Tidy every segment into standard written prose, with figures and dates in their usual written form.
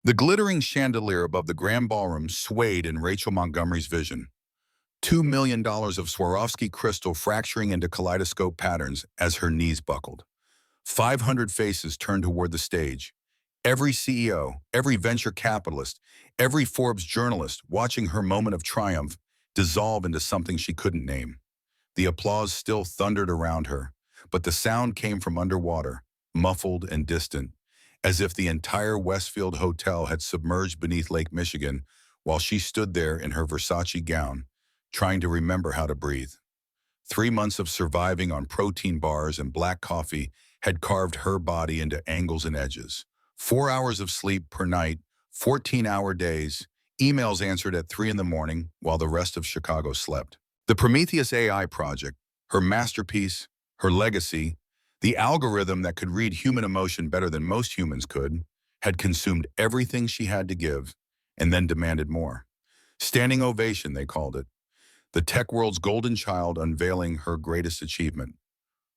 The glittering chandelier above the grand ballroom swayed in Rachel Montgomery's vision. $2 million of Swarovski crystal fracturing into kaleidoscope patterns as her knees buckled. 500 faces turned toward the stage. Every CEO, every venture capitalist, every Forbes journalist watching her moment of triumph dissolve into something she couldn't name. The applause still thundered around her, but the sound came from underwater, muffled and distant, as if the entire Westfield Hotel had submerged beneath Lake Michigan while she stood there in her Versace gown, trying to remember how to breathe. 3 months of surviving on protein bars and black coffee had carved her body into angles and edges. 4 hours of sleep per night, 14-hour days, emails answered at 3 in the morning while the rest of Chicago slept. The Prometheus AI project, her masterpiece, her legacy, the algorithm that could read human emotion better than most humans could, had consumed everything she had to give and then demanded more. Standing ovation, they called it. The tech world's golden child unveiling her greatest achievement.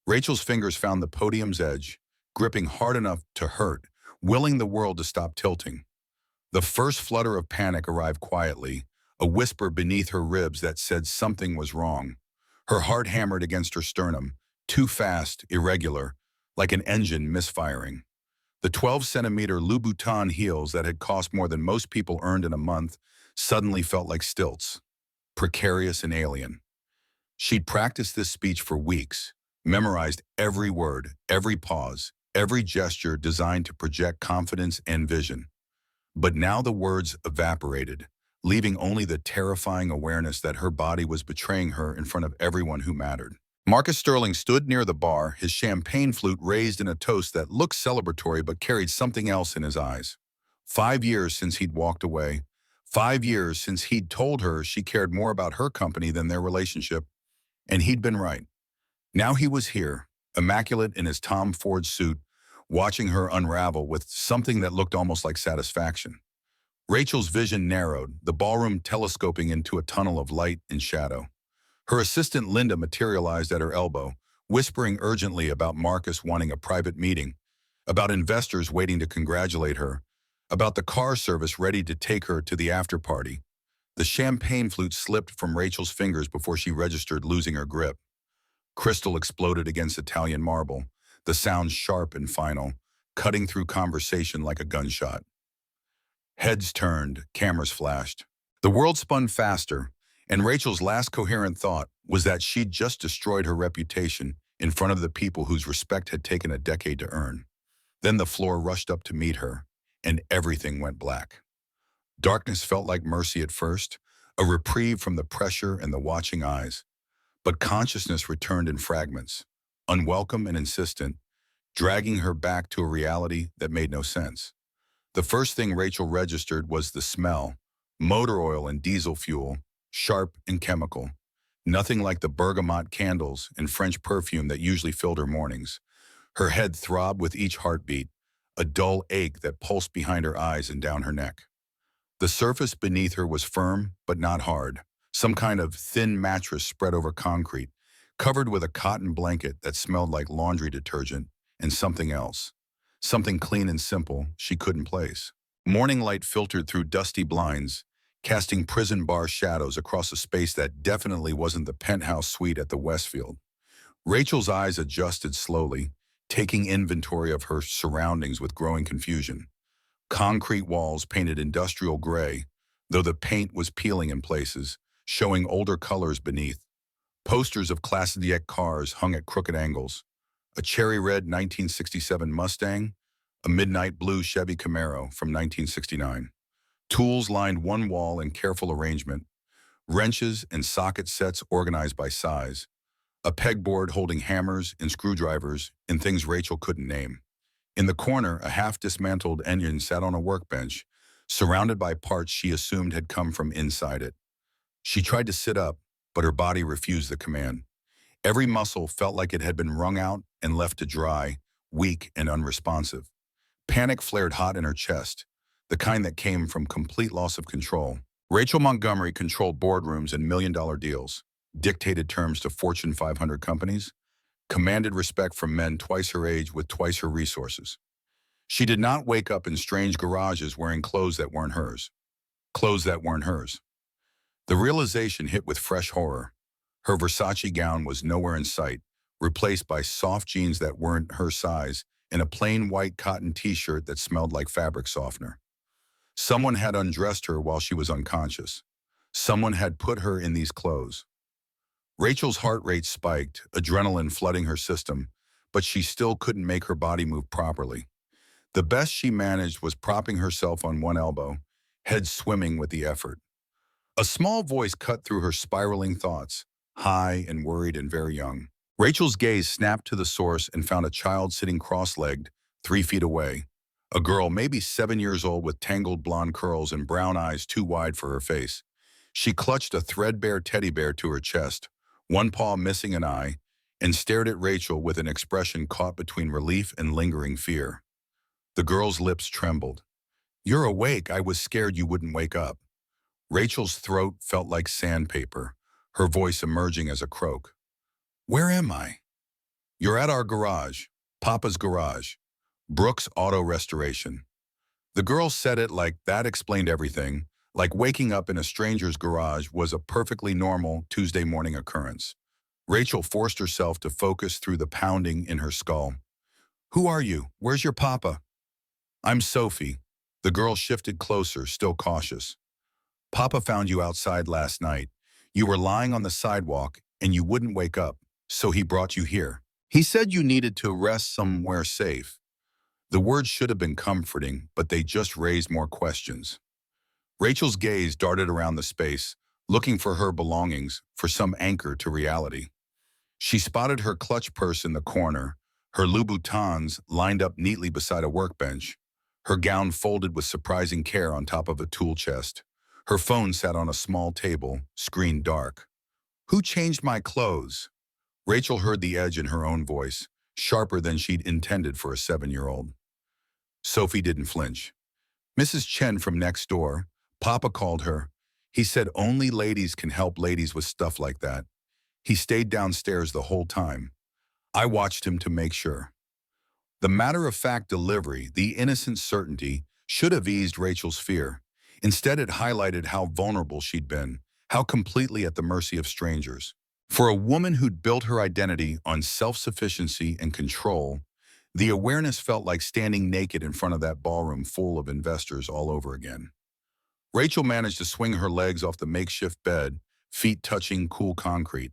Rachel's fingers found the podium's edge, gripping hard enough to hurt, willing the world to stop tilting. The first flutter of panic arrived quietly, a whisper beneath her ribs that said something was wrong. Her heart hammered against her sternum, too fast, irregular, like an engine misfiring. The 12-centimeter Louboutin heels that had cost more than most people earned in a month suddenly felt like stilts, precarious and alien. She'd practiced this speech for weeks, memorized every word, every pause, every gesture designed to project confidence and vision. But now the words evaporated, leaving only the terrifying awareness that her body was betraying her in front of everyone who mattered. Marcus Sterling stood near the bar, his champagne flute raised in a toast that looked celebratory but carried something else in his eyes. 5 years since he'd walked away. 5 years since he'd told her she cared more about her company than their relationship. And he'd been right. Now he was here, immaculate in his Tom Ford suit, watching her unravel with something that looked almost like satisfaction. Rachel's vision narrowed, the ballroom telescoping into a tunnel of light and shadow. Her assistant Linda materialized at her elbow, whispering urgently about Marcus wanting a private meeting, about investors waiting to congratulate her, about the car service ready to take her to the after-party. The champagne flute slipped from Rachel's fingers before she registered, losing her grip. Crystal exploded against Italian marble, the sound sharp and final, cutting through conversation like a gunshot. Heads turned, cameras flashed. The world spun faster, and Rachel's last coherent thought was that she'd just destroyed her reputation in front of the people whose respect had taken a decade to earn. Then the floor rushed up to meet her, and everything went black. Darkness felt like mercy at first, a reprieve from the pressure and the watching eyes. But consciousness returned in fragments, unwelcome and insistent, dragging her back to a reality that made no sense. The first thing Rachel registered was the smell, motor oil and diesel fuel, sharp and chemical. Nothing like the bergamot candles and French perfume that usually filled her mornings. Her head throbbed with each heartbeat, a dull ache that pulsed behind her eyes and down her neck. The surface beneath her was firm but not hard, some kind of thin mattress spread over concrete, covered with a cotton blanket that smelled like laundry detergent, and something else. Something clean and simple she couldn't place. Morning light filtered through dusty blinds, casting prison bar shadows across a space that definitely wasn't the penthouse suite at the Westfield. Rachel's eyes adjusted slowly, taking inventory of her surroundings with growing confusion. Concrete walls painted industrial gray, though the paint was peeling in places, showing older colors beneath. Posters of classic cars hung at crooked angles. A cherry red 1967 Mustang, a midnight blue Chevy Camaro from 1969. Tools lined one wall in careful arrangement, wrenches and socket sets organized by size, a pegboard holding hammers and screwdrivers and things Rachel couldn't name. In the corner, a half-dismantled engine sat on a workbench, surrounded by parts she assumed had come from inside it. She tried to sit up, but her body refused the command. Every muscle felt like it had been wrung out and left to dry, weak and unresponsive. Panic flared hot in her chest, the kind that came from complete loss of control. Rachel Montgomery controlled boardrooms and million-dollar deals, dictated terms to Fortune 500 companies, commanded respect from men twice her age with twice her resources. She did not wake up in strange garages wearing clothes that weren't hers. Clothes that weren't hers. The realization hit with fresh horror. Her Versace gown was nowhere in sight, replaced by soft jeans that weren't her size and a plain white cotton t-shirt that smelled like fabric softener. Someone had undressed her while she was unconscious. Someone had put her in these clothes. Rachel's heart rate spiked, adrenaline flooding her system, but she still couldn't make her body move properly. The best she managed was propping herself on one elbow, head swimming with the effort. A small voice cut through her spiraling thoughts, high and worried and very young. Rachel's gaze snapped to the source and found a child sitting cross-legged, 3 feet away. A girl, maybe 7 years old, with tangled blonde curls and brown eyes too wide for her face. She clutched a threadbare teddy bear to her chest, one paw missing an eye, and stared at Rachel with an expression caught between relief and lingering fear. The girl's lips trembled. "You're awake. I was scared you wouldn't wake up." Rachel's throat felt like sandpaper, her voice emerging as a croak. "Where am I?" "You're at our garage. Papa's garage. Brooks Auto Restoration." The girl said it like that explained everything, like waking up in a stranger's garage was a perfectly normal Tuesday morning occurrence. Rachel forced herself to focus through the pounding in her skull. "Who are you? Where's your papa?" "I'm Sophie." The girl shifted closer, still cautious. "Papa found you outside last night. You were lying on the sidewalk and you wouldn't wake up, so he brought you here. He said you needed to rest somewhere safe." The words should have been comforting, but they just raised more questions. Rachel's gaze darted around the space, looking for her belongings, for some anchor to reality. She spotted her clutch purse in the corner, her Louboutins lined up neatly beside a workbench, her gown folded with surprising care on top of a tool chest. Her phone sat on a small table, screen dark. "Who changed my clothes?" Rachel heard the edge in her own voice, sharper than she'd intended for a 7-year-old. Sophie didn't flinch. "Mrs. Chen from next door. Papa called her. He said only ladies can help ladies with stuff like that. He stayed downstairs the whole time. I watched him to make sure." The matter-of-fact delivery, the innocent certainty, should have eased Rachel's fear. Instead, it highlighted how vulnerable she'd been, how completely at the mercy of strangers. For a woman who'd built her identity on self-sufficiency and control, the awareness felt like standing naked in front of that ballroom full of investors all over again. Rachel managed to swing her legs off the makeshift bed, feet touching cool concrete.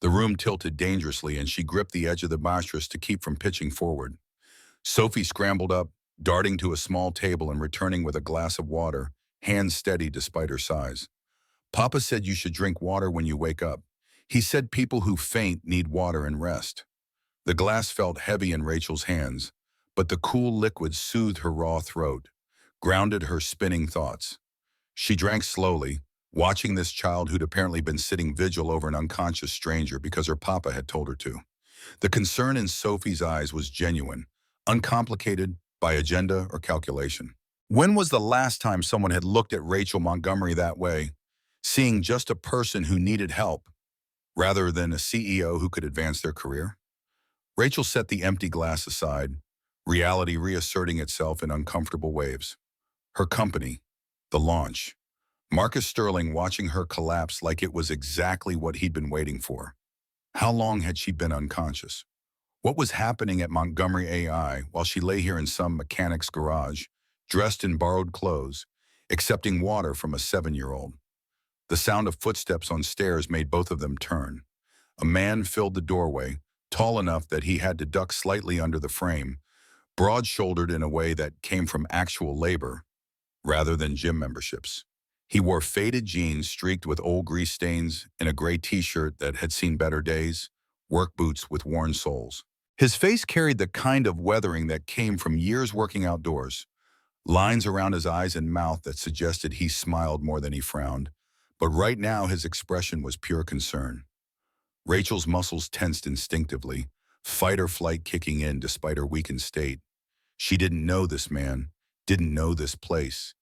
The room tilted dangerously and she gripped the edge of the mattress to keep from pitching forward. Sophie scrambled up, darting to a small table and returning with a glass of water, hands steady despite her size. "Papa said you should drink water when you wake up. He said people who faint need water and rest." The glass felt heavy in Rachel's hands, but the cool liquid soothed her raw throat, grounded her spinning thoughts. She drank slowly, watching this child who'd apparently been sitting vigil over an unconscious stranger because her papa had told her to. The concern in Sophie's eyes was genuine, uncomplicated by agenda or calculation. When was the last time someone had looked at Rachel Montgomery that way, seeing just a person who needed help, rather than a CEO who could advance their career? Rachel set the empty glass aside, reality reasserting itself in uncomfortable waves. Her company, the launch. Marcus Sterling watching her collapse like it was exactly what he'd been waiting for. How long had she been unconscious? What was happening at Montgomery AI while she lay here in some mechanic's garage, dressed in borrowed clothes, accepting water from a 7-year-old? The sound of footsteps on stairs made both of them turn. A man filled the doorway, tall enough that he had to duck slightly under the frame, broad-shouldered in a way that came from actual labor, rather than gym memberships. He wore faded jeans streaked with old grease stains and a gray t-shirt that had seen better days, work boots with worn soles. His face carried the kind of weathering that came from years working outdoors, lines around his eyes and mouth that suggested he smiled more than he frowned, but right now his expression was pure concern. Rachel's muscles tensed instinctively, fight or flight kicking in despite her weakened state. She didn't know this man, didn't know this place,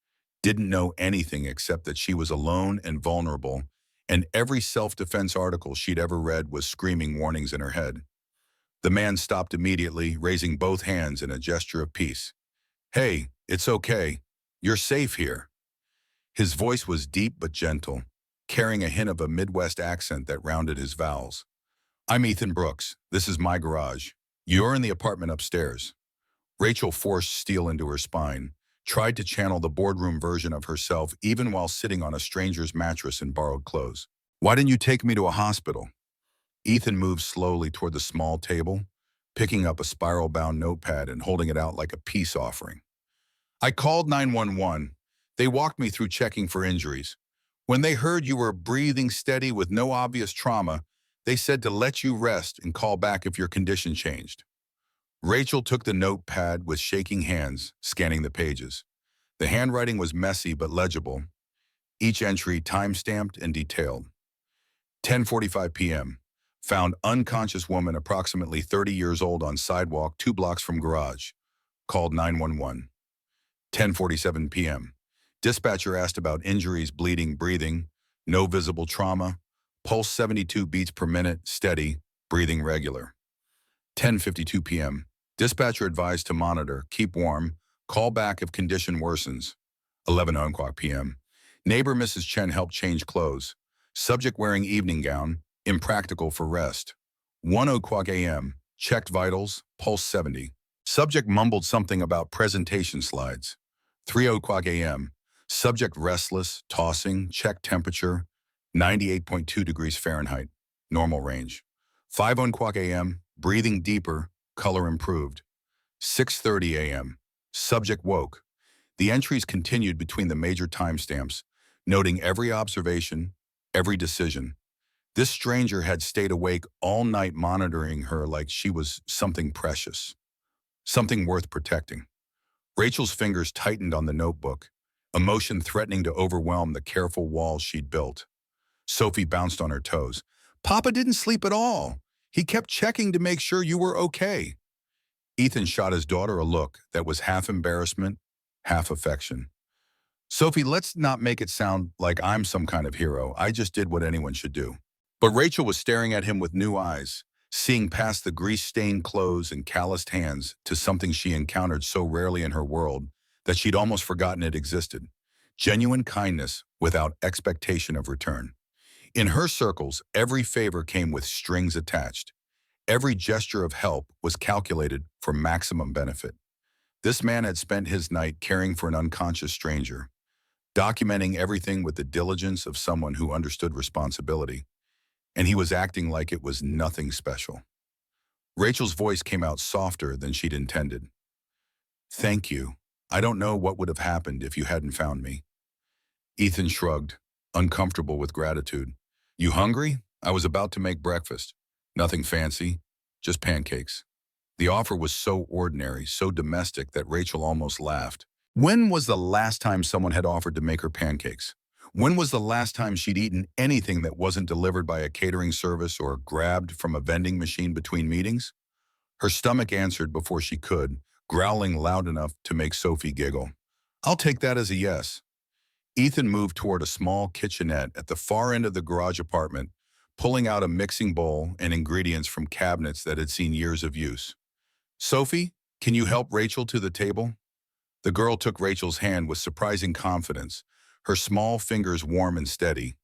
didn't know anything except that she was alone and vulnerable, and every self-defense article she'd ever read was screaming warnings in her head. The man stopped immediately, raising both hands in a gesture of peace. Hey, it's okay. You're safe here. His voice was deep but gentle, carrying a hint of a Midwest accent that rounded his vowels. I'm Ethan Brooks. This is my garage. You're in the apartment upstairs. Rachel forced steel into her spine, tried to channel the boardroom version of herself even while sitting on a stranger's mattress in borrowed clothes. Why didn't you take me to a hospital? Ethan moved slowly toward the small table, picking up a spiral-bound notepad and holding it out like a peace offering. I called 911. They walked me through checking for injuries. When they heard you were breathing steady with no obvious trauma, they said to let you rest and call back if your condition changed. Rachel took the notepad with shaking hands, scanning the pages. The handwriting was messy but legible, each entry time-stamped and detailed. 10:45 p.m. Found unconscious woman approximately 30 years old on sidewalk 2 blocks from garage. Called 911. 10:47 p.m. Dispatcher asked about injuries, bleeding, breathing, no visible trauma, pulse 72 beats per minute, steady, breathing regular. 10:52 p.m. Dispatcher advised to monitor, keep warm, call back if condition worsens. 11 o'clock p.m. Neighbor Mrs. Chen helped change clothes. Subject wearing evening gown, impractical for rest. 1 o'clock a.m. Checked vitals, pulse 70. Subject mumbled something about presentation slides. 3 o'clock a.m. Subject restless, tossing, checked temperature, 98.2 degrees Fahrenheit, normal range. 5 o'clock a.m. Breathing deeper, color improved. 6:30 a.m. Subject woke. The entries continued between the major timestamps, noting every observation, every decision. This stranger had stayed awake all night monitoring her like she was something precious, something worth protecting. Rachel's fingers tightened on the notebook, emotion threatening to overwhelm the careful walls she'd built. Sophie bounced on her toes. Papa didn't sleep at all. He kept checking to make sure you were okay. Ethan shot his daughter a look that was half embarrassment, half affection. Sophie, let's not make it sound like I'm some kind of hero. I just did what anyone should do. But Rachel was staring at him with new eyes, seeing past the grease-stained clothes and calloused hands to something she encountered so rarely in her world that she'd almost forgotten it existed. Genuine kindness without expectation of return. In her circles, every favor came with strings attached. Every gesture of help was calculated for maximum benefit. This man had spent his night caring for an unconscious stranger, documenting everything with the diligence of someone who understood responsibility, and he was acting like it was nothing special. Rachel's voice came out softer than she'd intended. Thank you. I don't know what would have happened if you hadn't found me. Ethan shrugged, uncomfortable with gratitude. You hungry? I was about to make breakfast. Nothing fancy, just pancakes. The offer was so ordinary, so domestic that Rachel almost laughed. When was the last time someone had offered to make her pancakes? When was the last time she'd eaten anything that wasn't delivered by a catering service or grabbed from a vending machine between meetings? Her stomach answered before she could, growling loud enough to make Sophie giggle. I'll take that as a yes. Ethan moved toward a small kitchenette at the far end of the garage apartment, pulling out a mixing bowl and ingredients from cabinets that had seen years of use. Sophie, can you help Rachel to the table? The girl took Rachel's hand with surprising confidence, her small fingers warm and steady.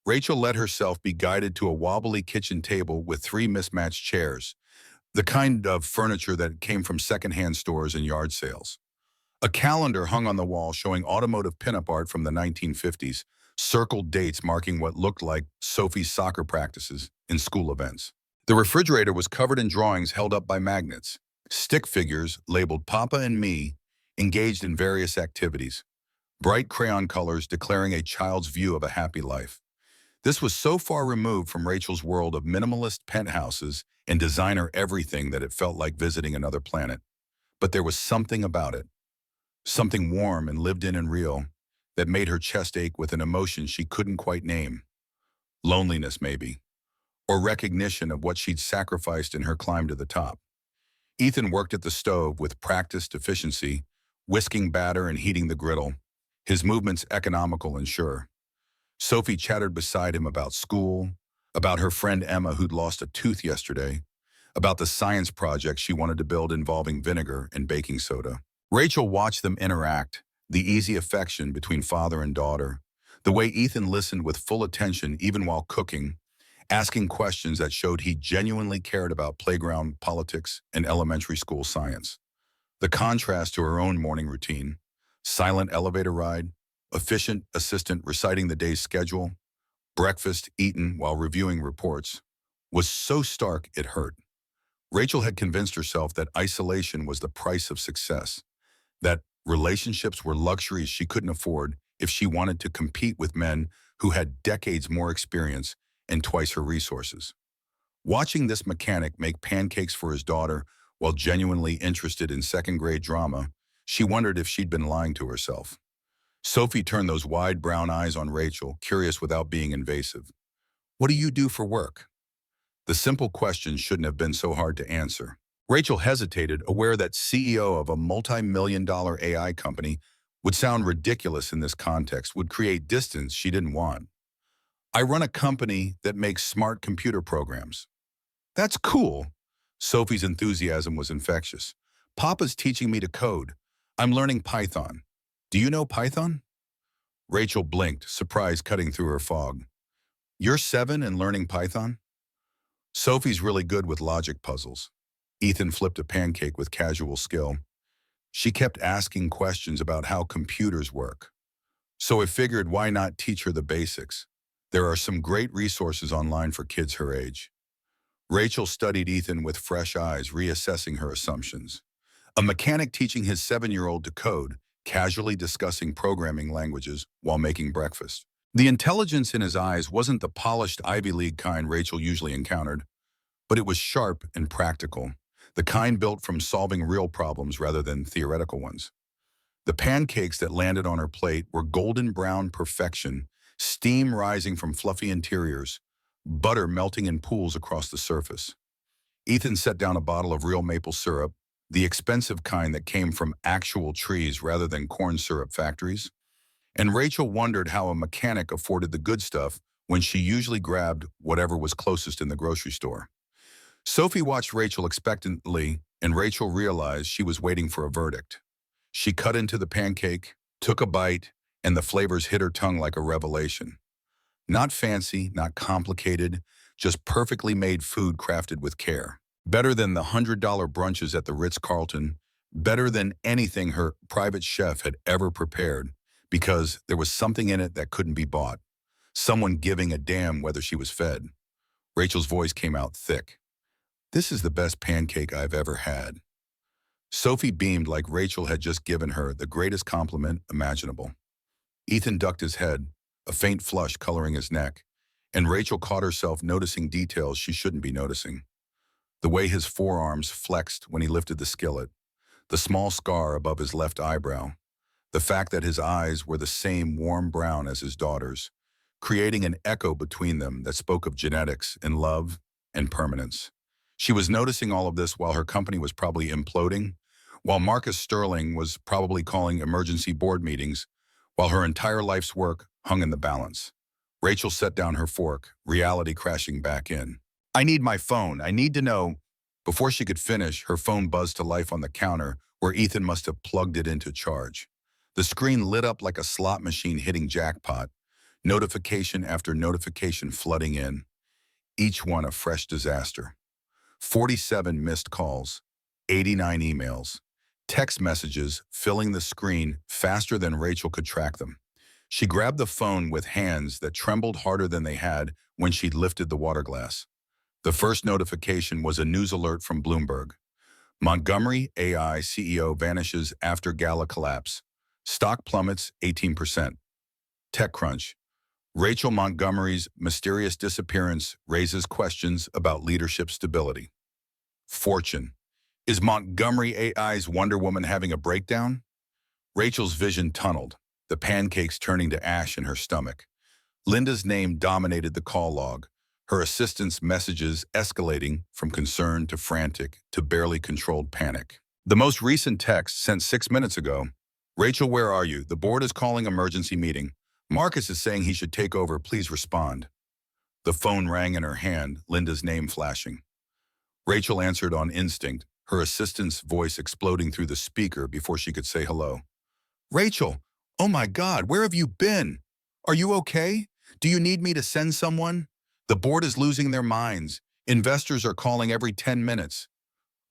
Rachel let herself be guided to a wobbly kitchen table with 3 mismatched chairs, the kind of furniture that came from secondhand stores and yard sales. A calendar hung on the wall showing automotive pinup art from the 1950s, circled dates marking what looked like Sophie's soccer practices and school events. The refrigerator was covered in drawings held up by magnets, stick figures labeled Papa and Me, engaged in various activities, bright crayon colors declaring a child's view of a happy life. This was so far removed from Rachel's world of minimalist penthouses and designer everything that it felt like visiting another planet. But there was something about it, something warm and lived in and real, that made her chest ache with an emotion she couldn't quite name. Loneliness, maybe, or recognition of what she'd sacrificed in her climb to the top. Ethan worked at the stove with practiced efficiency, whisking batter and heating the griddle, his movements economical and sure. Sophie chattered beside him about school, about her friend Emma who'd lost a tooth yesterday, about the science project she wanted to build involving vinegar and baking soda. Rachel watched them interact, the easy affection between father and daughter, the way Ethan listened with full attention even while cooking, asking questions that showed he genuinely cared about playground politics and elementary school science. The contrast to her own morning routine, silent elevator ride, efficient assistant reciting the day's schedule, breakfast eaten while reviewing reports, was so stark it hurt. Rachel had convinced herself that isolation was the price of success, that relationships were luxuries she couldn't afford if she wanted to compete with men who had decades more experience and twice her resources. Watching this mechanic make pancakes for his daughter while genuinely interested in second-grade drama, she wondered if she'd been lying to herself. Sophie turned those wide brown eyes on Rachel, curious without being invasive. "What do you do for work?" The simple question shouldn't have been so hard to answer. Rachel hesitated, aware that CEO of a multi-million-dollar AI company would sound ridiculous in this context, would create distance she didn't want. "I run a company that makes smart computer programs." "That's cool." Sophie's enthusiasm was infectious. "Papa's teaching me to code. I'm learning Python. Do you know Python?" Rachel blinked, surprise cutting through her fog. "You're 7 and learning Python?" Sophie's really good with logic puzzles. Ethan flipped a pancake with casual skill. She kept asking questions about how computers work. So I figured, why not teach her the basics? There are some great resources online for kids her age. Rachel studied Ethan with fresh eyes, reassessing her assumptions. A mechanic teaching his 7-year-old to code, casually discussing programming languages while making breakfast. The intelligence in his eyes wasn't the polished Ivy League kind Rachel usually encountered, but it was sharp and practical, the kind built from solving real problems rather than theoretical ones. The pancakes that landed on her plate were golden brown perfection, steam rising from fluffy interiors, butter melting in pools across the surface. Ethan set down a bottle of real maple syrup, the expensive kind that came from actual trees rather than corn syrup factories. And Rachel wondered how a mechanic afforded the good stuff when she usually grabbed whatever was closest in the grocery store. Sophie watched Rachel expectantly, and Rachel realized she was waiting for a verdict. She cut into the pancake, took a bite, and the flavors hit her tongue like a revelation. Not fancy, not complicated, just perfectly made food crafted with care. Better than the $100 brunches at the Ritz-Carlton, better than anything her private chef had ever prepared, because there was something in it that couldn't be bought. Someone giving a damn whether she was fed. Rachel's voice came out thick. "This is the best pancake I've ever had." Sophie beamed like Rachel had just given her the greatest compliment imaginable. Ethan ducked his head, a faint flush coloring his neck, and Rachel caught herself noticing details she shouldn't be noticing. The way his forearms flexed when he lifted the skillet, the small scar above his left eyebrow, the fact that his eyes were the same warm brown as his daughter's, creating an echo between them that spoke of genetics and love and permanence. She was noticing all of this while her company was probably imploding, while Marcus Sterling was probably calling emergency board meetings, while her entire life's work hung in the balance. Rachel set down her fork, reality crashing back in. "I need my phone. I need to know." Before she could finish, her phone buzzed to life on the counter where Ethan must have plugged it into charge. The screen lit up like a slot machine hitting jackpot, notification after notification flooding in, each one a fresh disaster. 47 missed calls, 89 emails, text messages filling the screen faster than Rachel could track them. She grabbed the phone with hands that trembled harder than they had when she'd lifted the water glass. The first notification was a news alert from Bloomberg. Montgomery AI CEO vanishes after Gala collapse. Stock plummets 18%. TechCrunch. Rachel Montgomery's mysterious disappearance raises questions about leadership stability. Fortune. Is Montgomery AI's Wonder Woman having a breakdown? Rachel's vision tunneled, the pancakes turning to ash in her stomach. Linda's name dominated the call log, her assistant's messages escalating from concern to frantic to barely controlled panic. The most recent text sent 6 minutes ago. "Rachel, where are you? The board is calling emergency meeting. Marcus is saying he should take over. Please respond." The phone rang in her hand, Linda's name flashing. Rachel answered on instinct, her assistant's voice exploding through the speaker before she could say hello. Rachel, oh my God, where have you been? Are you okay? Do you need me to send someone? The board is losing their minds. Investors are calling every 10 minutes.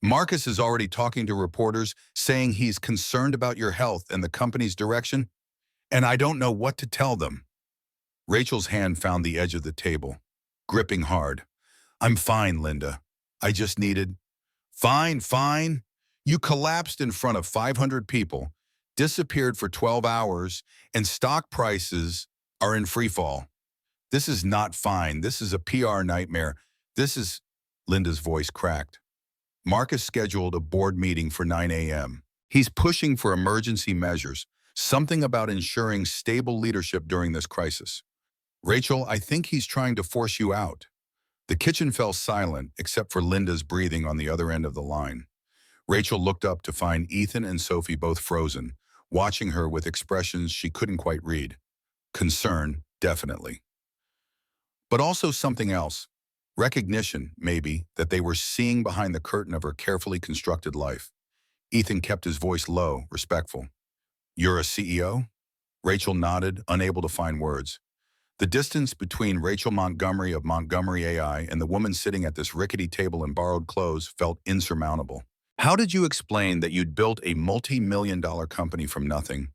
Marcus is already talking to reporters, saying he's concerned about your health and the company's direction, and I don't know what to tell them. Rachel's hand found the edge of the table, gripping hard. I'm fine, Linda. I just needed... Fine, fine. You collapsed in front of 500 people, disappeared for 12 hours, and stock prices are in free fall. This is not fine. This is a PR nightmare. This is... Linda's voice cracked. Marcus scheduled a board meeting for 9 a.m. He's pushing for emergency measures, something about ensuring stable leadership during this crisis. Rachel, I think he's trying to force you out. The kitchen fell silent, except for Linda's breathing on the other end of the line. Rachel looked up to find Ethan and Sophie both frozen, watching her with expressions she couldn't quite read. Concern, definitely. But also something else. Recognition, maybe, that they were seeing behind the curtain of her carefully constructed life. Ethan kept his voice low, respectful. You're a CEO? Rachel nodded, unable to find words. The distance between Rachel Montgomery of Montgomery AI and the woman sitting at this rickety table in borrowed clothes felt insurmountable. How did you explain that you'd built a multi-million-dollar company from nothing,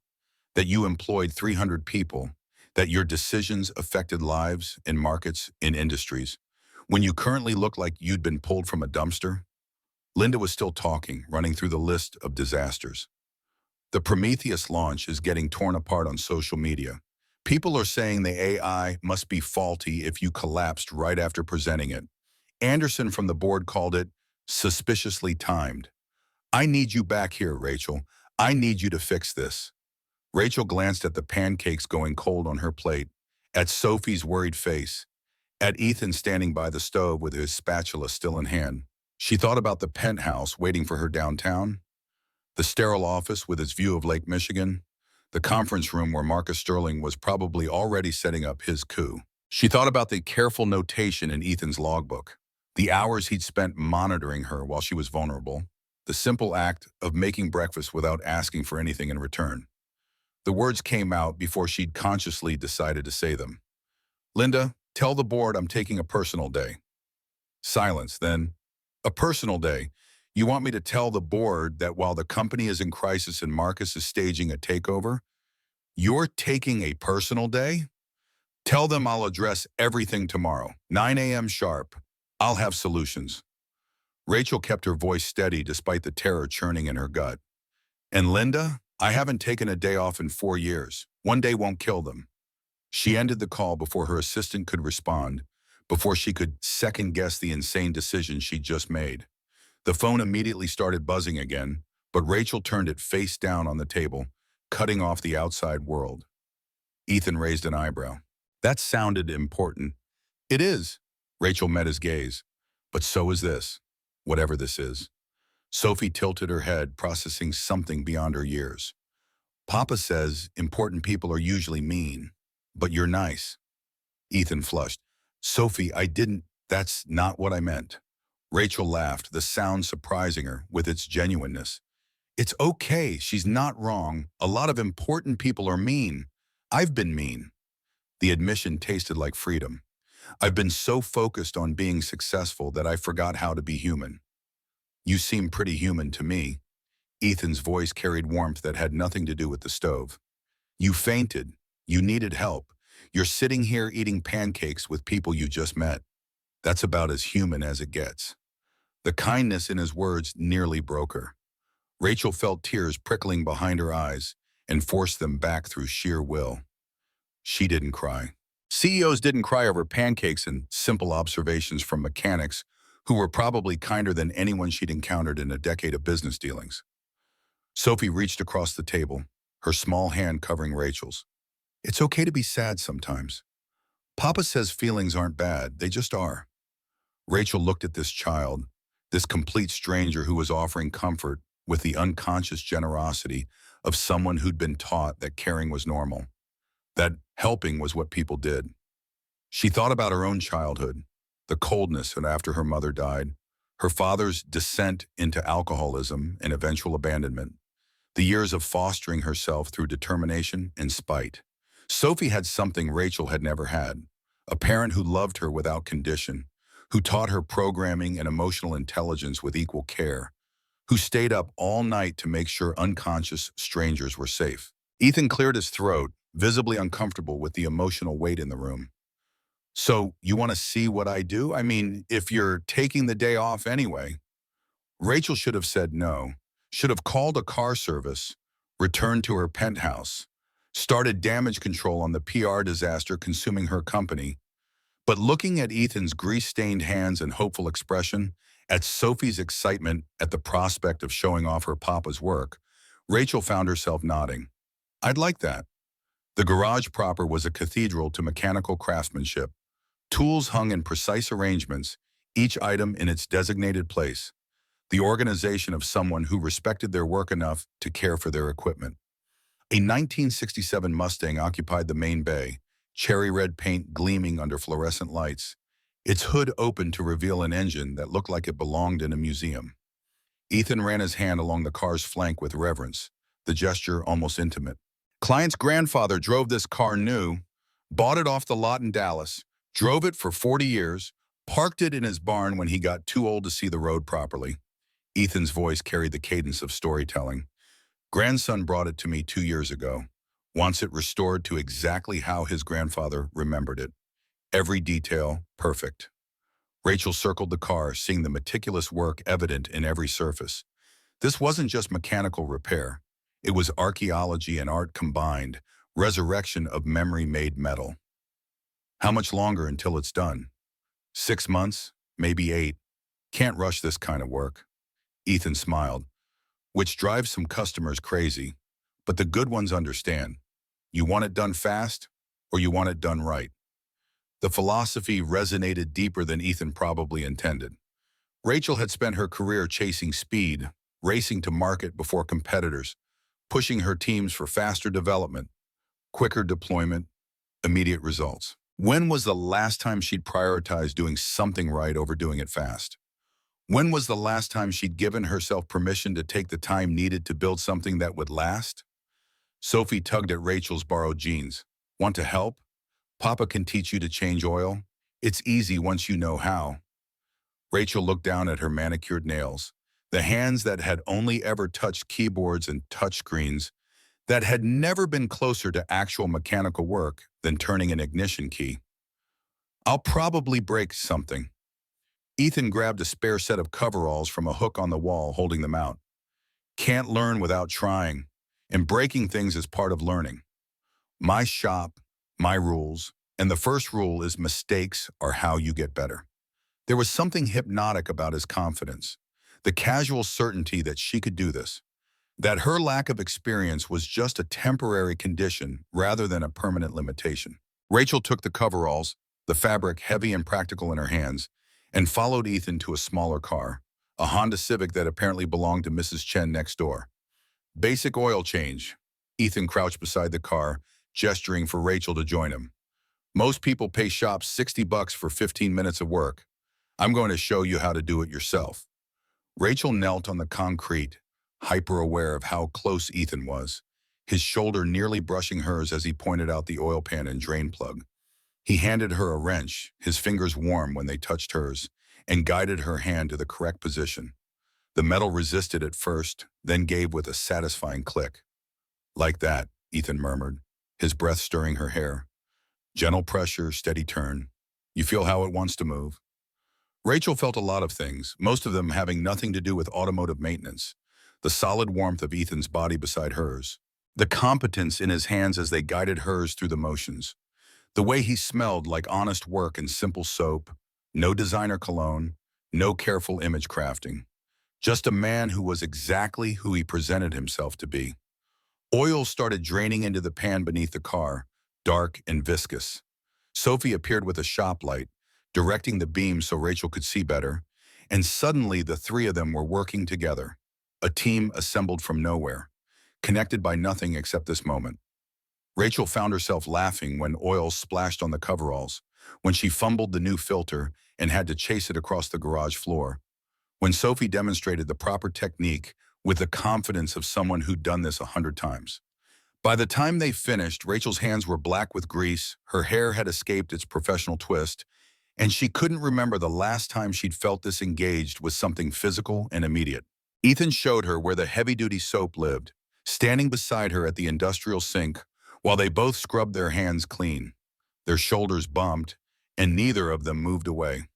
that you employed 300 people, that your decisions affected lives in markets, in industries, when you currently look like you'd been pulled from a dumpster? Linda was still talking, running through the list of disasters. The Prometheus launch is getting torn apart on social media. People are saying the AI must be faulty if you collapsed right after presenting it. Anderson from the board called it suspiciously timed. I need you back here, Rachel. I need you to fix this. Rachel glanced at the pancakes going cold on her plate, at Sophie's worried face, at Ethan standing by the stove with his spatula still in hand. She thought about the penthouse waiting for her downtown, the sterile office with its view of Lake Michigan, the conference room where Marcus Sterling was probably already setting up his coup. She thought about the careful notation in Ethan's logbook, the hours he'd spent monitoring her while she was vulnerable, the simple act of making breakfast without asking for anything in return. The words came out before she'd consciously decided to say them. Linda, tell the board I'm taking a personal day. Silence, then. A personal day. You want me to tell the board that while the company is in crisis and Marcus is staging a takeover, you're taking a personal day? Tell them I'll address everything tomorrow, 9 a.m. sharp. I'll have solutions. Rachel kept her voice steady despite the terror churning in her gut. And Linda, I haven't taken a day off in 4 years. One day won't kill them. She ended the call before her assistant could respond, before she could second-guess the insane decision she'd just made. The phone immediately started buzzing again, but Rachel turned it face down on the table, cutting off the outside world. Ethan raised an eyebrow. That sounded important. It is. Rachel met his gaze. But so is this, whatever this is. Sophie tilted her head, processing something beyond her years. Papa says important people are usually mean, but you're nice. Ethan flushed. Sophie, that's not what I meant. Rachel laughed, the sound surprising her with its genuineness. It's okay, she's not wrong. A lot of important people are mean. I've been mean. The admission tasted like freedom. I've been so focused on being successful that I forgot how to be human. You seem pretty human to me. Ethan's voice carried warmth that had nothing to do with the stove. You fainted. You needed help. You're sitting here eating pancakes with people you just met. That's about as human as it gets. The kindness in his words nearly broke her. Rachel felt tears prickling behind her eyes and forced them back through sheer will. She didn't cry. CEOs didn't cry over pancakes and simple observations from mechanics who were probably kinder than anyone she'd encountered in a decade of business dealings. Sophie reached across the table, her small hand covering Rachel's. It's okay to be sad sometimes. Papa says feelings aren't bad, they just are. Rachel looked at this child, this complete stranger who was offering comfort with the unconscious generosity of someone who'd been taught that caring was normal, that helping was what people did. She thought about her own childhood, the coldness after her mother died, Her father's descent into alcoholism and eventual abandonment, the years of fostering herself through determination and spite. Sophie had something Rachel had never had, a parent who loved her without condition, who taught her programming and emotional intelligence with equal care, who stayed up all night to make sure unconscious strangers were safe. Ethan cleared his throat, visibly uncomfortable with the emotional weight in the room. So, you want to see what I do? I mean, if you're taking the day off anyway. Rachel should have said no, should have called a car service, returned to her penthouse, started damage control on the PR disaster consuming her company. But looking at Ethan's grease-stained hands and hopeful expression, at Sophie's excitement at the prospect of showing off her papa's work, Rachel found herself nodding. I'd like that. The garage proper was a cathedral to mechanical craftsmanship, tools hung in precise arrangements, each item in its designated place, the organization of someone who respected their work enough to care for their equipment. A 1967 Mustang occupied the main bay, cherry red paint gleaming under fluorescent lights, its hood open to reveal an engine that looked like it belonged in a museum. Ethan ran his hand along the car's flank with reverence, the gesture almost intimate. Client's grandfather drove this car new, bought it off the lot in Dallas, drove it for 40 years, parked it in his barn when he got too old to see the road properly. Ethan's voice carried the cadence of storytelling. Grandson brought it to me 2 years ago, wants it restored to exactly how his grandfather remembered it. Every detail perfect. Rachel circled the car, seeing the meticulous work evident in every surface. This wasn't just mechanical repair. It was archaeology and art combined, resurrection of memory-made metal. How much longer until it's done? 6 months? Maybe 8. Can't rush this kind of work. Ethan smiled, which drives some customers crazy, but the good ones understand. You want it done fast, or you want it done right. The philosophy resonated deeper than Ethan probably intended. Rachel had spent her career chasing speed, racing to market before competitors, pushing her teams for faster development, quicker deployment, immediate results. When was the last time she'd prioritized doing something right over doing it fast? When was the last time she'd given herself permission to take the time needed to build something that would last? Sophie tugged at Rachel's borrowed jeans. Want to help? Papa can teach you to change oil. It's easy once you know how. Rachel looked down at her manicured nails, the hands that had only ever touched keyboards and touchscreens, that had never been closer to actual mechanical work than turning an ignition key. I'll probably break something. Ethan grabbed a spare set of coveralls from a hook on the wall, holding them out. Can't learn without trying, and breaking things is part of learning. My shop, my rules, and the first rule is mistakes are how you get better. There was something hypnotic about his confidence, the casual certainty that she could do this, that her lack of experience was just a temporary condition rather than a permanent limitation. Rachel took the coveralls, the fabric heavy and practical in her hands, and followed Ethan to a smaller car, a Honda Civic that apparently belonged to Mrs. Chen next door. Basic oil change. Ethan crouched beside the car, gesturing for Rachel to join him. Most people pay shops $60 for 15 minutes of work. I'm going to show you how to do it yourself. Rachel knelt on the concrete, hyper-aware of how close Ethan was, his shoulder nearly brushing hers as he pointed out the oil pan and drain plug. He handed her a wrench, his fingers warm when they touched hers, and guided her hand to the correct position. The metal resisted at first, then gave with a satisfying click. Like that, Ethan murmured, his breath stirring her hair. Gentle pressure, steady turn. You feel how it wants to move. Rachel felt a lot of things, most of them having nothing to do with automotive maintenance. The solid warmth of Ethan's body beside hers. The competence in his hands as they guided hers through the motions. The way he smelled like honest work and simple soap, no designer cologne, no careful image crafting. Just a man who was exactly who he presented himself to be. Oil started draining into the pan beneath the car, dark and viscous. Sophie appeared with a shop light, directing the beam so Rachel could see better, and suddenly the three of them were working together, a team assembled from nowhere, connected by nothing except this moment. Rachel found herself laughing when oil splashed on the coveralls, when she fumbled the new filter and had to chase it across the garage floor, when Sophie demonstrated the proper technique with the confidence of someone who'd done this 100 times. By the time they finished, Rachel's hands were black with grease, her hair had escaped its professional twist, and she couldn't remember the last time she'd felt this engaged with something physical and immediate. Ethan showed her where the heavy-duty soap lived, standing beside her at the industrial sink while they both scrubbed their hands clean. Their shoulders bumped, and neither of them moved away.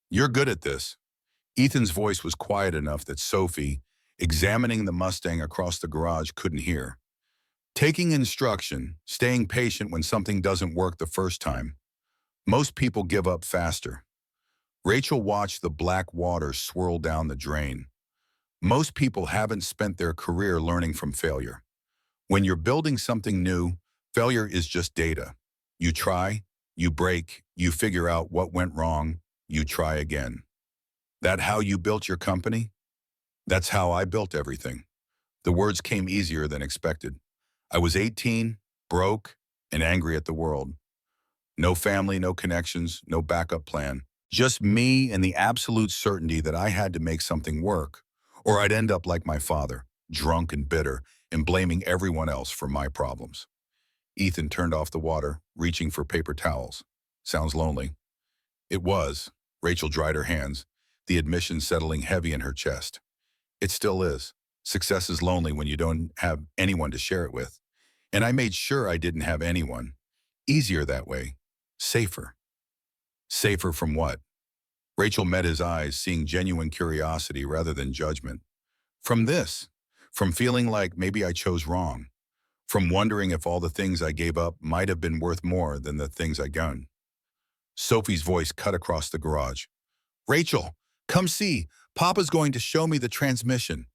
"You're good at this." Ethan's voice was quiet enough that Sophie, examining the Mustang across the garage, couldn't hear. Taking instruction, staying patient when something doesn't work the first time. Most people give up faster. Rachel watched the black water swirl down the drain. Most people haven't spent their career learning from failure. When you're building something new, failure is just data. You try, you break, you figure out what went wrong, you try again. That how you built your company? That's how I built everything. The words came easier than expected. I was 18, broke, and angry at the world. No family, no connections, no backup plan. Just me and the absolute certainty that I had to make something work, or I'd end up like my father, drunk and bitter, and blaming everyone else for my problems. Ethan turned off the water, reaching for paper towels. Sounds lonely. It was. Rachel dried her hands, the admission settling heavy in her chest. It still is. Success is lonely when you don't have anyone to share it with. And I made sure I didn't have anyone. Easier that way. Safer. Safer from what? Rachel met his eyes, seeing genuine curiosity rather than judgment. From this. From feeling like maybe I chose wrong. From wondering if all the things I gave up might have been worth more than the things I done. Sophie's voice cut across the garage. "Rachel, come see. Papa's going to show me the transmission."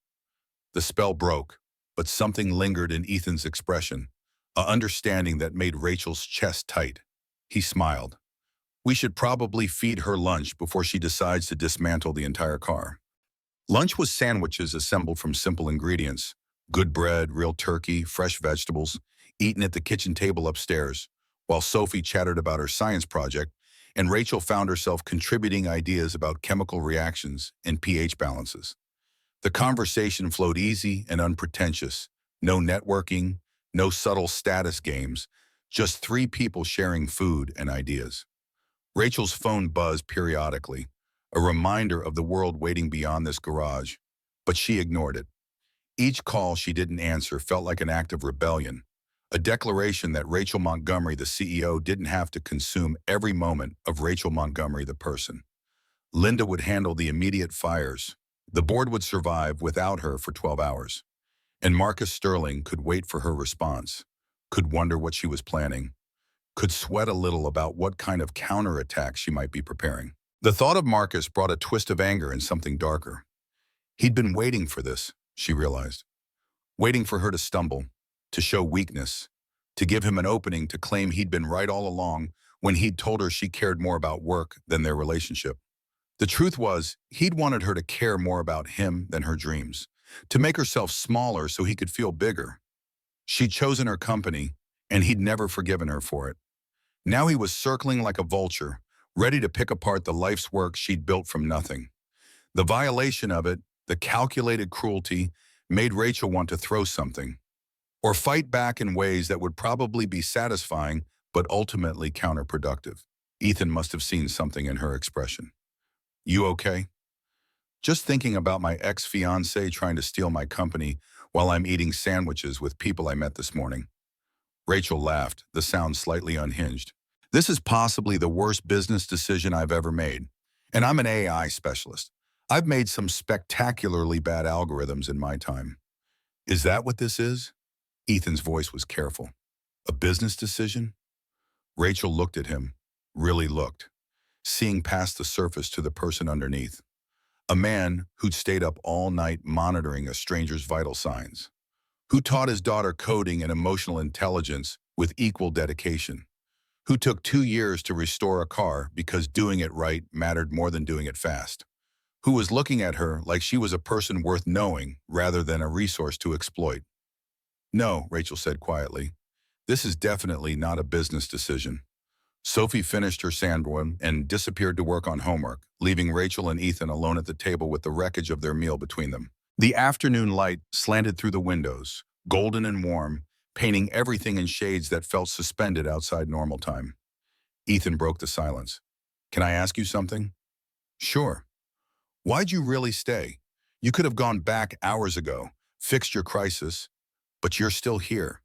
The spell broke, but something lingered in Ethan's expression, a understanding that made Rachel's chest tight. He smiled. "We should probably feed her lunch before she decides to dismantle the entire car." Lunch was sandwiches assembled from simple ingredients: good bread, real turkey, fresh vegetables, eaten at the kitchen table upstairs, while Sophie chattered about her science project, and Rachel found herself contributing ideas about chemical reactions and pH balances. The conversation flowed easy and unpretentious. No networking, no subtle status games, just three people sharing food and ideas. Rachel's phone buzzed periodically, a reminder of the world waiting beyond this garage, but she ignored it. Each call she didn't answer felt like an act of rebellion, a declaration that Rachel Montgomery, the CEO, didn't have to consume every moment of Rachel Montgomery, the person. Linda would handle the immediate fires. The board would survive without her for 12 hours. And Marcus Sterling could wait for her response, could wonder what she was planning, could sweat a little about what kind of counterattack she might be preparing. The thought of Marcus brought a twist of anger and something darker. He'd been waiting for this, she realized. Waiting for her to stumble, to show weakness, to give him an opening to claim he'd been right all along when he'd told her she cared more about work than their relationship. The truth was, he'd wanted her to care more about him than her dreams, to make herself smaller so he could feel bigger. She'd chosen her company, and he'd never forgiven her for it. Now he was circling like a vulture, ready to pick apart the life's work she'd built from nothing. The violation of it, the calculated cruelty, made Rachel want to throw something, or fight back in ways that would probably be satisfying but ultimately counterproductive. Ethan must have seen something in her expression. "You okay?" "Just thinking about my ex-fiancé trying to steal my company while I'm eating sandwiches with people I met this morning." Rachel laughed, the sound slightly unhinged. "This is possibly the worst business decision I've ever made. And I'm an AI specialist. I've made some spectacularly bad algorithms in my time." "Is that what this is?" Ethan's voice was careful. "A business decision?" Rachel looked at him, really looked, seeing past the surface to the person underneath. A man who'd stayed up all night monitoring a stranger's vital signs, who taught his daughter coding and emotional intelligence with equal dedication, who took 2 years to restore a car because doing it right mattered more than doing it fast, who was looking at her like she was a person worth knowing rather than a resource to exploit. "No," Rachel said quietly, "this is definitely not a business decision. Sophie finished her sandwich and disappeared to work on homework, leaving Rachel and Ethan alone at the table with the wreckage of their meal between them. The afternoon light slanted through the windows, golden and warm, painting everything in shades that felt suspended outside normal time. Ethan broke the silence. "Can I ask you something?" "Sure." "Why'd you really stay? You could have gone back hours ago, fixed your crisis, but you're still here."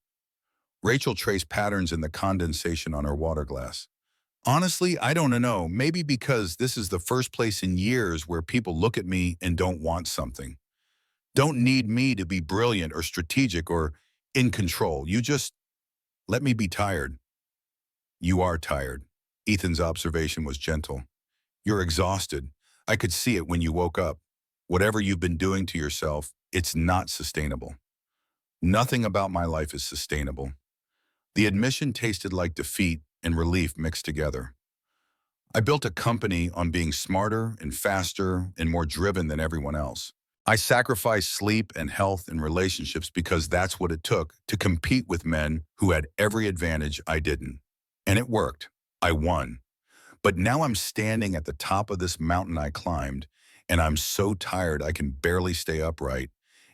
Rachel traced patterns in the condensation on her water glass. "Honestly, I don't know. Maybe because this is the first place in years where people look at me and don't want something. Don't need me to be brilliant or strategic or in control. You just let me be tired." "You are tired." Ethan's observation was gentle. "You're exhausted. I could see it when you woke up. Whatever you've been doing to yourself, it's not sustainable." "Nothing about my life is sustainable." The admission tasted like defeat and relief mixed together. "I built a company on being smarter and faster and more driven than everyone else. I sacrificed sleep and health and relationships because that's what it took to compete with men who had every advantage I didn't. And it worked. I won. But now I'm standing at the top of this mountain I climbed, and I'm so tired I can barely stay upright,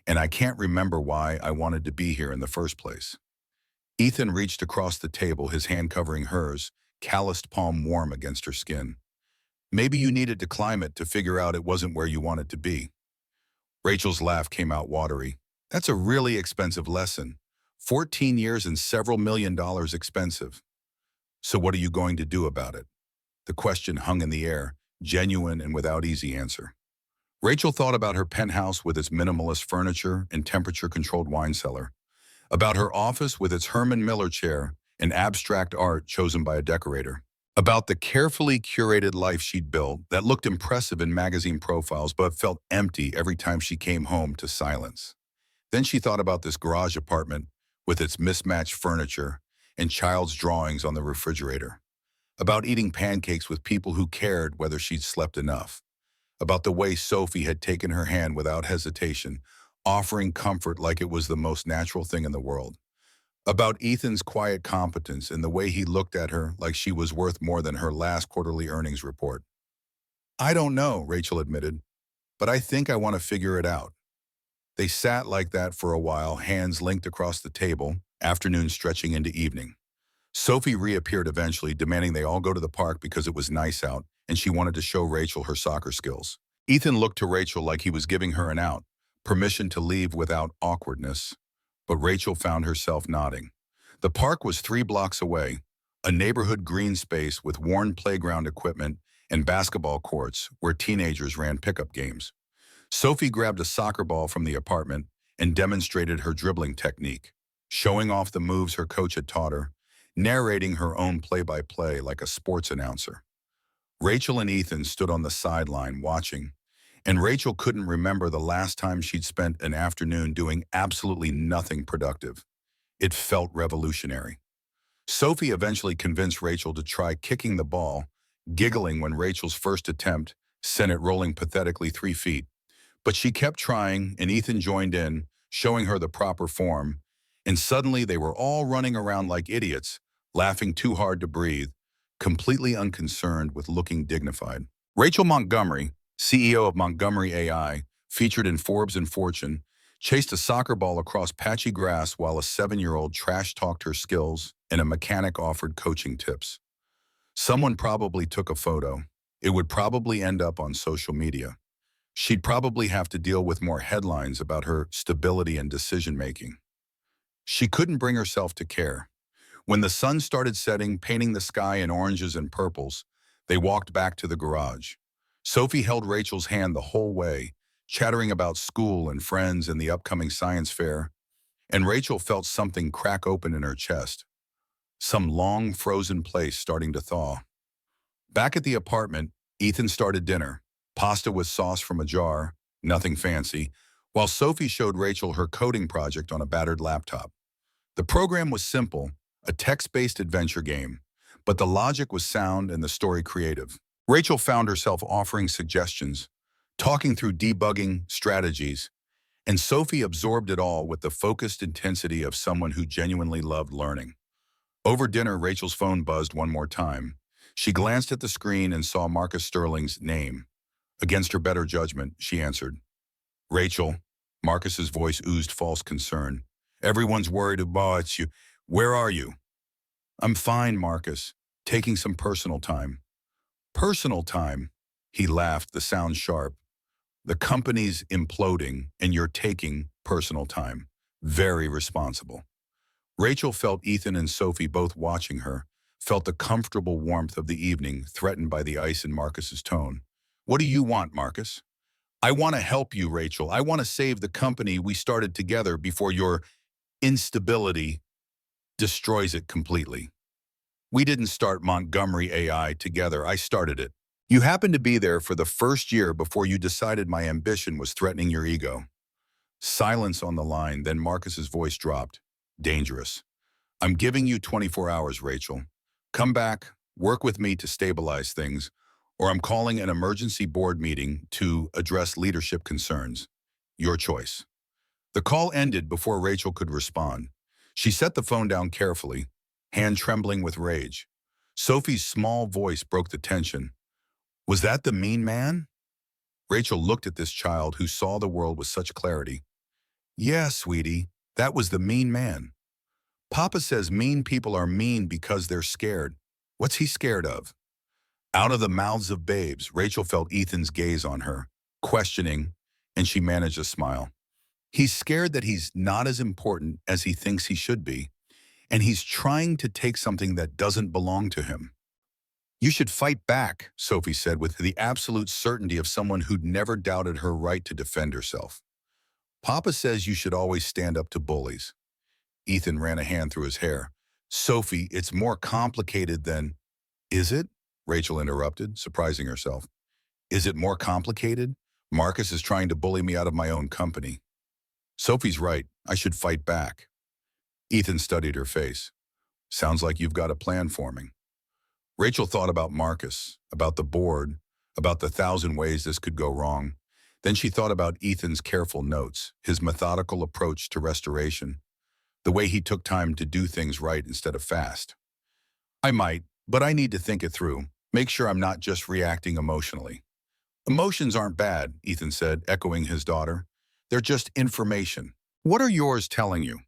and I can't remember why I wanted to be here in the first place." Ethan reached across the table, his hand covering hers, calloused palm warm against her skin. "Maybe you needed to climb it to figure out it wasn't where you wanted to be." Rachel's laugh came out watery. "That's a really expensive lesson. 14 years and several $1 million expensive. So what are you going to do about it?" The question hung in the air, genuine and without easy answer. Rachel thought about her penthouse with its minimalist furniture and temperature-controlled wine cellar, about her office with its Herman Miller chair and abstract art chosen by a decorator, about the carefully curated life she'd built that looked impressive in magazine profiles but felt empty every time she came home to silence. Then she thought about this garage apartment with its mismatched furniture and child's drawings on the refrigerator, about eating pancakes with people who cared whether she'd slept enough, about the way Sophie had taken her hand without hesitation, offering comfort like it was the most natural thing in the world, about Ethan's quiet competence and the way he looked at her like she was worth more than her last quarterly earnings report. "I don't know," Rachel admitted, "but I think I want to figure it out." They sat like that for a while, hands linked across the table, afternoon stretching into evening. Sophie reappeared eventually, demanding they all go to the park because it was nice out, and she wanted to show Rachel her soccer skills. Ethan looked to Rachel like he was giving her an out, permission to leave without awkwardness, but Rachel found herself nodding. The park was 3 blocks away, a neighborhood green space with worn playground equipment and basketball courts where teenagers ran pickup games. Sophie grabbed a soccer ball from the apartment and demonstrated her dribbling technique, showing off the moves her coach had taught her, narrating her own play-by-play like a sports announcer. Rachel and Ethan stood on the sideline watching, and Rachel couldn't remember the last time she'd spent an afternoon doing absolutely nothing productive. It felt revolutionary. Sophie eventually convinced Rachel to try kicking the ball, giggling when Rachel's first attempt sent it rolling pathetically 3 feet. But she kept trying, and Ethan joined in, showing her the proper form, and suddenly they were all running around like idiots, laughing too hard to breathe, completely unconcerned with looking dignified. Rachel Montgomery, CEO of Montgomery AI, featured in Forbes and Fortune, chased a soccer ball across patchy grass while a 7-year-old trash-talked her skills and a mechanic offered coaching tips. Someone probably took a photo. It would probably end up on social media. She'd probably have to deal with more headlines about her stability and decision-making. She couldn't bring herself to care. When the sun started setting, painting the sky in oranges and purples, they walked back to the garage. Sophie held Rachel's hand the whole way, chattering about school and friends and the upcoming science fair, and Rachel felt something crack open in her chest, some long frozen place starting to thaw. Back at the apartment, Ethan started dinner, pasta with sauce from a jar, nothing fancy, while Sophie showed Rachel her coding project on a battered laptop. The program was simple, a text-based adventure game, but the logic was sound and the story creative. Rachel found herself offering suggestions, talking through debugging strategies, and Sophie absorbed it all with the focused intensity of someone who genuinely loved learning. Over dinner, Rachel's phone buzzed one more time. She glanced at the screen and saw Marcus Sterling's name. Against her better judgment, she answered. Rachel, Marcus's voice oozed false concern. Everyone's worried about you. Where are you? I'm fine, Marcus. Taking some personal time. Personal time? He laughed, the sound sharp. The company's imploding, and you're taking personal time. Very responsible. Rachel felt Ethan and Sophie both watching her, felt the comfortable warmth of the evening threatened by the ice in Marcus's tone. What do you want, Marcus? I want to help you, Rachel. I want to save the company we started together before your instability destroys it completely. We didn't start Montgomery AI together. I started it. You happened to be there for the first year before you decided my ambition was threatening your ego. Silence on the line, then Marcus's voice dropped. Dangerous. I'm giving you 24 hours, Rachel. Come back, work with me to stabilize things, or I'm calling an emergency board meeting to address leadership concerns. Your choice. The call ended before Rachel could respond. She set the phone down carefully, hand trembling with rage. Sophie's small voice broke the tension. Was that the mean man? Rachel looked at this child who saw the world with such clarity. Yeah, sweetie, that was the mean man. Papa says mean people are mean because they're scared. What's he scared of? Out of the mouths of babes, Rachel felt Ethan's gaze on her, questioning, and she managed a smile. He's scared that he's not as important as he thinks he should be, and he's trying to take something that doesn't belong to him. You should fight back, Sophie said with the absolute certainty of someone who'd never doubted her right to defend herself. Papa says you should always stand up to bullies. Ethan ran a hand through his hair. Sophie, it's more complicated than... Is it? Rachel interrupted, surprising herself. Is it more complicated? Marcus is trying to bully me out of my own company. Sophie's right. I should fight back. Ethan studied her face. Sounds like you've got a plan forming. Rachel thought about Marcus, about the board, about the 1,000 ways this could go wrong. Then she thought about Ethan's careful notes, his methodical approach to restoration, the way he took time to do things right instead of fast. I might, but I need to think it through, make sure I'm not just reacting emotionally. Emotions aren't bad, Ethan said, echoing his daughter. They're just information. What are yours telling you?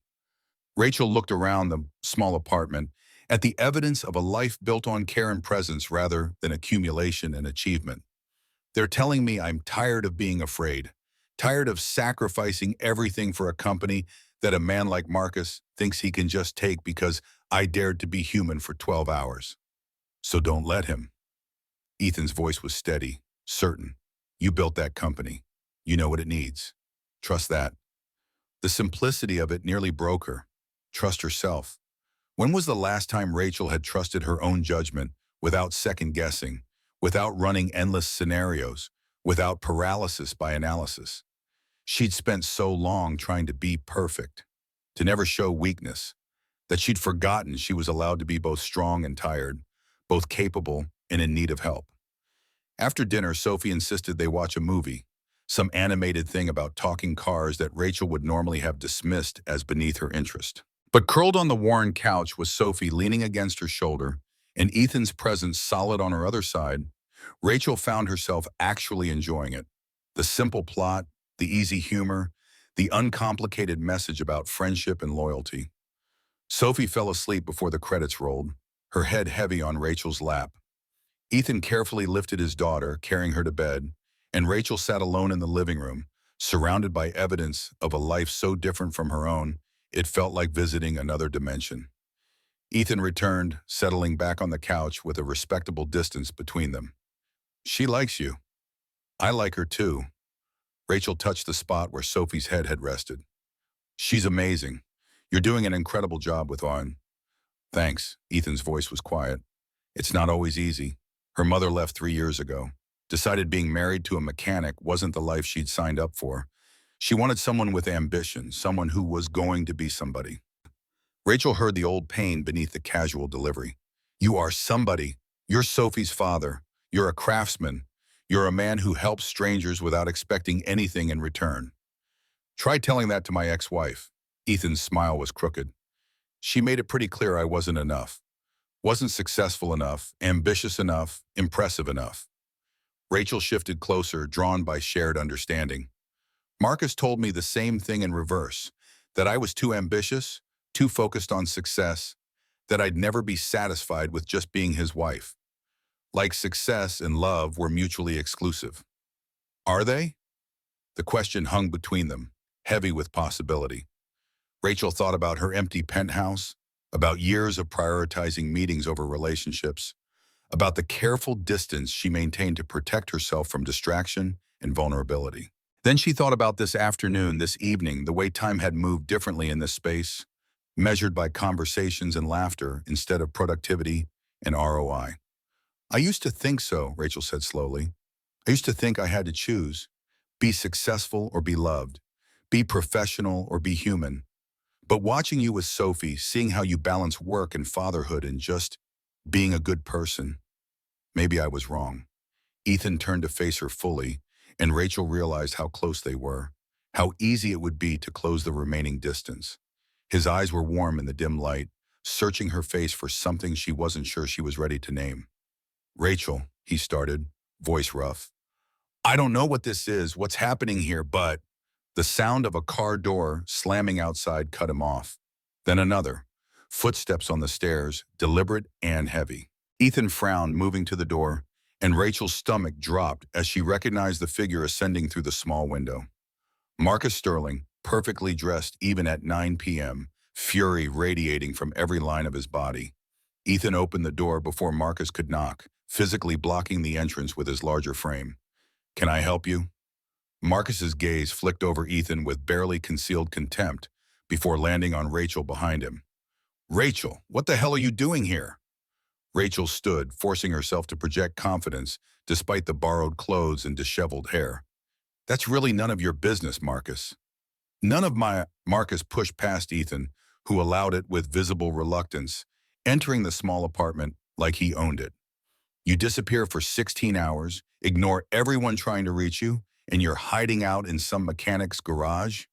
Rachel looked around the small apartment at the evidence of a life built on care and presence rather than accumulation and achievement. They're telling me I'm tired of being afraid, tired of sacrificing everything for a company that a man like Marcus thinks he can just take because I dared to be human for 12 hours. So don't let him. Ethan's voice was steady, certain. You built that company. You know what it needs. Trust that. The simplicity of it nearly broke her. Trust herself. When was the last time Rachel had trusted her own judgment without second-guessing, without running endless scenarios, without paralysis by analysis? She'd spent so long trying to be perfect, to never show weakness, that she'd forgotten she was allowed to be both strong and tired, both capable and in need of help. After dinner, Sophie insisted they watch a movie, some animated thing about talking cars that Rachel would normally have dismissed as beneath her interest. But curled on the worn couch was Sophie leaning against her shoulder, and Ethan's presence solid on her other side. Rachel found herself actually enjoying it. The simple plot, the easy humor, the uncomplicated message about friendship and loyalty. Sophie fell asleep before the credits rolled, her head heavy on Rachel's lap. Ethan carefully lifted his daughter, carrying her to bed, and Rachel sat alone in the living room, surrounded by evidence of a life so different from her own, it felt like visiting another dimension. Ethan returned, settling back on the couch with a respectable distance between them. She likes you. I like her too. Rachel touched the spot where Sophie's head had rested. She's amazing. You're doing an incredible job with Arn. Thanks. Ethan's voice was quiet. It's not always easy. Her mother left 3 years ago. Decided being married to a mechanic wasn't the life she'd signed up for. She wanted someone with ambition, someone who was going to be somebody. Rachel heard the old pain beneath the casual delivery. You are somebody. You're Sophie's father. You're a craftsman. You're a man who helps strangers without expecting anything in return. Try telling that to my ex-wife. Ethan's smile was crooked. She made it pretty clear I wasn't enough. Wasn't successful enough, ambitious enough, impressive enough. Rachel shifted closer, drawn by shared understanding. Marcus told me the same thing in reverse, that I was too ambitious, too focused on success, that I'd never be satisfied with just being his wife. Like success and love were mutually exclusive. Are they? The question hung between them, heavy with possibility. Rachel thought about her empty penthouse, about years of prioritizing meetings over relationships, about the careful distance she maintained to protect herself from distraction and vulnerability. Then she thought about this afternoon, this evening, the way time had moved differently in this space, measured by conversations and laughter instead of productivity and ROI. I used to think so, Rachel said slowly. I used to think I had to choose, be successful or be loved, be professional or be human. But watching you with Sophie, seeing how you balance work and fatherhood and just being a good person, maybe I was wrong. Ethan turned to face her fully, and Rachel realized how close they were, how easy it would be to close the remaining distance. His eyes were warm in the dim light, searching her face for something she wasn't sure she was ready to name. Rachel, he started, voice rough. I don't know what this is, what's happening here, but the sound of a car door slamming outside cut him off. Then another, footsteps on the stairs, deliberate and heavy. Ethan frowned, moving to the door, and Rachel's stomach dropped as she recognized the figure ascending through the small window. Marcus Sterling, perfectly dressed even at 9 p.m., fury radiating from every line of his body. Ethan opened the door before Marcus could knock, physically blocking the entrance with his larger frame. Can I help you? Marcus's gaze flicked over Ethan with barely concealed contempt before landing on Rachel behind him. Rachel, what the hell are you doing here? Rachel stood, forcing herself to project confidence despite the borrowed clothes and disheveled hair. That's really none of your business, Marcus. None of my... Marcus pushed past Ethan, who allowed it with visible reluctance, entering the small apartment like he owned it. You disappear for 16 hours, ignore everyone trying to reach you, and you're hiding out in some mechanic's garage?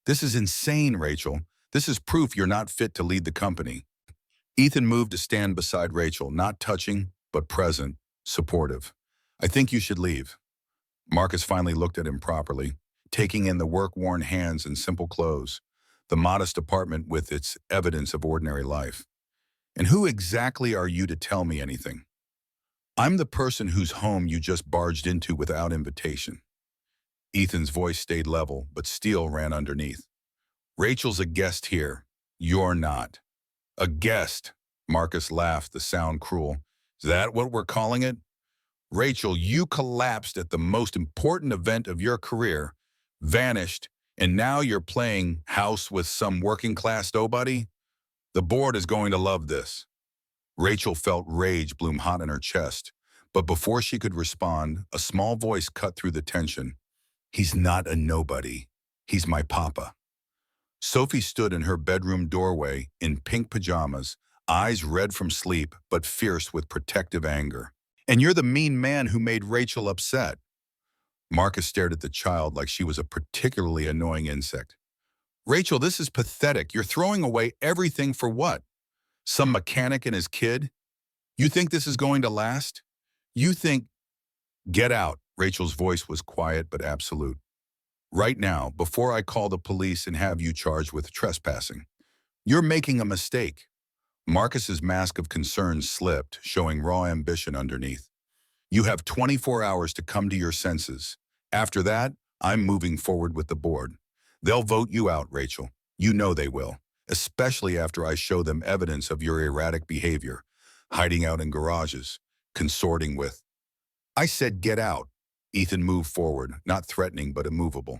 This is insane, Rachel. This is proof you're not fit to lead the company. Ethan moved to stand beside Rachel, not touching, but present, supportive. I think you should leave. Marcus finally looked at him properly, taking in the work-worn hands and simple clothes, the modest apartment with its evidence of ordinary life. And who exactly are you to tell me anything? I'm the person whose home you just barged into without invitation. Ethan's voice stayed level, but steel ran underneath. Rachel's a guest here. You're not. A guest, Marcus laughed, the sound cruel. Is that what we're calling it? Rachel, you collapsed at the most important event of your career, vanished, and now you're playing house with some working-class nobody? The board is going to love this. Rachel felt rage bloom hot in her chest, but before she could respond, a small voice cut through the tension. He's not a nobody. He's my papa. Sophie stood in her bedroom doorway in pink pajamas, eyes red from sleep but fierce with protective anger. And you're the mean man who made Rachel upset. Marcus stared at the child like she was a particularly annoying insect. Rachel, this is pathetic. You're throwing away everything for what? Some mechanic and his kid? You think this is going to last? You think... Get out. Rachel's voice was quiet but absolute. Right now, before I call the police and have you charged with trespassing. You're making a mistake. Marcus's mask of concern slipped, showing raw ambition underneath. You have 24 hours to come to your senses. After that, I'm moving forward with the board. They'll vote you out, Rachel. You know they will, especially after I show them evidence of your erratic behavior, hiding out in garages, consorting with... I said get out. Ethan moved forward, not threatening but immovable.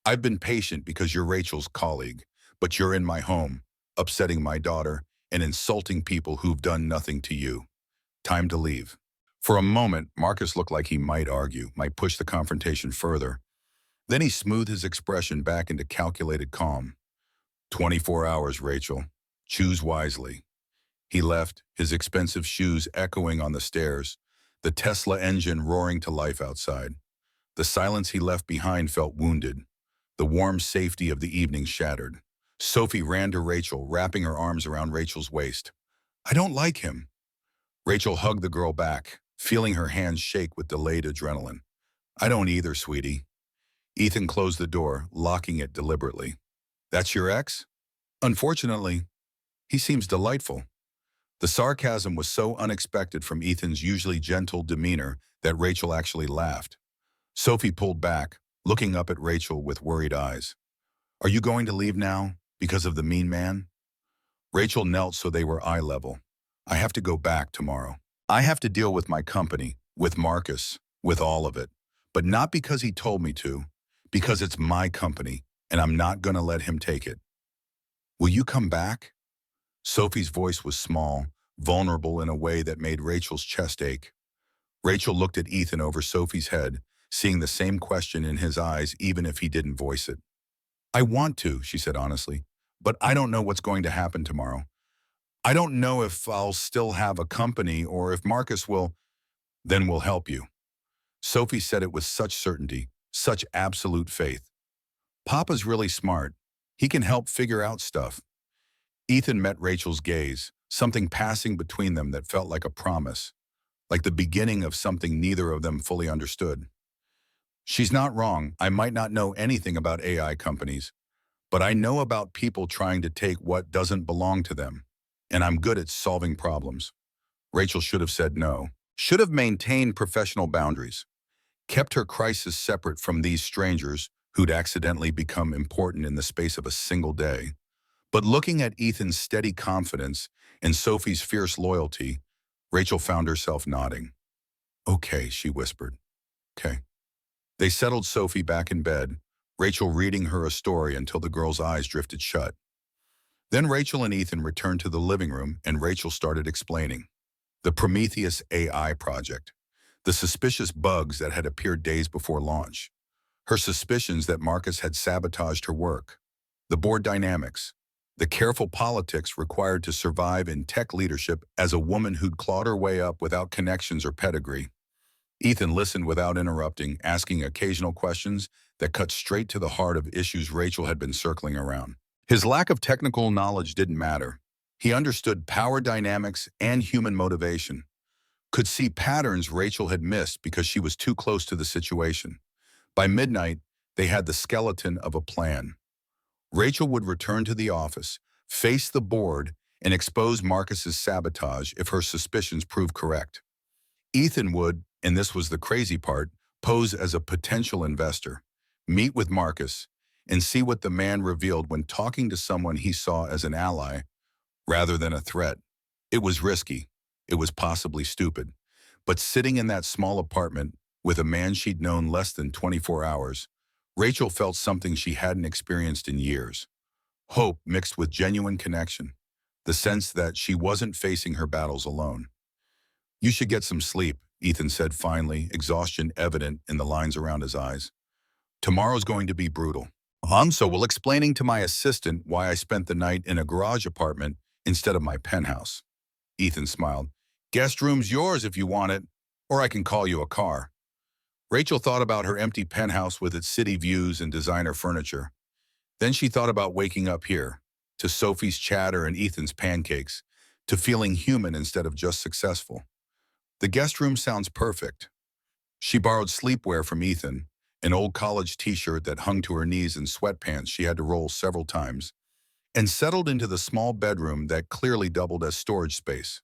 I've been patient because you're Rachel's colleague, but you're in my home, upsetting my daughter and insulting people who've done nothing to you. Time to leave. For a moment, Marcus looked like he might argue, might push the confrontation further. Then he smoothed his expression back into calculated calm. 24 hours, Rachel. Choose wisely. He left, his expensive shoes echoing on the stairs, the Tesla engine roaring to life outside. The silence he left behind felt wounded, the warm safety of the evening shattered. Sophie ran to Rachel, wrapping her arms around Rachel's waist. I don't like him. Rachel hugged the girl back, feeling her hands shake with delayed adrenaline. I don't either, sweetie. Ethan closed the door, locking it deliberately. That's your ex? Unfortunately, he seems delightful. The sarcasm was so unexpected from Ethan's usually gentle demeanor that Rachel actually laughed. Sophie pulled back, looking up at Rachel with worried eyes. Are you going to leave now because of the mean man? Rachel knelt so they were eye level. I have to go back tomorrow. I have to deal with my company, with Marcus, with all of it. But not because he told me to, because it's my company, and I'm not going to let him take it. Will you come back? Sophie's voice was small, vulnerable in a way that made Rachel's chest ache. Rachel looked at Ethan over Sophie's head, seeing the same question in his eyes even if he didn't voice it. I want to, she said honestly, but I don't know what's going to happen tomorrow. I don't know if I'll still have a company or if Marcus will, then we'll help you. Sophie said it with such certainty, such absolute faith. Papa's really smart. He can help figure out stuff. Ethan met Rachel's gaze, something passing between them that felt like a promise, like the beginning of something neither of them fully understood. She's not wrong. I might not know anything about AI companies, but I know about people trying to take what doesn't belong to them, and I'm good at solving problems. Rachel should have said no, should have maintained professional boundaries, kept her crisis separate from these strangers who'd accidentally become important in the space of a single day. But looking at Ethan's steady confidence and Sophie's fierce loyalty, Rachel found herself nodding. Okay, she whispered. Okay. They settled Sophie back in bed, Rachel reading her a story until the girl's eyes drifted shut. Then Rachel and Ethan returned to the living room and Rachel started explaining. The Prometheus AI project, the suspicious bugs that had appeared days before launch, her suspicions that Marcus had sabotaged her work, the board dynamics, the careful politics required to survive in tech leadership as a woman who'd clawed her way up without connections or pedigree. Ethan listened without interrupting, asking occasional questions that cut straight to the heart of issues Rachel had been circling around. His lack of technical knowledge didn't matter. He understood power dynamics and human motivation, could see patterns Rachel had missed because she was too close to the situation. By midnight, they had the skeleton of a plan. Rachel would return to the office, face the board, and expose Marcus's sabotage if her suspicions proved correct. Ethan would, and this was the crazy part, pose as a potential investor, meet with Marcus, and see what the man revealed when talking to someone he saw as an ally rather than a threat. It was risky. It was possibly stupid. But sitting in that small apartment with a man she'd known less than 24 hours, Rachel felt something she hadn't experienced in years. Hope mixed with genuine connection, the sense that she wasn't facing her battles alone. You should get some sleep, Ethan said finally, exhaustion evident in the lines around his eyes. Tomorrow's going to be brutal. So we'll explaining to my assistant why I spent the night in a garage apartment instead of my penthouse. Ethan smiled. Guest room's yours if you want it, or I can call you a car. Rachel thought about her empty penthouse with its city views and designer furniture. Then she thought about waking up here, to Sophie's chatter and Ethan's pancakes, to feeling human instead of just successful. The guest room sounds perfect. She borrowed sleepwear from Ethan, an old college t-shirt that hung to her knees and sweatpants she had to roll several times, and settled into the small bedroom that clearly doubled as storage space.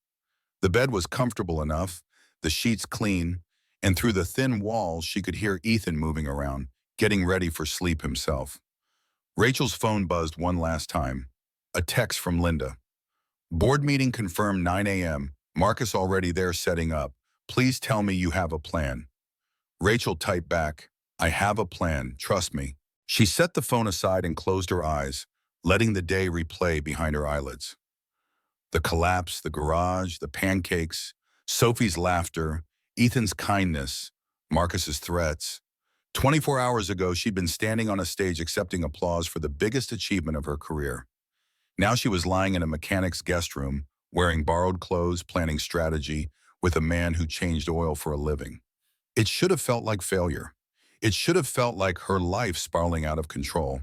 The bed was comfortable enough, the sheets clean, and through the thin walls she could hear Ethan moving around, getting ready for sleep himself. Rachel's phone buzzed one last time. A text from Linda. Board meeting confirmed 9 a.m. Marcus already there setting up. Please tell me you have a plan. Rachel typed back, I have a plan, trust me. She set the phone aside and closed her eyes, letting the day replay behind her eyelids. The collapse, the garage, the pancakes, Sophie's laughter, Ethan's kindness, Marcus's threats. 24 hours ago, she'd been standing on a stage accepting applause for the biggest achievement of her career. Now she was lying in a mechanic's guest room, wearing borrowed clothes, planning strategy, with a man who changed oil for a living. It should have felt like failure. It should have felt like her life spiraling out of control.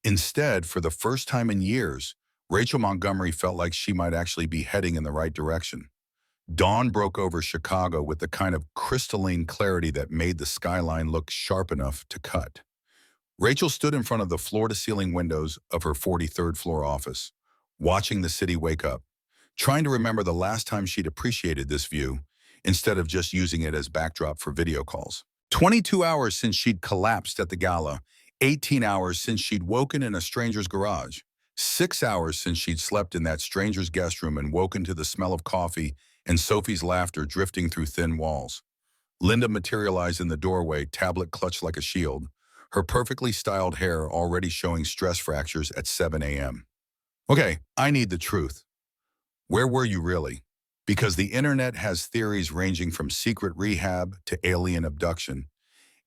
Instead, for the first time in years, Rachel Montgomery felt like she might actually be heading in the right direction. Dawn broke over Chicago with the kind of crystalline clarity that made the skyline look sharp enough to cut. Rachel stood in front of the floor-to-ceiling windows of her 43rd floor office, watching the city wake up, trying to remember the last time she'd appreciated this view instead of just using it as backdrop for video calls. 22 hours since she'd collapsed at the gala, 18 hours since she'd woken in a stranger's garage, 6 hours since she'd slept in that stranger's guest room and woken to the smell of coffee and Sophie's laughter drifting through thin walls. Linda materialized in the doorway, tablet clutched like a shield, her perfectly styled hair already showing stress fractures at 7 a.m. Okay, I need the truth. Where were you really? Because the internet has theories ranging from secret rehab to alien abduction,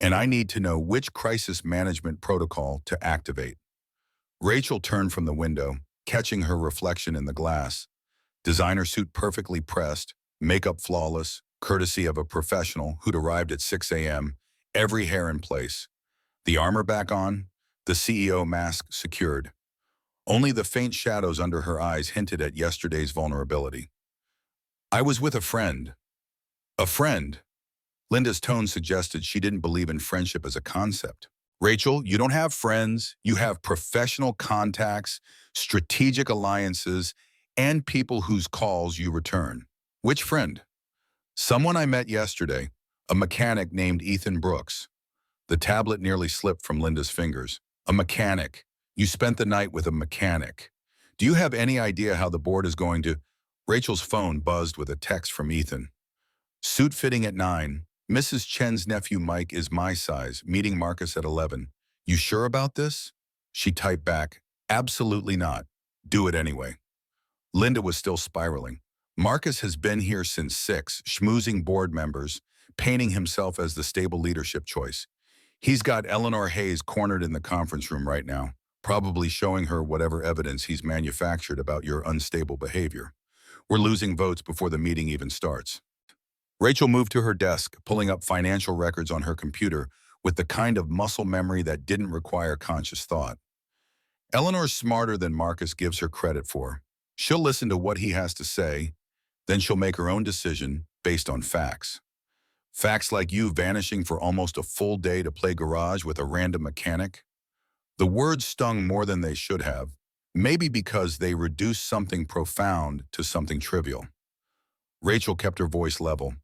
and I need to know which crisis management protocol to activate. Rachel turned from the window, catching her reflection in the glass. Designer suit perfectly pressed, makeup flawless, courtesy of a professional who'd arrived at 6 a.m., every hair in place. The armor back on, the CEO mask secured. Only the faint shadows under her eyes hinted at yesterday's vulnerability. I was with a friend. A friend. Linda's tone suggested she didn't believe in friendship as a concept. Rachel, you don't have friends, you have professional contacts, strategic alliances, and people whose calls you return. Which friend? Someone I met yesterday, a mechanic named Ethan Brooks. The tablet nearly slipped from Linda's fingers. A mechanic. You spent the night with a mechanic. Do you have any idea how the board is going to... Rachel's phone buzzed with a text from Ethan. Suit fitting at 9. Mrs. Chen's nephew Mike is my size, meeting Marcus at 11. You sure about this? She typed back, absolutely not. Do it anyway. Linda was still spiraling. Marcus has been here since 6, schmoozing board members, painting himself as the stable leadership choice. He's got Eleanor Hayes cornered in the conference room right now, probably showing her whatever evidence he's manufactured about your unstable behavior. We're losing votes before the meeting even starts. Rachel moved to her desk, pulling up financial records on her computer with the kind of muscle memory that didn't require conscious thought. Eleanor's smarter than Marcus gives her credit for. She'll listen to what he has to say, then she'll make her own decision based on facts. Facts like you vanishing for almost a full day to play garage with a random mechanic. The words stung more than they should have, maybe because they reduced something profound to something trivial. Rachel kept her voice level.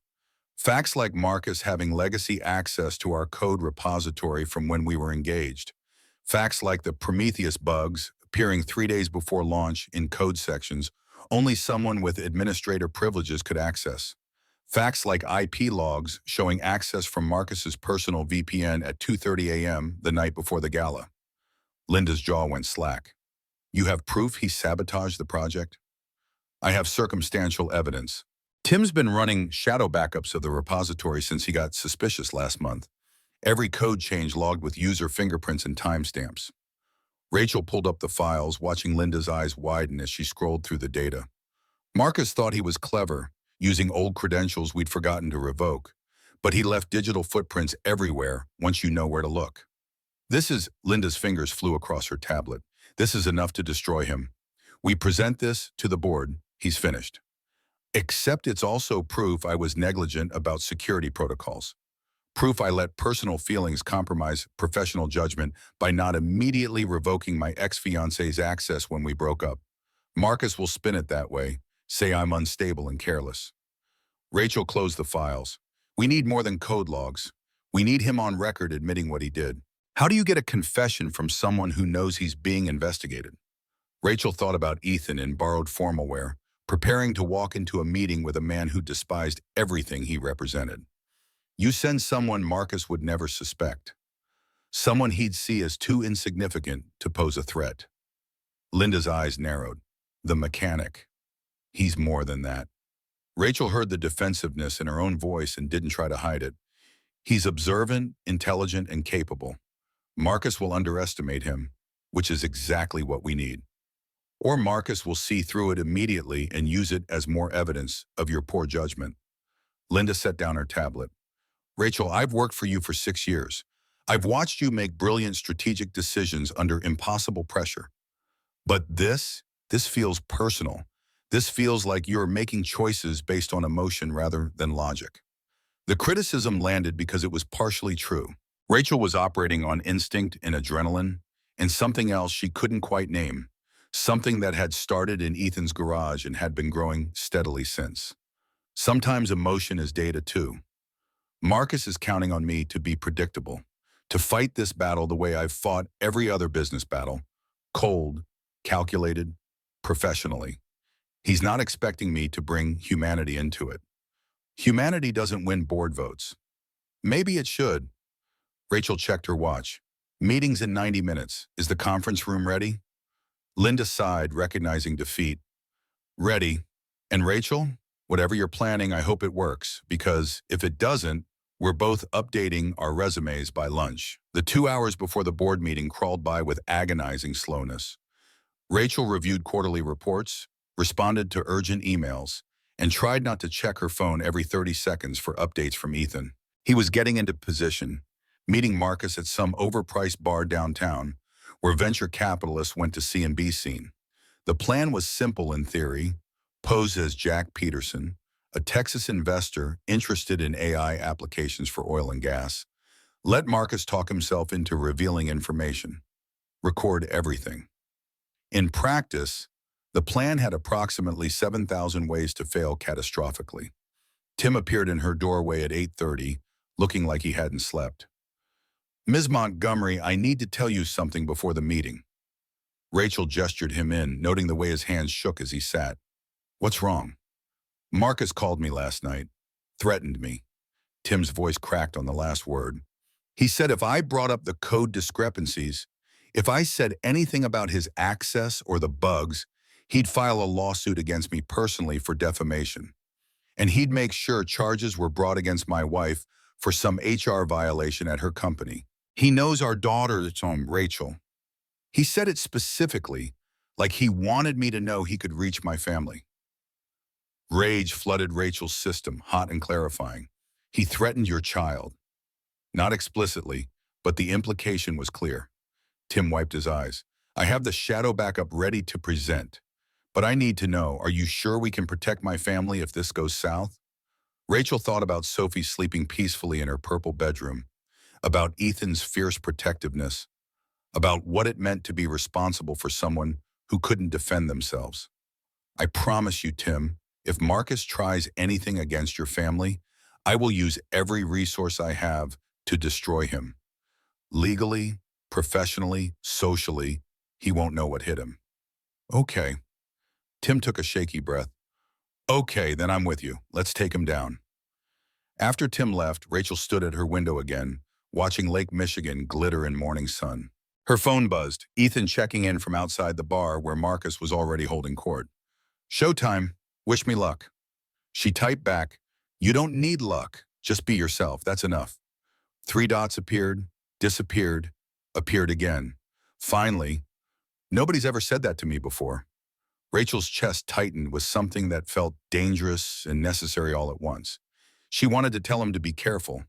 Facts like Marcus having legacy access to our code repository from when we were engaged. Facts like the Prometheus bugs appearing 3 days before launch in code sections only someone with administrator privileges could access. Facts like IP logs showing access from Marcus's personal VPN at 2:30 a.m. the night before the gala. Linda's jaw went slack. You have proof he sabotaged the project? I have circumstantial evidence. Tim's been running shadow backups of the repository since he got suspicious last month. Every code change logged with user fingerprints and timestamps. Rachel pulled up the files, watching Linda's eyes widen as she scrolled through the data. Marcus thought he was clever, using old credentials we'd forgotten to revoke, but he left digital footprints everywhere once you know where to look. Linda's fingers flew across her tablet. This is enough to destroy him. We present this to the board. He's finished. Except it's also proof I was negligent about security protocols. Proof I let personal feelings compromise professional judgment by not immediately revoking my ex-fiance's access when we broke up. Marcus will spin it that way, say I'm unstable and careless. Rachel closed the files. We need more than code logs. We need him on record admitting what he did. How do you get a confession from someone who knows he's being investigated? Rachel thought about Ethan in borrowed formal wear, preparing to walk into a meeting with a man who despised everything he represented. You send someone Marcus would never suspect. Someone he'd see as too insignificant to pose a threat. Linda's eyes narrowed. The mechanic. He's more than that. Rachel heard the defensiveness in her own voice and didn't try to hide it. He's observant, intelligent, and capable. Marcus will underestimate him, which is exactly what we need. Or Marcus will see through it immediately and use it as more evidence of your poor judgment. Linda set down her tablet. Rachel, I've worked for you for 6 years. I've watched you make brilliant strategic decisions under impossible pressure. But this feels personal. This feels like you're making choices based on emotion rather than logic. The criticism landed because it was partially true. Rachel was operating on instinct and adrenaline, and something else she couldn't quite name, something that had started in Ethan's garage and had been growing steadily since. Sometimes emotion is data too. Marcus is counting on me to be predictable, to fight this battle the way I've fought every other business battle, cold, calculated, professionally. He's not expecting me to bring humanity into it. Humanity doesn't win board votes. Maybe it should. Rachel checked her watch. Meeting's in 90 minutes. Is the conference room ready? Linda sighed, recognizing defeat. Ready. And Rachel, whatever you're planning, I hope it works, because if it doesn't, we're both updating our resumes by lunch. The 2 hours before the board meeting crawled by with agonizing slowness. Rachel reviewed quarterly reports, responded to urgent emails, and tried not to check her phone every 30 seconds for updates from Ethan. He was getting into position, meeting Marcus at some overpriced bar downtown, where venture capitalists went to see and be seen. The plan was simple in theory: pose as Jack Peterson, a Texas investor interested in AI applications for oil and gas. Let Marcus talk himself into revealing information. Record everything. In practice, the plan had approximately 7,000 ways to fail catastrophically. Tim appeared in her doorway at 8:30, looking like he hadn't slept. Ms. Montgomery, I need to tell you something before the meeting. Rachel gestured him in, noting the way his hands shook as he sat. What's wrong? Marcus called me last night. Threatened me. Tim's voice cracked on the last word. He said if I brought up the code discrepancies, if I said anything about his access or the bugs, he'd file a lawsuit against me personally for defamation. And he'd make sure charges were brought against my wife for some HR violation at her company. He knows our daughter's home, Rachel. He said it specifically, like he wanted me to know he could reach my family. Rage flooded Rachel's system, hot and clarifying. He threatened your child. Not explicitly, but the implication was clear. Tim wiped his eyes. I have the shadow backup ready to present. But I need to know, are you sure we can protect my family if this goes south? Rachel thought about Sophie sleeping peacefully in her purple bedroom, about Ethan's fierce protectiveness, about what it meant to be responsible for someone who couldn't defend themselves. I promise you, Tim, if Marcus tries anything against your family, I will use every resource I have to destroy him. Legally, professionally, socially, he won't know what hit him. Okay. Tim took a shaky breath. Okay, then I'm with you. Let's take him down. After Tim left, Rachel stood at her window again, watching Lake Michigan glitter in morning sun. Her phone buzzed, Ethan checking in from outside the bar where Marcus was already holding court. Showtime. Wish me luck. She typed back, you don't need luck. Just be yourself. That's enough. 3 dots appeared, disappeared, appeared again. Finally, nobody's ever said that to me before. Rachel's chest tightened with something that felt dangerous and necessary all at once. She wanted to tell him to be careful,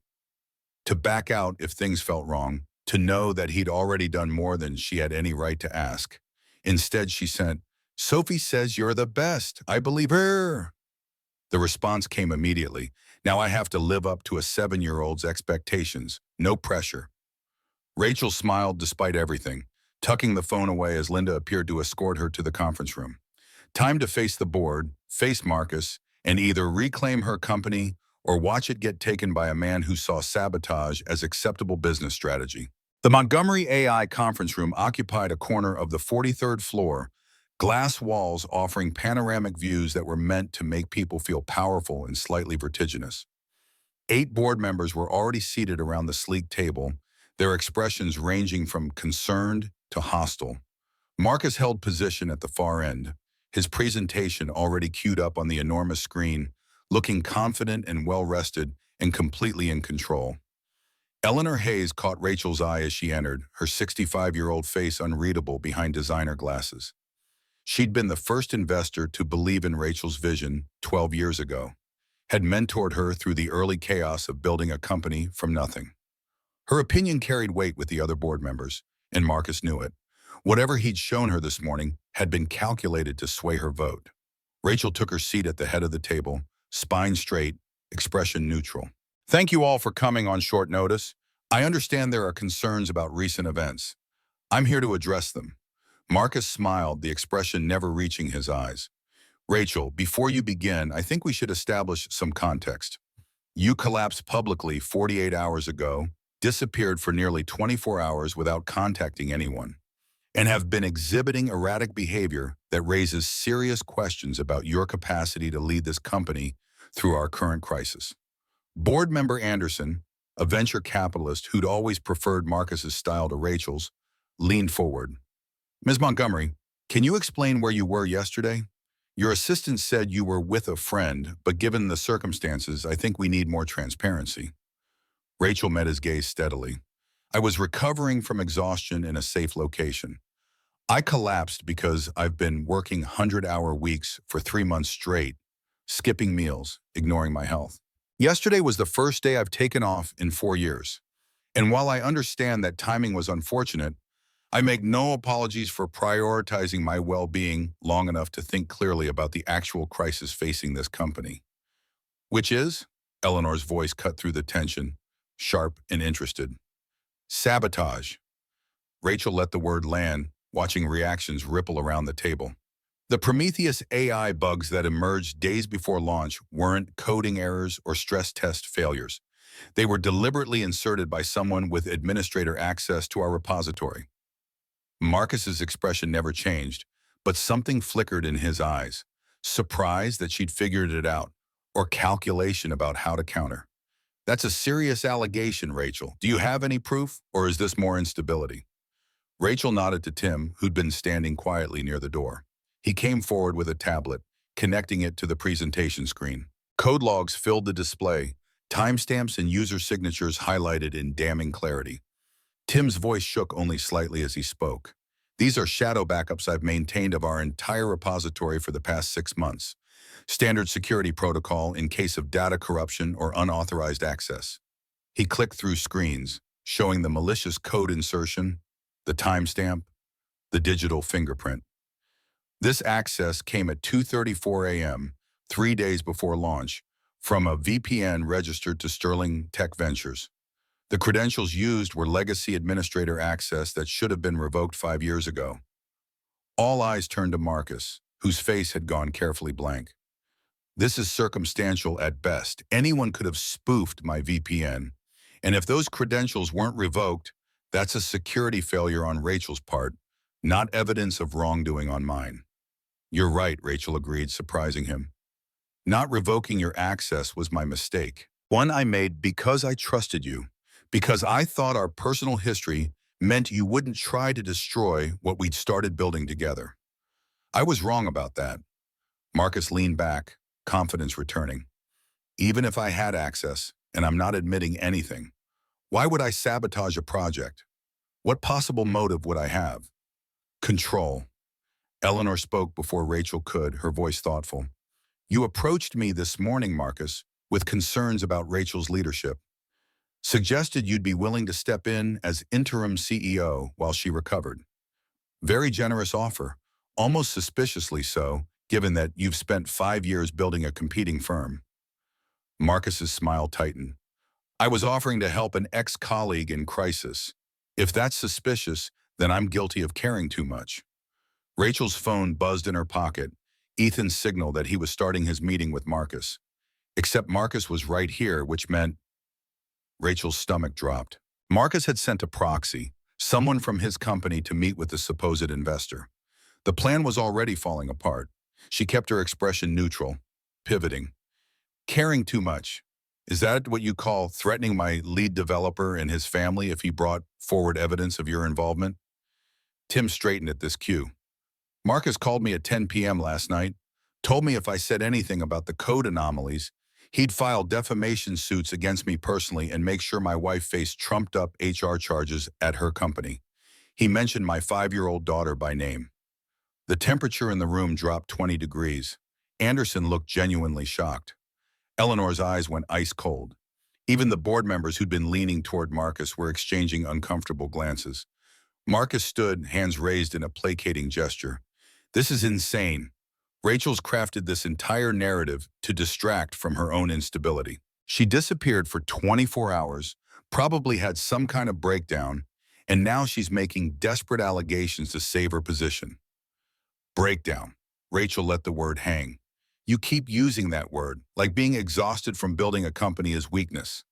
to back out if things felt wrong, to know that he'd already done more than she had any right to ask. Instead, she sent, Sophie says you're the best. I believe her. The response came immediately. Now I have to live up to a 7-year-old's expectations. No pressure. Rachel smiled despite everything, tucking the phone away as Linda appeared to escort her to the conference room. Time to face the board, face Marcus, and either reclaim her company or watch it get taken by a man who saw sabotage as acceptable business strategy. The Montgomery AI conference room occupied a corner of the 43rd floor, glass walls offering panoramic views that were meant to make people feel powerful and slightly vertiginous. 8 board members were already seated around the sleek table, their expressions ranging from concerned to hostile. Marcus held position at the far end, his presentation already queued up on the enormous screen, looking confident and well-rested and completely in control. Eleanor Hayes caught Rachel's eye as she entered, her 65-year-old face unreadable behind designer glasses. She'd been the first investor to believe in Rachel's vision 12 years ago, had mentored her through the early chaos of building a company from nothing. Her opinion carried weight with the other board members, and Marcus knew it. Whatever he'd shown her this morning had been calculated to sway her vote. Rachel took her seat at the head of the table, spine straight, expression neutral. Thank you all for coming on short notice. I understand there are concerns about recent events. I'm here to address them. Marcus smiled, the expression never reaching his eyes. Rachel, before you begin, I think we should establish some context. You collapsed publicly 48 hours ago, disappeared for nearly 24 hours without contacting anyone, and have been exhibiting erratic behavior that raises serious questions about your capacity to lead this company through our current crisis. Board member Anderson, a venture capitalist who'd always preferred Marcus's style to Rachel's, leaned forward. Ms. Montgomery, can you explain where you were yesterday? Your assistant said you were with a friend, but given the circumstances, I think we need more transparency. Rachel met his gaze steadily. I was recovering from exhaustion in a safe location. I collapsed because I've been working 100-hour weeks for 3 months straight, skipping meals, ignoring my health. Yesterday was the first day I've taken off in 4 years. And while I understand that timing was unfortunate, I make no apologies for prioritizing my well-being long enough to think clearly about the actual crisis facing this company. Which is? Eleanor's voice cut through the tension, sharp and interested. Sabotage. Rachel let the word land, watching reactions ripple around the table. The Prometheus AI bugs that emerged days before launch weren't coding errors or stress test failures. They were deliberately inserted by someone with administrator access to our repository. Marcus's expression never changed, but something flickered in his eyes. Surprise that she'd figured it out, or calculation about how to counter. That's a serious allegation, Rachel. Do you have any proof, or is this more instability? Rachel nodded to Tim, who'd been standing quietly near the door. He came forward with a tablet, connecting it to the presentation screen. Code logs filled the display, timestamps and user signatures highlighted in damning clarity. Tim's voice shook only slightly as he spoke. These are shadow backups I've maintained of our entire repository for the past 6 months. Standard security protocol in case of data corruption or unauthorized access. He clicked through screens, showing the malicious code insertion, the timestamp, the digital fingerprint. This access came at 2:34 a.m., 3 days before launch, from a VPN registered to Sterling Tech Ventures. The credentials used were legacy administrator access that should have been revoked 5 years ago. All eyes turned to Marcus, whose face had gone carefully blank. This is circumstantial at best. Anyone could have spoofed my VPN. And if those credentials weren't revoked, that's a security failure on Rachel's part, not evidence of wrongdoing on mine. You're right, Rachel agreed, surprising him. Not revoking your access was my mistake. One I made because I trusted you, because I thought our personal history meant you wouldn't try to destroy what we'd started building together. I was wrong about that. Marcus leaned back, confidence returning. Even if I had access, and I'm not admitting anything, why would I sabotage a project? What possible motive would I have? Control. Eleanor spoke before Rachel could, her voice thoughtful. You approached me this morning, Marcus, with concerns about Rachel's leadership. Suggested you'd be willing to step in as interim CEO while she recovered. Very generous offer, almost suspiciously so, given that you've spent 5 years building a competing firm. Marcus's smile tightened. I was offering to help an ex-colleague in crisis. If that's suspicious, then I'm guilty of caring too much. Rachel's phone buzzed in her pocket, Ethan's signal that he was starting his meeting with Marcus. Except Marcus was right here, which meant Rachel's stomach dropped. Marcus had sent a proxy, someone from his company, to meet with the supposed investor. The plan was already falling apart. She kept her expression neutral, pivoting. Caring too much. Is that what you call threatening my lead developer and his family if he brought forward evidence of your involvement? Tim straightened at this cue. Marcus called me at 10 p.m. last night, told me if I said anything about the code anomalies, he'd file defamation suits against me personally and make sure my wife faced trumped-up HR charges at her company. He mentioned my 5-year-old daughter by name. The temperature in the room dropped 20 degrees. Anderson looked genuinely shocked. Eleanor's eyes went ice cold. Even the board members who'd been leaning toward Marcus were exchanging uncomfortable glances. Marcus stood, hands raised in a placating gesture. This is insane. Rachel's crafted this entire narrative to distract from her own instability. She disappeared for 24 hours, probably had some kind of breakdown, and now she's making desperate allegations to save her position. Breakdown. Rachel let the word hang. You keep using that word, like being exhausted from building a company is weakness.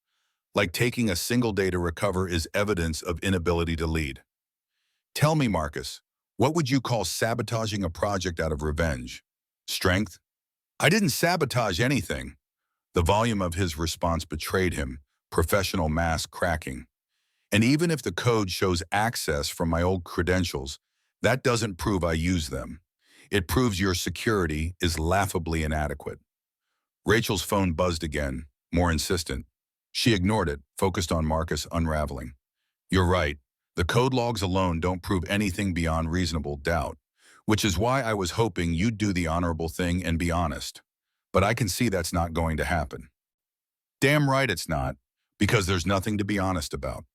Like taking a single day to recover is evidence of inability to lead. Tell me, Marcus, what would you call sabotaging a project out of revenge? Strength? I didn't sabotage anything. The volume of his response betrayed him, professional mask cracking. And even if the code shows access from my old credentials, that doesn't prove I use them. It proves your security is laughably inadequate. Rachel's phone buzzed again, more insistent. She ignored it, focused on Marcus unraveling. You're right. The code logs alone don't prove anything beyond reasonable doubt, which is why I was hoping you'd do the honorable thing and be honest. But I can see that's not going to happen. Damn right it's not, because there's nothing to be honest about.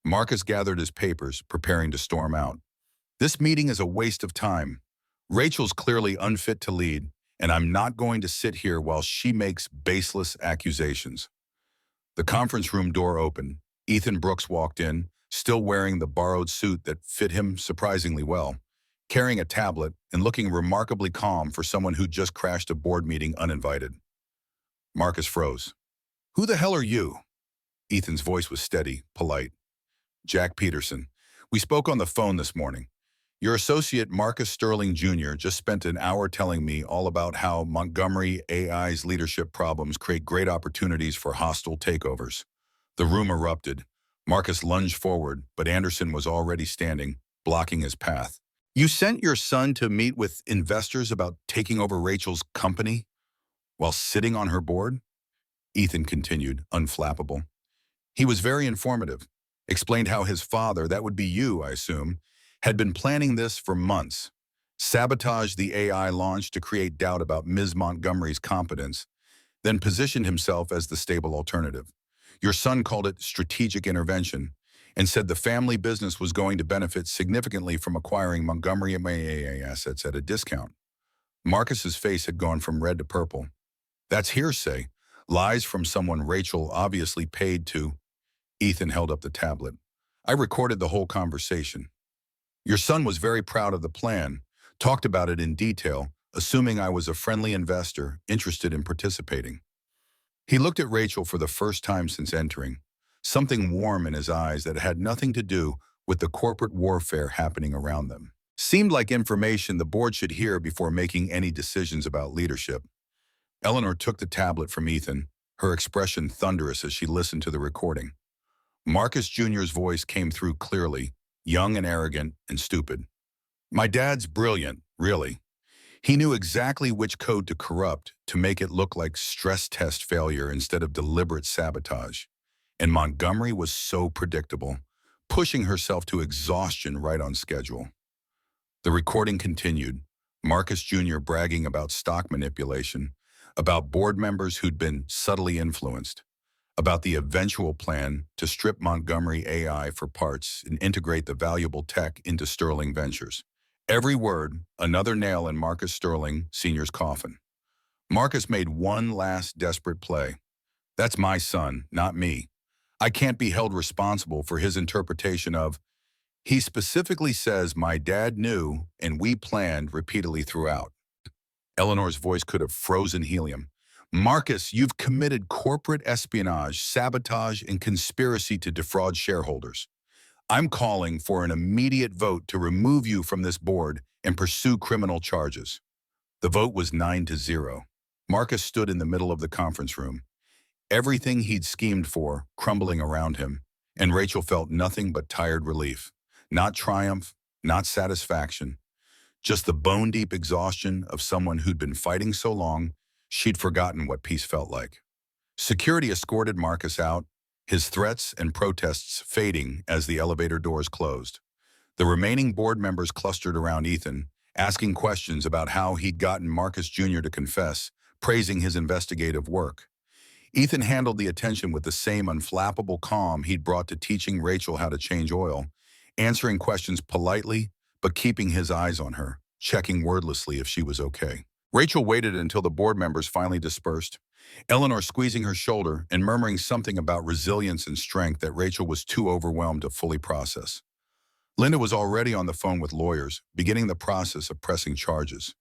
Marcus gathered his papers, preparing to storm out. This meeting is a waste of time. Rachel's clearly unfit to lead, and I'm not going to sit here while she makes baseless accusations. The conference room door opened. Ethan Brooks walked in, still wearing the borrowed suit that fit him surprisingly well, carrying a tablet and looking remarkably calm for someone who just crashed a board meeting uninvited. Marcus froze. Who the hell are you? Ethan's voice was steady, polite. Jack Peterson. We spoke on the phone this morning. Your associate, Marcus Sterling Jr., just spent an hour telling me all about how Montgomery AI's leadership problems create great opportunities for hostile takeovers. The room erupted. Marcus lunged forward, but Anderson was already standing, blocking his path. You sent your son to meet with investors about taking over Rachel's company while sitting on her board? Ethan continued, unflappable. He was very informative. Explained how his father, that would be you, I assume, had been planning this for months. Sabotaged the AI launch to create doubt about Ms. Montgomery's competence, then positioned himself as the stable alternative. Your son called it strategic intervention and said the family business was going to benefit significantly from acquiring Montgomery AI assets at a discount. Marcus's face had gone from red to purple. That's hearsay. Lies from someone Rachel obviously paid to. Ethan held up the tablet. I recorded the whole conversation. Your son was very proud of the plan, talked about it in detail, assuming I was a friendly investor interested in participating. He looked at Rachel for the first time since entering, something warm in his eyes that had nothing to do with the corporate warfare happening around them. Seemed like information the board should hear before making any decisions about leadership. Eleanor took the tablet from Ethan, her expression thunderous as she listened to the recording. Marcus Jr.'s voice came through clearly, young and arrogant and stupid. My dad's brilliant, really. He knew exactly which code to corrupt to make it look like stress test failure instead of deliberate sabotage. And Montgomery was so predictable, pushing herself to exhaustion right on schedule. The recording continued, Marcus Jr. bragging about stock manipulation, about board members who'd been subtly influenced, about the eventual plan to strip Montgomery AI for parts and integrate the valuable tech into Sterling Ventures. Every word, another nail in Marcus Sterling Sr.'s coffin. Marcus made one last desperate play. That's my son, not me. I can't be held responsible for his interpretation of, he specifically says my dad knew and we planned repeatedly throughout. Eleanor's voice could have frozen helium. Marcus, you've committed corporate espionage, sabotage, and conspiracy to defraud shareholders. I'm calling for an immediate vote to remove you from this board and pursue criminal charges. The vote was 9-0. Marcus stood in the middle of the conference room, everything he'd schemed for crumbling around him, and Rachel felt nothing but tired relief. Not triumph, not satisfaction, just the bone-deep exhaustion of someone who'd been fighting so long, she'd forgotten what peace felt like. Security escorted Marcus out, his threats and protests fading as the elevator doors closed. The remaining board members clustered around Ethan, asking questions about how he'd gotten Marcus Jr. to confess, praising his investigative work. Ethan handled the attention with the same unflappable calm he'd brought to teaching Rachel how to change oil, answering questions politely, but keeping his eyes on her, checking wordlessly if she was okay. Rachel waited until the board members finally dispersed, Eleanor squeezing her shoulder and murmuring something about resilience and strength that Rachel was too overwhelmed to fully process. Linda was already on the phone with lawyers, beginning the process of pressing charges.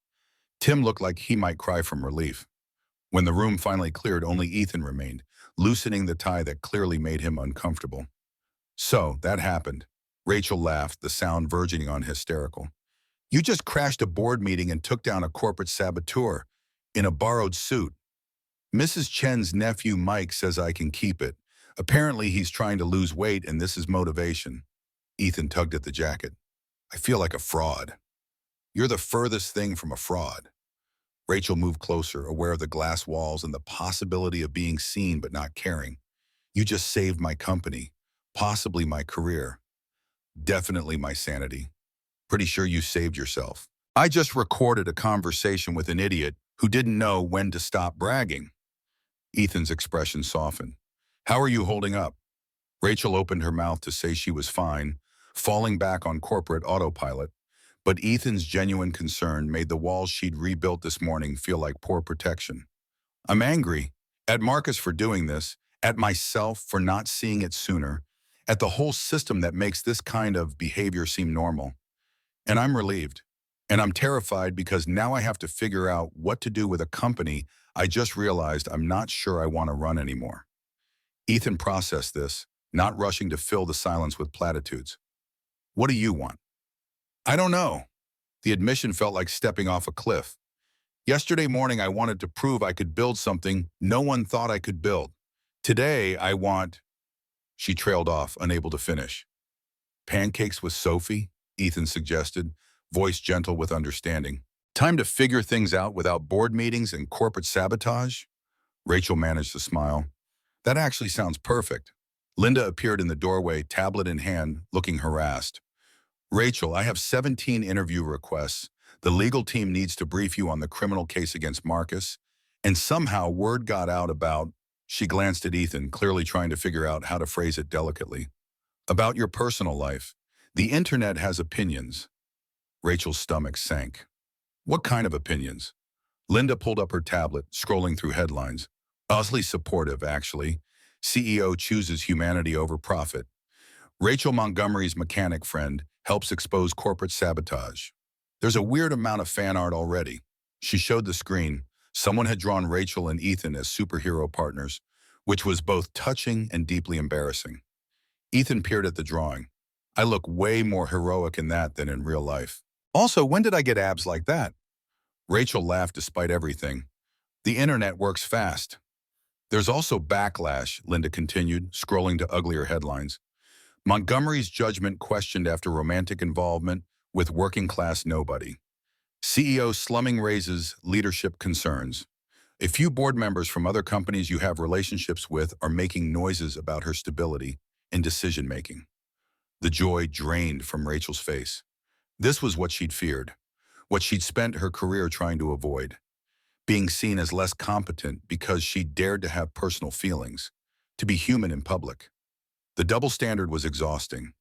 Tim looked like he might cry from relief. When the room finally cleared, only Ethan remained, loosening the tie that clearly made him uncomfortable. So, that happened. Rachel laughed, the sound verging on hysterical. You just crashed a board meeting and took down a corporate saboteur in a borrowed suit. Mrs. Chen's nephew Mike says I can keep it. Apparently he's trying to lose weight and this is motivation. Ethan tugged at the jacket. I feel like a fraud. You're the furthest thing from a fraud. Rachel moved closer, aware of the glass walls and the possibility of being seen but not caring. You just saved my company, possibly my career, definitely my sanity. Pretty sure you saved yourself. I just recorded a conversation with an idiot who didn't know when to stop bragging. Ethan's expression softened. How are you holding up? Rachel opened her mouth to say she was fine, falling back on corporate autopilot, but Ethan's genuine concern made the walls she'd rebuilt this morning feel like poor protection. I'm angry at Marcus for doing this, at myself for not seeing it sooner, at the whole system that makes this kind of behavior seem normal. And I'm relieved. And I'm terrified because now I have to figure out what to do with a company I just realized I'm not sure I want to run anymore. Ethan processed this, not rushing to fill the silence with platitudes. What do you want? I don't know. The admission felt like stepping off a cliff. Yesterday morning, I wanted to prove I could build something no one thought I could build. Today, I want... She trailed off, unable to finish. Pancakes with Sophie? Ethan suggested, voice gentle with understanding. Time to figure things out without board meetings and corporate sabotage? Rachel managed to smile. That actually sounds perfect. Linda appeared in the doorway, tablet in hand, looking harassed. Rachel, I have 17 interview requests. The legal team needs to brief you on the criminal case against Marcus. And somehow word got out about... She glanced at Ethan, clearly trying to figure out how to phrase it delicately. About your personal life. The internet has opinions. Rachel's stomach sank. What kind of opinions? Linda pulled up her tablet, scrolling through headlines. Oddly supportive, actually. CEO chooses humanity over profit. Rachel Montgomery's mechanic friend helps expose corporate sabotage. There's a weird amount of fan art already. She showed the screen. Someone had drawn Rachel and Ethan as superhero partners, which was both touching and deeply embarrassing. Ethan peered at the drawing. I look way more heroic in that than in real life. Also, when did I get abs like that? Rachel laughed despite everything. The internet works fast. There's also backlash, Linda continued, scrolling to uglier headlines. Montgomery's judgment questioned after romantic involvement with working-class nobody. CEO slumming raises leadership concerns. A few board members from other companies you have relationships with are making noises about her stability and decision-making. The joy drained from Rachel's face. This was what she'd feared, what she'd spent her career trying to avoid. Being seen as less competent because she dared to have personal feelings, to be human in public. The double standard was exhausting.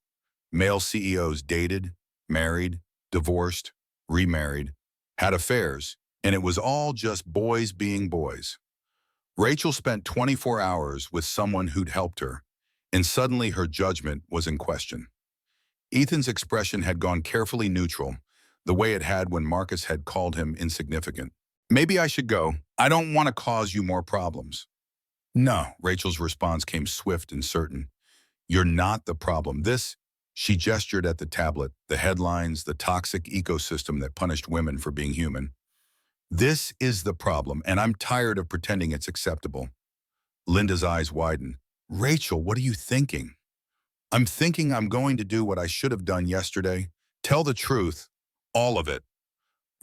Male CEOs dated, married, divorced, remarried, had affairs, and it was all just boys being boys. Rachel spent 24 hours with someone who'd helped her, and suddenly her judgment was in question. Ethan's expression had gone carefully neutral, the way it had when Marcus had called him insignificant. Maybe I should go. I don't want to cause you more problems. No, Rachel's response came swift and certain. You're not the problem. She gestured at the tablet, the headlines, the toxic ecosystem that punished women for being human. This is the problem, and I'm tired of pretending it's acceptable. Linda's eyes widened. Rachel, what are you thinking? I'm thinking I'm going to do what I should have done yesterday. Tell the truth. All of it.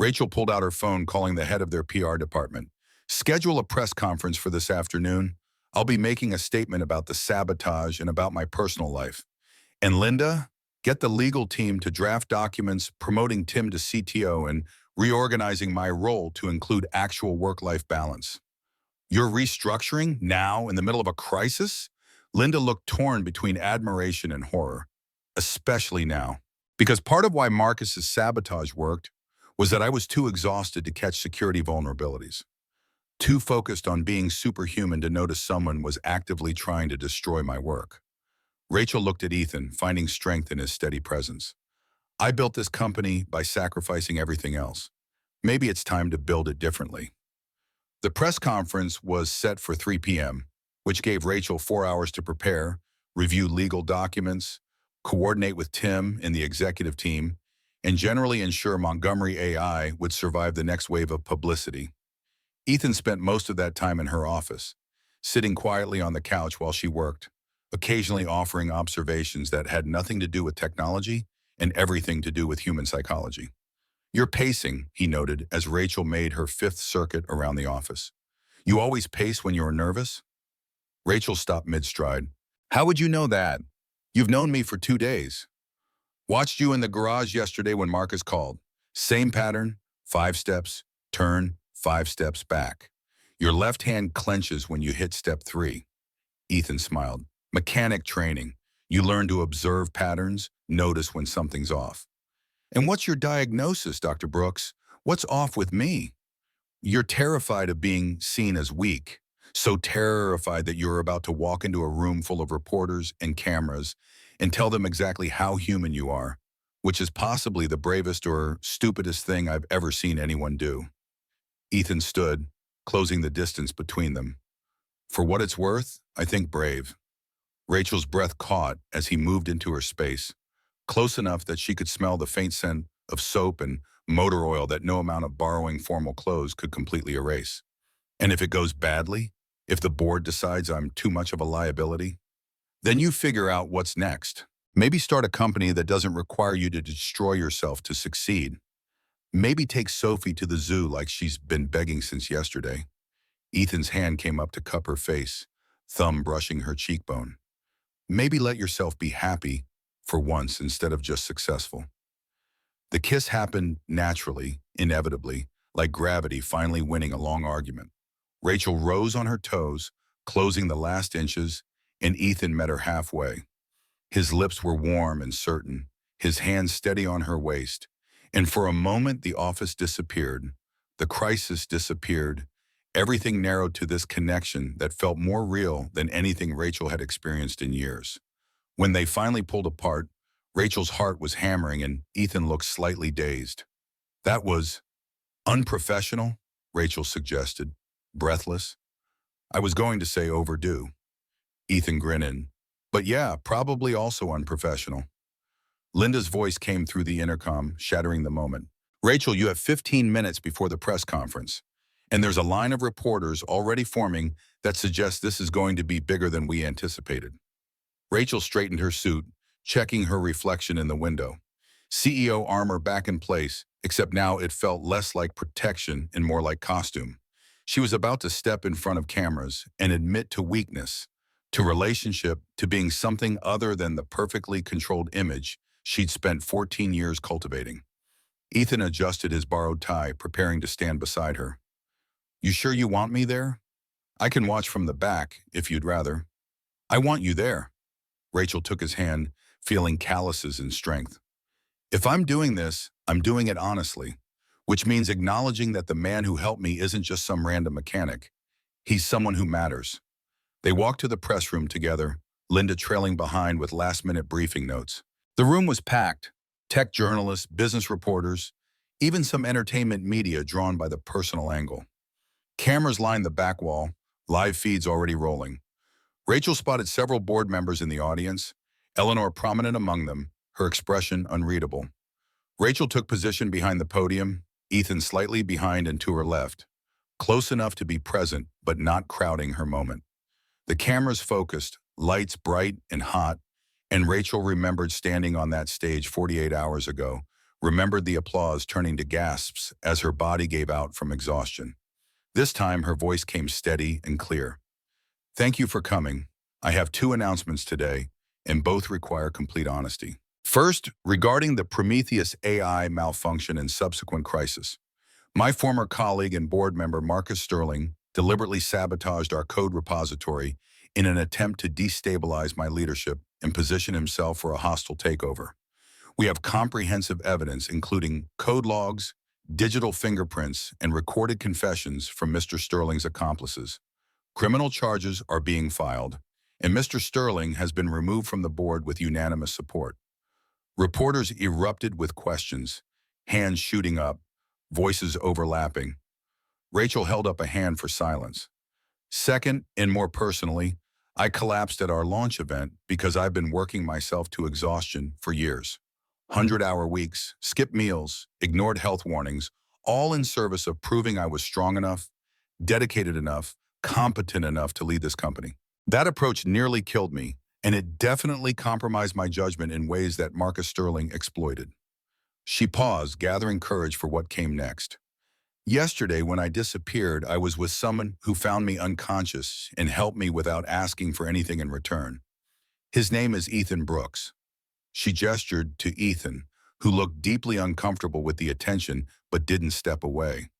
Rachel pulled out her phone, calling the head of their PR department. Schedule a press conference for this afternoon. I'll be making a statement about the sabotage and about my personal life. And Linda, get the legal team to draft documents promoting Tim to CTO and reorganizing my role to include actual work-life balance. You're restructuring now in the middle of a crisis? Linda looked torn between admiration and horror, especially now. Because part of why Marcus's sabotage worked was that I was too exhausted to catch security vulnerabilities, too focused on being superhuman to notice someone was actively trying to destroy my work. Rachel looked at Ethan, finding strength in his steady presence. I built this company by sacrificing everything else. Maybe it's time to build it differently. The press conference was set for 3 p.m., which gave Rachel 4 hours to prepare, review legal documents, coordinate with Tim and the executive team, and generally ensure Montgomery AI would survive the next wave of publicity. Ethan spent most of that time in her office, sitting quietly on the couch while she worked, occasionally offering observations that had nothing to do with technology and everything to do with human psychology. You're pacing, he noted as Rachel made her fifth circuit around the office. You always pace when you're nervous? Rachel stopped mid-stride. How would you know that? You've known me for 2 days. Watched you in the garage yesterday when Marcus called. Same pattern, 5 steps, turn, 5 steps back. Your left hand clenches when you hit step 3. Ethan smiled. Mechanic training. You learn to observe patterns, notice when something's off. And what's your diagnosis, Dr. Brooks? What's off with me? You're terrified of being seen as weak, so terrified that you're about to walk into a room full of reporters and cameras and tell them exactly how human you are, which is possibly the bravest or stupidest thing I've ever seen anyone do. Ethan stood, closing the distance between them. For what it's worth, I think brave. Rachel's breath caught as he moved into her space, close enough that she could smell the faint scent of soap and motor oil that no amount of borrowing formal clothes could completely erase. And if it goes badly, if the board decides I'm too much of a liability, then you figure out what's next. Maybe start a company that doesn't require you to destroy yourself to succeed. Maybe take Sophie to the zoo like she's been begging since yesterday. Ethan's hand came up to cup her face, thumb brushing her cheekbone. Maybe let yourself be happy for once instead of just successful. The kiss happened naturally, inevitably, like gravity finally winning a long argument. Rachel rose on her toes, closing the last inches, and Ethan met her halfway. His lips were warm and certain, his hands steady on her waist, and for a moment the office disappeared. The crisis disappeared. Everything narrowed to this connection that felt more real than anything Rachel had experienced in years. When they finally pulled apart, Rachel's heart was hammering and Ethan looked slightly dazed. That was unprofessional, Rachel suggested, breathless. I was going to say overdue. Ethan grinned. But yeah, probably also unprofessional. Linda's voice came through the intercom, shattering the moment. Rachel, you have 15 minutes before the press conference, and there's a line of reporters already forming that suggests this is going to be bigger than we anticipated. Rachel straightened her suit, checking her reflection in the window. CEO armor back in place, except now it felt less like protection and more like costume. She was about to step in front of cameras and admit to weakness, to relationship, to being something other than the perfectly controlled image she'd spent 14 years cultivating. Ethan adjusted his borrowed tie, preparing to stand beside her. You sure you want me there? I can watch from the back, if you'd rather. I want you there. Rachel took his hand, feeling calluses in strength. If I'm doing this, I'm doing it honestly, which means acknowledging that the man who helped me isn't just some random mechanic. He's someone who matters. They walked to the press room together, Linda trailing behind with last-minute briefing notes. The room was packed, tech journalists, business reporters, even some entertainment media drawn by the personal angle. Cameras lined the back wall, live feeds already rolling. Rachel spotted several board members in the audience, Eleanor prominent among them, her expression unreadable. Rachel took position behind the podium, Ethan slightly behind and to her left, close enough to be present but not crowding her moment. The cameras focused, lights bright and hot, and Rachel remembered standing on that stage 48 hours ago, remembered the applause turning to gasps as her body gave out from exhaustion. This time her voice came steady and clear. Thank you for coming. I have 2 announcements today, and both require complete honesty. First, regarding the Prometheus AI malfunction and subsequent crisis. My former colleague and board member Marcus Sterling deliberately sabotaged our code repository in an attempt to destabilize my leadership and position himself for a hostile takeover. We have comprehensive evidence, including code logs, digital fingerprints, and recorded confessions from Mr. Sterling's accomplices. Criminal charges are being filed, and Mr. Sterling has been removed from the board with unanimous support. Reporters erupted with questions, hands shooting up, voices overlapping. Rachel held up a hand for silence. Second, and more personally, I collapsed at our launch event because I've been working myself to exhaustion for years. 100-hour weeks, skipped meals, ignored health warnings, all in service of proving I was strong enough, dedicated enough, competent enough to lead this company. That approach nearly killed me, and it definitely compromised my judgment in ways that Marcus Sterling exploited. She paused, gathering courage for what came next. Yesterday, when I disappeared, I was with someone who found me unconscious and helped me without asking for anything in return. His name is Ethan Brooks. She gestured to Ethan, who looked deeply uncomfortable with the attention but didn't step away.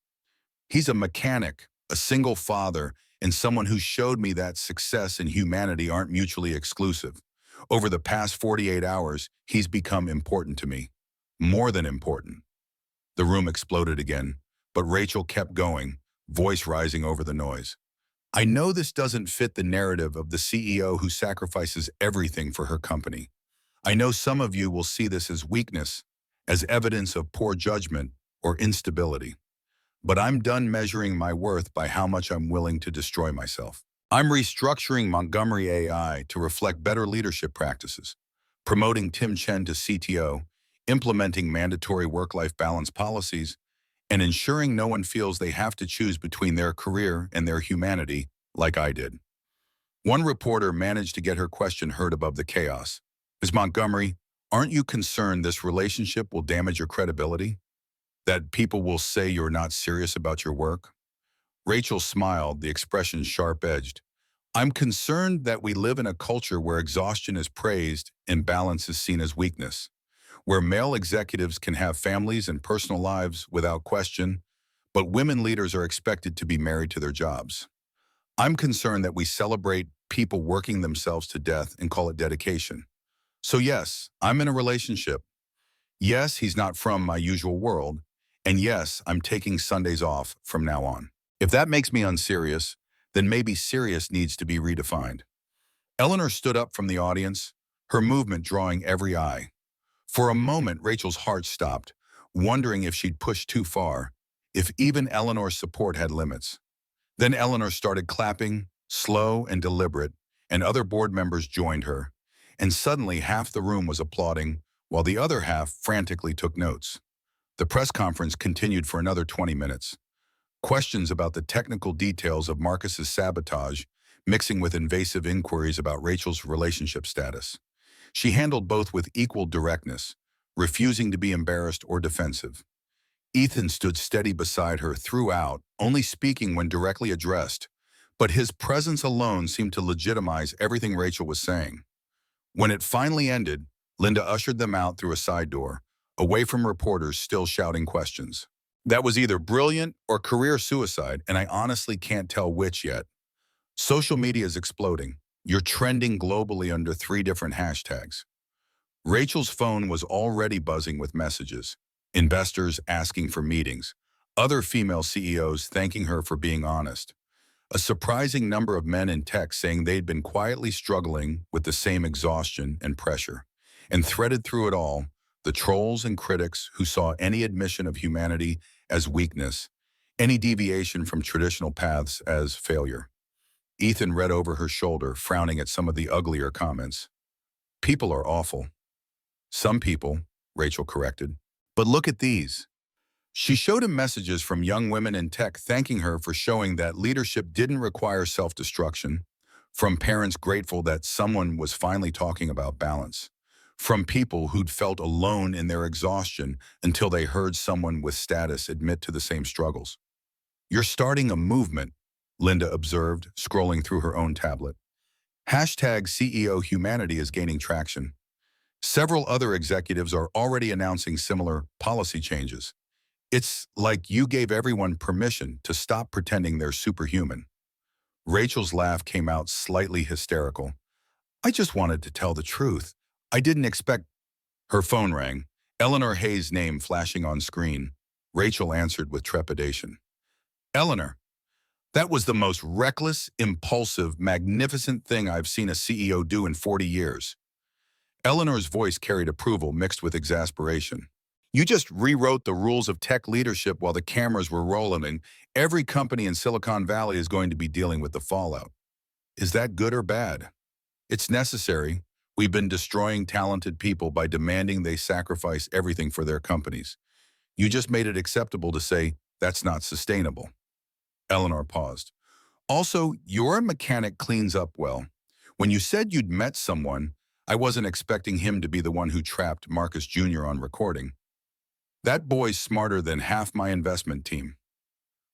He's a mechanic, a single father, and someone who showed me that success and humanity aren't mutually exclusive. Over the past 48 hours, he's become important to me. More than important. The room exploded again, but Rachel kept going, voice rising over the noise. I know this doesn't fit the narrative of the CEO who sacrifices everything for her company. I know some of you will see this as weakness, as evidence of poor judgment or instability. But I'm done measuring my worth by how much I'm willing to destroy myself. I'm restructuring Montgomery AI to reflect better leadership practices, promoting Tim Chen to CTO, implementing mandatory work-life balance policies, and ensuring no one feels they have to choose between their career and their humanity like I did. One reporter managed to get her question heard above the chaos. Ms. Montgomery, aren't you concerned this relationship will damage your credibility? That people will say you're not serious about your work? Rachel smiled, the expression sharp-edged. I'm concerned that we live in a culture where exhaustion is praised and balance is seen as weakness, where male executives can have families and personal lives without question, but women leaders are expected to be married to their jobs. I'm concerned that we celebrate people working themselves to death and call it dedication. So yes, I'm in a relationship. Yes, he's not from my usual world. And yes, I'm taking Sundays off from now on. If that makes me unserious, then maybe serious needs to be redefined. Eleanor stood up from the audience, her movement drawing every eye. For a moment, Rachel's heart stopped, wondering if she'd pushed too far, if even Eleanor's support had limits. Then Eleanor started clapping, slow and deliberate, and other board members joined her. And suddenly half the room was applauding, while the other half frantically took notes. The press conference continued for another 20 minutes. Questions about the technical details of Marcus's sabotage, mixing with invasive inquiries about Rachel's relationship status. She handled both with equal directness, refusing to be embarrassed or defensive. Ethan stood steady beside her throughout, only speaking when directly addressed, but his presence alone seemed to legitimize everything Rachel was saying. When it finally ended, Linda ushered them out through a side door, away from reporters still shouting questions. That was either brilliant or career suicide, and I honestly can't tell which yet. Social media is exploding. You're trending globally under 3 different hashtags. Rachel's phone was already buzzing with messages. Investors asking for meetings. Other female CEOs thanking her for being honest. A surprising number of men in tech saying they'd been quietly struggling with the same exhaustion and pressure. And threaded through it all, the trolls and critics who saw any admission of humanity as weakness, any deviation from traditional paths as failure. Ethan read over her shoulder, frowning at some of the uglier comments. People are awful. Some people, Rachel corrected. But look at these. She showed him messages from young women in tech thanking her for showing that leadership didn't require self-destruction, from parents grateful that someone was finally talking about balance, from people who'd felt alone in their exhaustion until they heard someone with status admit to the same struggles. You're starting a movement, Linda observed, scrolling through her own tablet. Hashtag CEO Humanity is gaining traction. Several other executives are already announcing similar policy changes. It's like you gave everyone permission to stop pretending they're superhuman. Rachel's laugh came out slightly hysterical. I just wanted to tell the truth. I didn't expect. Her phone rang, Eleanor Hayes' name flashing on screen. Rachel answered with trepidation. Eleanor, that was the most reckless, impulsive, magnificent thing I've seen a CEO do in 40 years. Eleanor's voice carried approval mixed with exasperation. You just rewrote the rules of tech leadership while the cameras were rolling, and every company in Silicon Valley is going to be dealing with the fallout. Is that good or bad? It's necessary. We've been destroying talented people by demanding they sacrifice everything for their companies. You just made it acceptable to say, that's not sustainable. Eleanor paused. Also, your mechanic cleans up well. When you said you'd met someone, I wasn't expecting him to be the one who trapped Marcus Jr. on recording. That boy's smarter than half my investment team.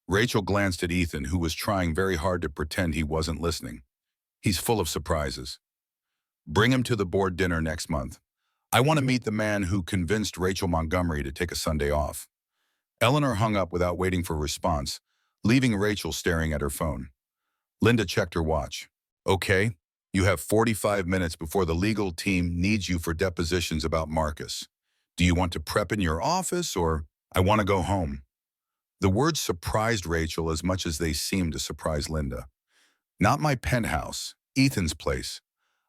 Rachel glanced at Ethan, who was trying very hard to pretend he wasn't listening. He's full of surprises. Bring him to the board dinner next month. I want to meet the man who convinced Rachel Montgomery to take a Sunday off. Eleanor hung up without waiting for a response, leaving Rachel staring at her phone. Linda checked her watch. Okay, you have 45 minutes before the legal team needs you for depositions about Marcus. Do you want to prep in your office or I want to go home? The words surprised Rachel as much as they seemed to surprise Linda. Not my penthouse, Ethan's place.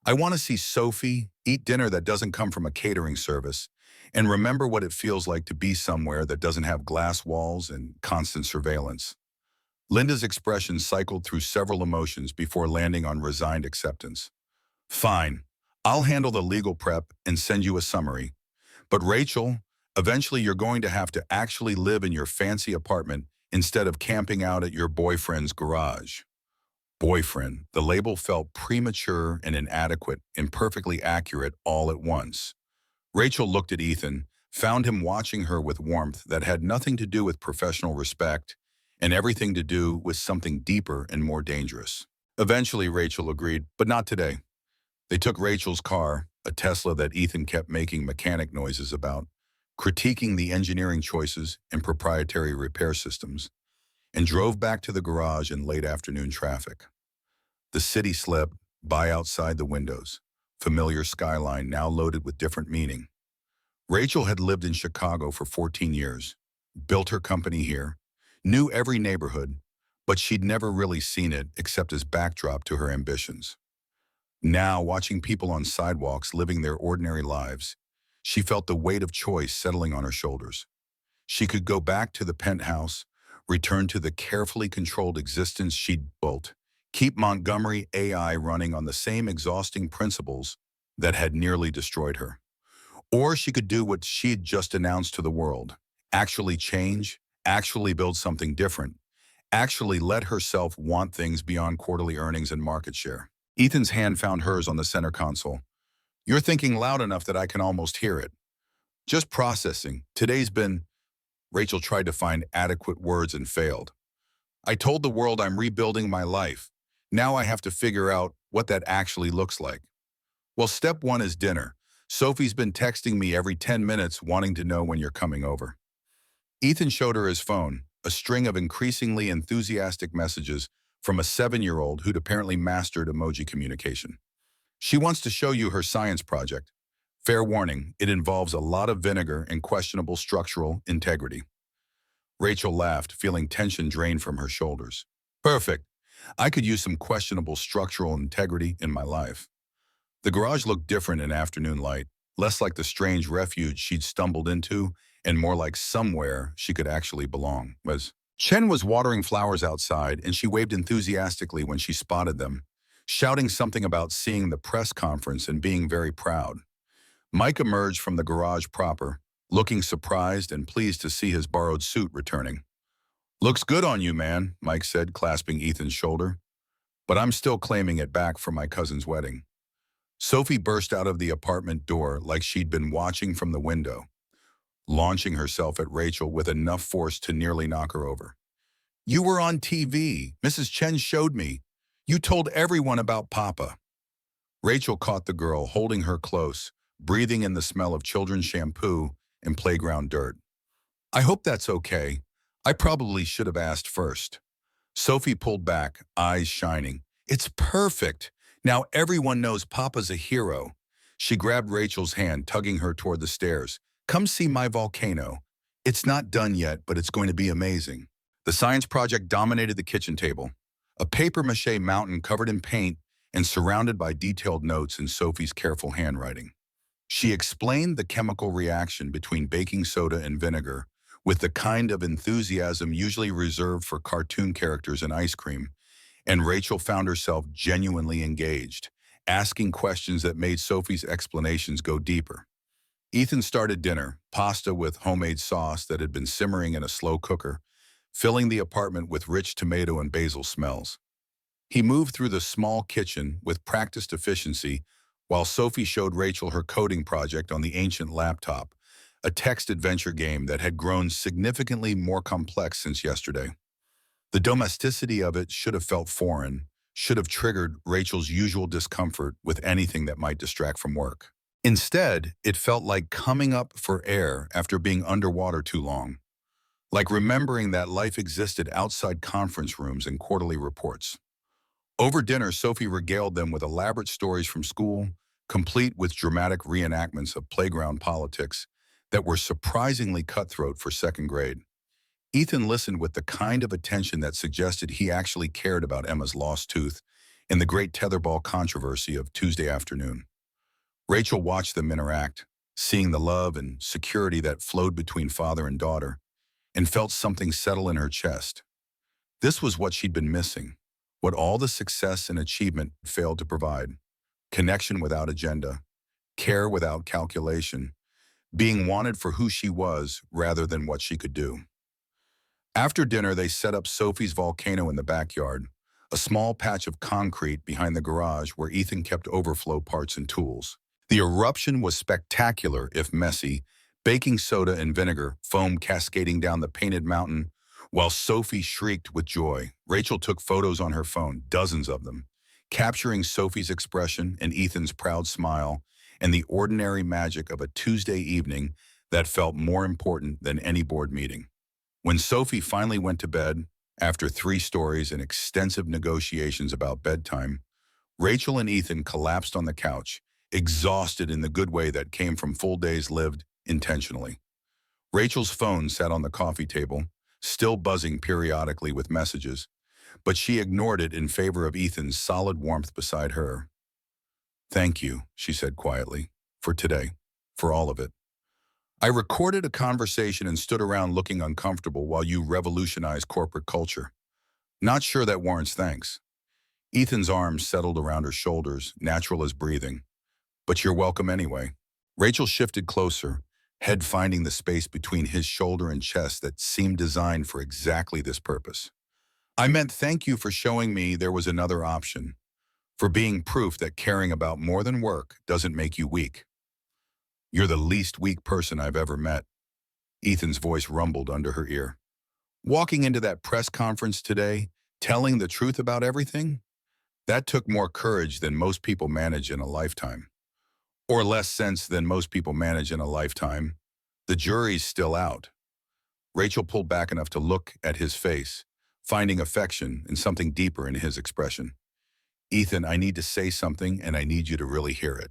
I want to see Sophie, eat dinner that doesn't come from a catering service, and remember what it feels like to be somewhere that doesn't have glass walls and constant surveillance. Linda's expression cycled through several emotions before landing on resigned acceptance. Fine, I'll handle the legal prep and send you a summary. But Rachel, eventually you're going to have to actually live in your fancy apartment instead of camping out at your boyfriend's garage. Boyfriend, the label felt premature and inadequate, imperfectly accurate all at once. Rachel looked at Ethan, found him watching her with warmth that had nothing to do with professional respect and everything to do with something deeper and more dangerous. Eventually, Rachel agreed, but not today. They took Rachel's car, a Tesla that Ethan kept making mechanic noises about, critiquing the engineering choices and proprietary repair systems, and drove back to the garage in late afternoon traffic. The city slept by outside the windows, familiar skyline now loaded with different meaning. Rachel had lived in Chicago for 14 years, built her company here, knew every neighborhood, but she'd never really seen it except as backdrop to her ambitions. Now, watching people on sidewalks living their ordinary lives, she felt the weight of choice settling on her shoulders. She could go back to the penthouse, return to the carefully controlled existence she'd built, keep Montgomery AI running on the same exhausting principles that had nearly destroyed her. Or she could do what she'd just announced to the world, actually change, actually build something different, actually let herself want things beyond quarterly earnings and market share. Ethan's hand found hers on the center console. You're thinking loud enough that I can almost hear it. Just processing. Today's been. Rachel tried to find adequate words and failed. I told the world I'm rebuilding my life. Now I have to figure out what that actually looks like. Well, step one is dinner. Sophie's been texting me every 10 minutes wanting to know when you're coming over. Ethan showed her his phone, a string of increasingly enthusiastic messages from a 7-year-old who'd apparently mastered emoji communication. She wants to show you her science project. Fair warning, it involves a lot of vinegar and questionable structural integrity. Rachel laughed, feeling tension drain from her shoulders. Perfect. I could use some questionable structural integrity in my life. The garage looked different in afternoon light, less like the strange refuge she'd stumbled into and more like somewhere she could actually belong. Chen was watering flowers outside, and she waved enthusiastically when she spotted them, shouting something about seeing the press conference and being very proud. Mike emerged from the garage proper, looking surprised and pleased to see his borrowed suit returning. Looks good on you, man, Mike said, clasping Ethan's shoulder. But I'm still claiming it back for my cousin's wedding. Sophie burst out of the apartment door like she'd been watching from the window, launching herself at Rachel with enough force to nearly knock her over. You were on TV. Mrs. Chen showed me. You told everyone about Papa. Rachel caught the girl, holding her close, breathing in the smell of children's shampoo and playground dirt. I hope that's okay. I probably should have asked first. Sophie pulled back, eyes shining. It's perfect. Now everyone knows Papa's a hero. She grabbed Rachel's hand, tugging her toward the stairs. Come see my volcano. It's not done yet, but it's going to be amazing. The science project dominated the kitchen table. A papier-mâché mountain covered in paint and surrounded by detailed notes in Sophie's careful handwriting. She explained the chemical reaction between baking soda and vinegar with the kind of enthusiasm usually reserved for cartoon characters in ice cream, and Rachel found herself genuinely engaged, asking questions that made Sophie's explanations go deeper. Ethan started dinner, pasta with homemade sauce that had been simmering in a slow cooker, filling the apartment with rich tomato and basil smells. He moved through the small kitchen with practiced efficiency while Sophie showed Rachel her coding project on the ancient laptop, a text adventure game that had grown significantly more complex since yesterday. The domesticity of it should have felt foreign, should have triggered Rachel's usual discomfort with anything that might distract from work. Instead, it felt like coming up for air after being underwater too long, like remembering that life existed outside conference rooms and quarterly reports. Over dinner, Sophie regaled them with elaborate stories from school, complete with dramatic reenactments of playground politics that were surprisingly cutthroat for second grade. Ethan listened with the kind of attention that suggested he actually cared about Emma's lost tooth and the great tetherball controversy of Tuesday afternoon. Rachel watched them interact, seeing the love and security that flowed between father and daughter, and felt something settle in her chest. This was what she'd been missing, what all the success and achievement failed to provide: connection without agenda, care without calculation, being wanted for who she was rather than what she could do. After dinner, they set up Sophie's volcano in the backyard, a small patch of concrete behind the garage where Ethan kept overflow parts and tools. The eruption was spectacular, if messy, baking soda and vinegar, foam cascading down the painted mountain, while Sophie shrieked with joy. Rachel took photos on her phone, dozens of them, capturing Sophie's expression and Ethan's proud smile and the ordinary magic of a Tuesday evening that felt more important than any board meeting. When Sophie finally went to bed, after 3 stories and extensive negotiations about bedtime, Rachel and Ethan collapsed on the couch, exhausted in the good way that came from full days lived intentionally. Rachel's phone sat on the coffee table, still buzzing periodically with messages, but she ignored it in favor of Ethan's solid warmth beside her. "Thank you," she said quietly, "for today, for all of it. I recorded a conversation and stood around looking uncomfortable while you revolutionized corporate culture. Not sure that warrants thanks." Ethan's arms settled around her shoulders, natural as breathing. "But you're welcome anyway." Rachel shifted closer, head finding the space between his shoulder and chest that seemed designed for exactly this purpose. "I meant thank you for showing me there was another option, for being proof that caring about more than work doesn't make you weak." "You're the least weak person I've ever met," Ethan's voice rumbled under her ear. "Walking into that press conference today, telling the truth about everything, that took more courage than most people manage in a lifetime. Or less sense than most people manage in a lifetime. The jury's still out." Rachel pulled back enough to look at his face, finding affection and something deeper in his expression. "Ethan, I need to say something, and I need you to really hear it."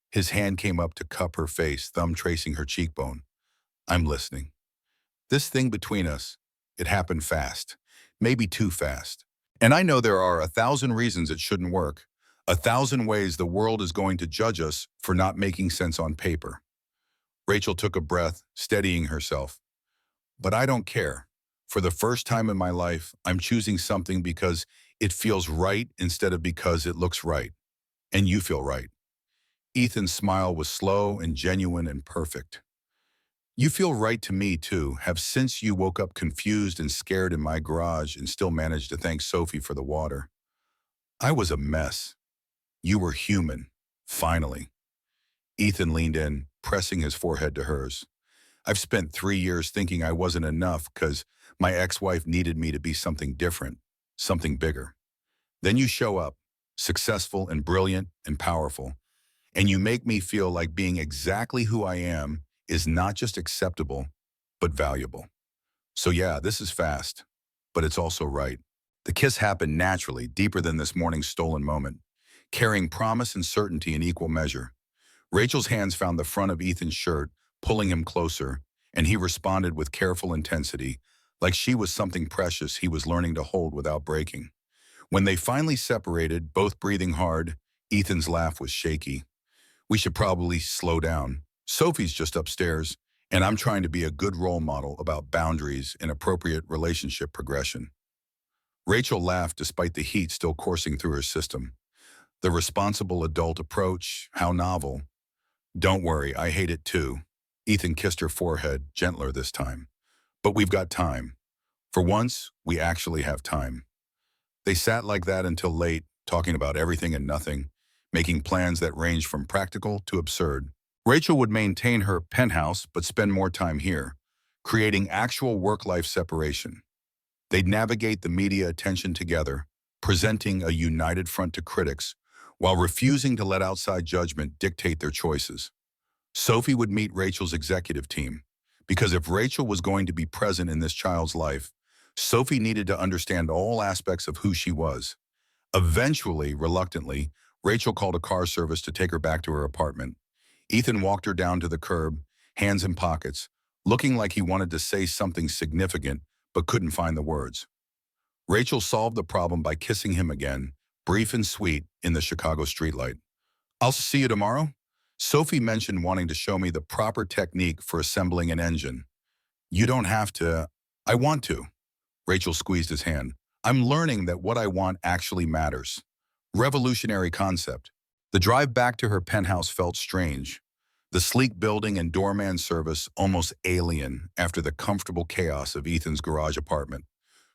His hand came up to cup her face, thumb tracing her cheekbone. "I'm listening. This thing between us, it happened fast, maybe too fast. And I know there are 1,000 reasons it shouldn't work, 1,000 ways the world is going to judge us for not making sense on paper." Rachel took a breath, steadying herself. "But I don't care. For the first time in my life, I'm choosing something because it feels right instead of because it looks right. And you feel right." Ethan's smile was slow and genuine and perfect. "You feel right to me, too, have since you woke up confused and scared in my garage and still managed to thank Sophie for the water. I was a mess. You were human. Finally." Ethan leaned in, pressing his forehead to hers. "I've spent 3 years thinking I wasn't enough because my ex-wife needed me to be something different, something bigger. Then you show up, successful and brilliant and powerful, and you make me feel like being exactly who I am is not just acceptable, but valuable. So yeah, this is fast, but it's also right. The kiss happened naturally, deeper than this morning's stolen moment, carrying promise and certainty in equal measure. Rachel's hands found the front of Ethan's shirt, pulling him closer, and he responded with careful intensity, like she was something precious he was learning to hold without breaking. When they finally separated, both breathing hard, Ethan's laugh was shaky. We should probably slow down. Sophie's just upstairs, and I'm trying to be a good role model about boundaries and appropriate relationship progression. Rachel laughed despite the heat still coursing through her system. The responsible adult approach, how novel. Don't worry, I hate it too. Ethan kissed her forehead, gentler this time. But we've got time. For once, we actually have time. They sat like that until late, talking about everything and nothing, making plans that ranged from practical to absurd. Rachel would maintain her penthouse but spend more time here, creating actual work-life separation. They'd navigate the media attention together, presenting a united front to critics, while refusing to let outside judgment dictate their choices. Sophie would meet Rachel's executive team, because if Rachel was going to be present in this child's life, Sophie needed to understand all aspects of who she was. Eventually, reluctantly, Rachel called a car service to take her back to her apartment. Ethan walked her down to the curb, hands in pockets, looking like he wanted to say something significant but couldn't find the words. Rachel solved the problem by kissing him again, brief and sweet, in the Chicago streetlight. I'll see you tomorrow? Sophie mentioned wanting to show me the proper technique for assembling an engine. You don't have to. I want to. Rachel squeezed his hand. I'm learning that what I want actually matters. Revolutionary concept. The drive back to her penthouse felt strange. The sleek building and doorman service almost alien after the comfortable chaos of Ethan's garage apartment.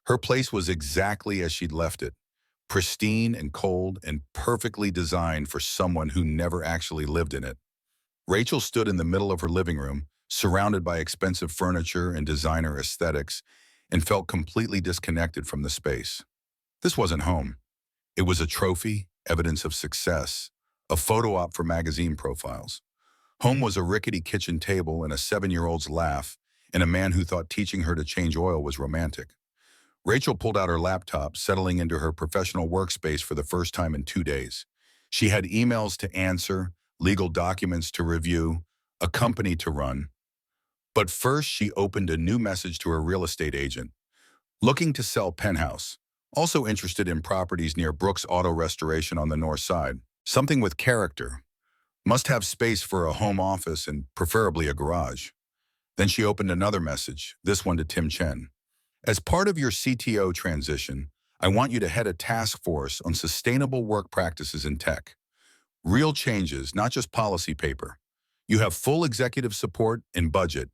Her place was exactly as she'd left it, pristine and cold and perfectly designed for someone who never actually lived in it. Rachel stood in the middle of her living room, surrounded by expensive furniture and designer aesthetics, and felt completely disconnected from the space. This wasn't home. It was a trophy, evidence of success, a photo op for magazine profiles. Home was a rickety kitchen table and a 7-year-old's laugh, and a man who thought teaching her to change oil was romantic. Rachel pulled out her laptop, settling into her professional workspace for the first time in 2 days. She had emails to answer, legal documents to review, a company to run. But first, she opened a new message to her real estate agent. Looking to sell penthouse. Also interested in properties near Brooks Auto Restoration on the north side. Something with character. Must have space for a home office and preferably a garage. Then she opened another message, this one to Tim Chen. As part of your CTO transition, I want you to head a task force on sustainable work practices in tech. Real changes, not just policy paper. You have full executive support and budget.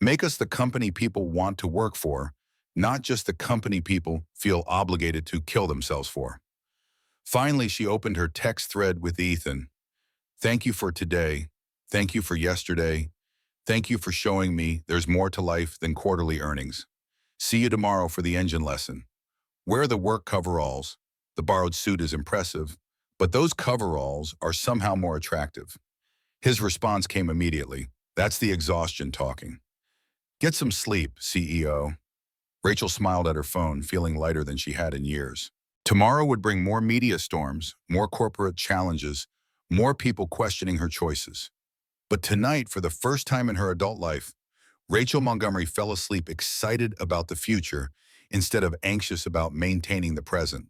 Make us the company people want to work for, not just the company people feel obligated to kill themselves for. Finally, she opened her text thread with Ethan. Thank you for today. Thank you for yesterday. Thank you for showing me there's more to life than quarterly earnings. See you tomorrow for the engine lesson. Wear the work coveralls. The borrowed suit is impressive, but those coveralls are somehow more attractive. His response came immediately. That's the exhaustion talking. Get some sleep, CEO. Rachel smiled at her phone, feeling lighter than she had in years. Tomorrow would bring more media storms, more corporate challenges, more people questioning her choices. But tonight, for the first time in her adult life, Rachel Montgomery fell asleep excited about the future instead of anxious about maintaining the present.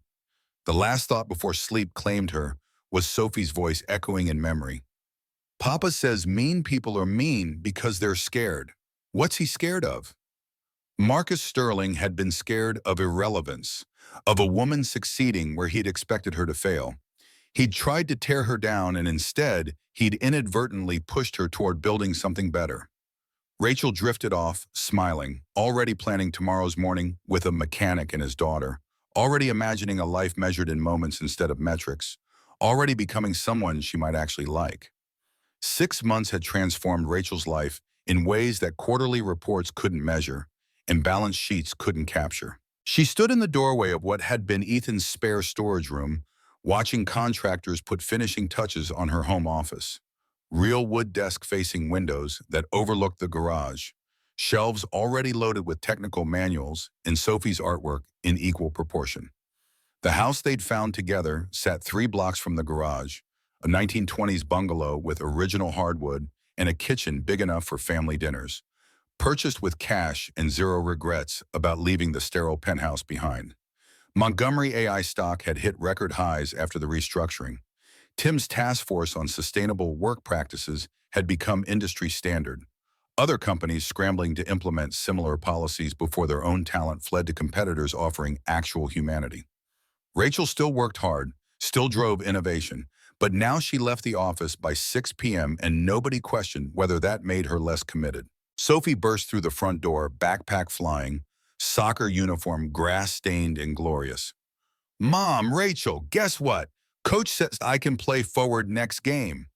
The last thought before sleep claimed her was Sophie's voice echoing in memory. Papa says mean people are mean because they're scared. What's he scared of? Marcus Sterling had been scared of irrelevance, of a woman succeeding where he'd expected her to fail. He'd tried to tear her down, and instead, he'd inadvertently pushed her toward building something better. Rachel drifted off, smiling, already planning tomorrow's morning with a mechanic and his daughter, already imagining a life measured in moments instead of metrics, already becoming someone she might actually like. 6 months had transformed Rachel's life in ways that quarterly reports couldn't measure and balance sheets couldn't capture. She stood in the doorway of what had been Ethan's spare storage room, watching contractors put finishing touches on her home office. Real wood desk-facing windows that overlooked the garage, Shelves already loaded with technical manuals and Sophie's artwork in equal proportion. The house they'd found together sat 3 blocks from the garage, a 1920s bungalow with original hardwood and a kitchen big enough for family dinners, purchased with cash and zero regrets about leaving the sterile penthouse behind. Montgomery AI stock had hit record highs after the restructuring. Tim's task force on sustainable work practices had become industry standard. Other companies scrambling to implement similar policies before their own talent fled to competitors offering actual humanity. Rachel still worked hard, still drove innovation, but now she left the office by 6 p.m. and nobody questioned whether that made her less committed. Sophie burst through the front door, backpack flying, soccer uniform grass-stained and glorious. "Mom, Rachel, guess what? Coach says I can play forward next game."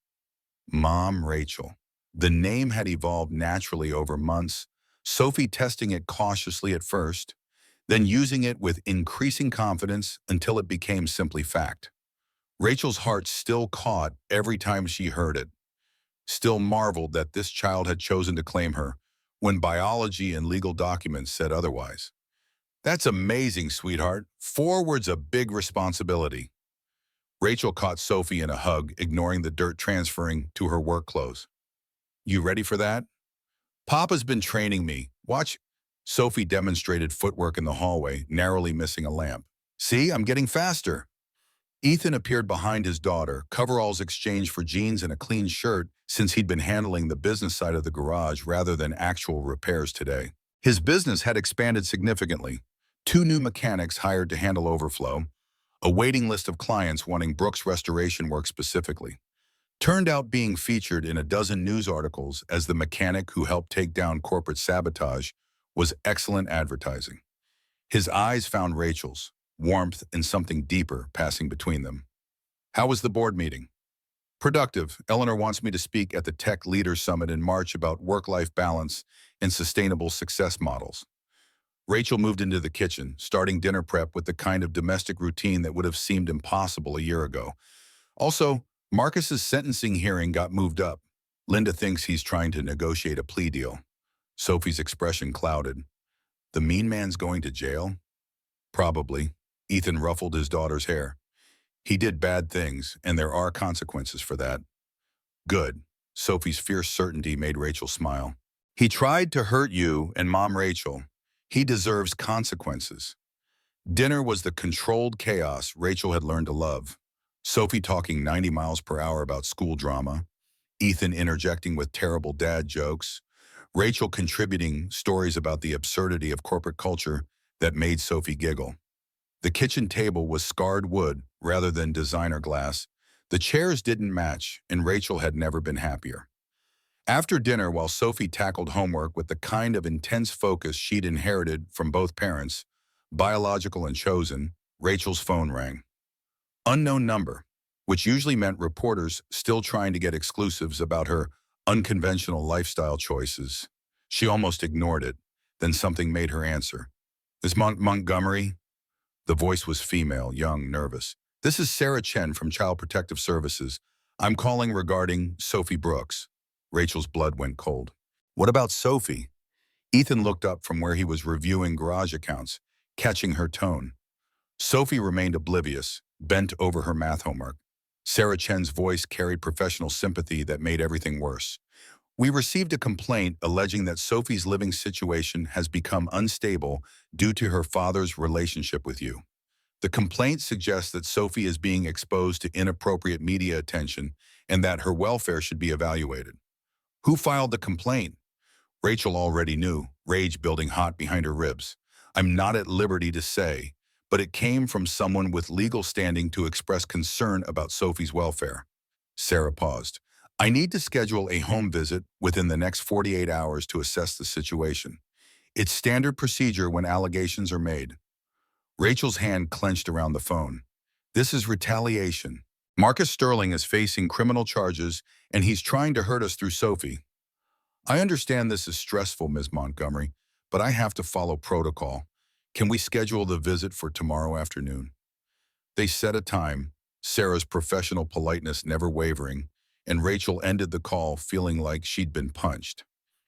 Mom, Rachel. The name had evolved naturally over months, Sophie testing it cautiously at first, then using it with increasing confidence until it became simply fact. Rachel's heart still caught every time she heard it, still marveled that this child had chosen to claim her when biology and legal documents said otherwise. "That's amazing, sweetheart. Forward's a big responsibility." Rachel caught Sophie in a hug, ignoring the dirt transferring to her work clothes. "You ready for that?" "Papa's been training me. Watch." Sophie demonstrated footwork in the hallway, narrowly missing a lamp. "See, I'm getting faster." Ethan appeared behind his daughter, coveralls exchanged for jeans and a clean shirt since he'd been handling the business side of the garage rather than actual repairs today. His business had expanded significantly. 2 new mechanics hired to handle overflow, a waiting list of clients wanting Brooks restoration work specifically. Turned out being featured in a dozen news articles as the mechanic who helped take down corporate sabotage was excellent advertising. His eyes found Rachel's, warmth and something deeper passing between them. "How was the board meeting?" "Productive. Eleanor wants me to speak at the Tech Leaders Summit in March about work-life balance and sustainable success models." Rachel moved into the kitchen, starting dinner prep with the kind of domestic routine that would have seemed impossible a year ago. Also, Marcus's sentencing hearing got moved up. Linda thinks he's trying to negotiate a plea deal. Sophie's expression clouded. "The mean man's going to jail?" "Probably." Ethan ruffled his daughter's hair. "He did bad things, and there are consequences for that." "Good." Sophie's fierce certainty made Rachel smile. "He tried to hurt you and Mom Rachel. He deserves consequences." Dinner was the controlled chaos Rachel had learned to love. Sophie talking 90 miles per hour about school drama, Ethan interjecting with terrible dad jokes, Rachel contributing stories about the absurdity of corporate culture that made Sophie giggle. The kitchen table was scarred wood rather than designer glass. The chairs didn't match, and Rachel had never been happier. After dinner, while Sophie tackled homework with the kind of intense focus she'd inherited from both parents, biological and chosen, Rachel's phone rang. Unknown number, which usually meant reporters still trying to get exclusives about her unconventional lifestyle choices. She almost ignored it, then something made her answer. "Is Montgomery?" The voice was female, young, nervous. "This is Sarah Chen from Child Protective Services. I'm calling regarding Sophie Brooks." Rachel's blood went cold. "What about Sophie?" Ethan looked up from where he was reviewing garage accounts, catching her tone. Sophie remained oblivious, bent over her math homework. Sarah Chen's voice carried professional sympathy that made everything worse. "We received a complaint alleging that Sophie's living situation has become unstable due to her father's relationship with you. The complaint suggests that Sophie is being exposed to inappropriate media attention and that her welfare should be evaluated." "Who filed the complaint?" Rachel already knew, rage building hot behind her ribs. "I'm not at liberty to say, but it came from someone with legal standing to express concern about Sophie's welfare." Sarah paused. "I need to schedule a home visit within the next 48 hours to assess the situation. It's standard procedure when allegations are made." Rachel's hand clenched around the phone. "This is retaliation. Marcus Sterling is facing criminal charges, and he's trying to hurt us through Sophie." "I understand this is stressful, Ms. Montgomery, but I have to follow protocol. Can we schedule the visit for tomorrow afternoon?" They set a time, Sarah's professional politeness never wavering, and Rachel ended the call feeling like she'd been punched.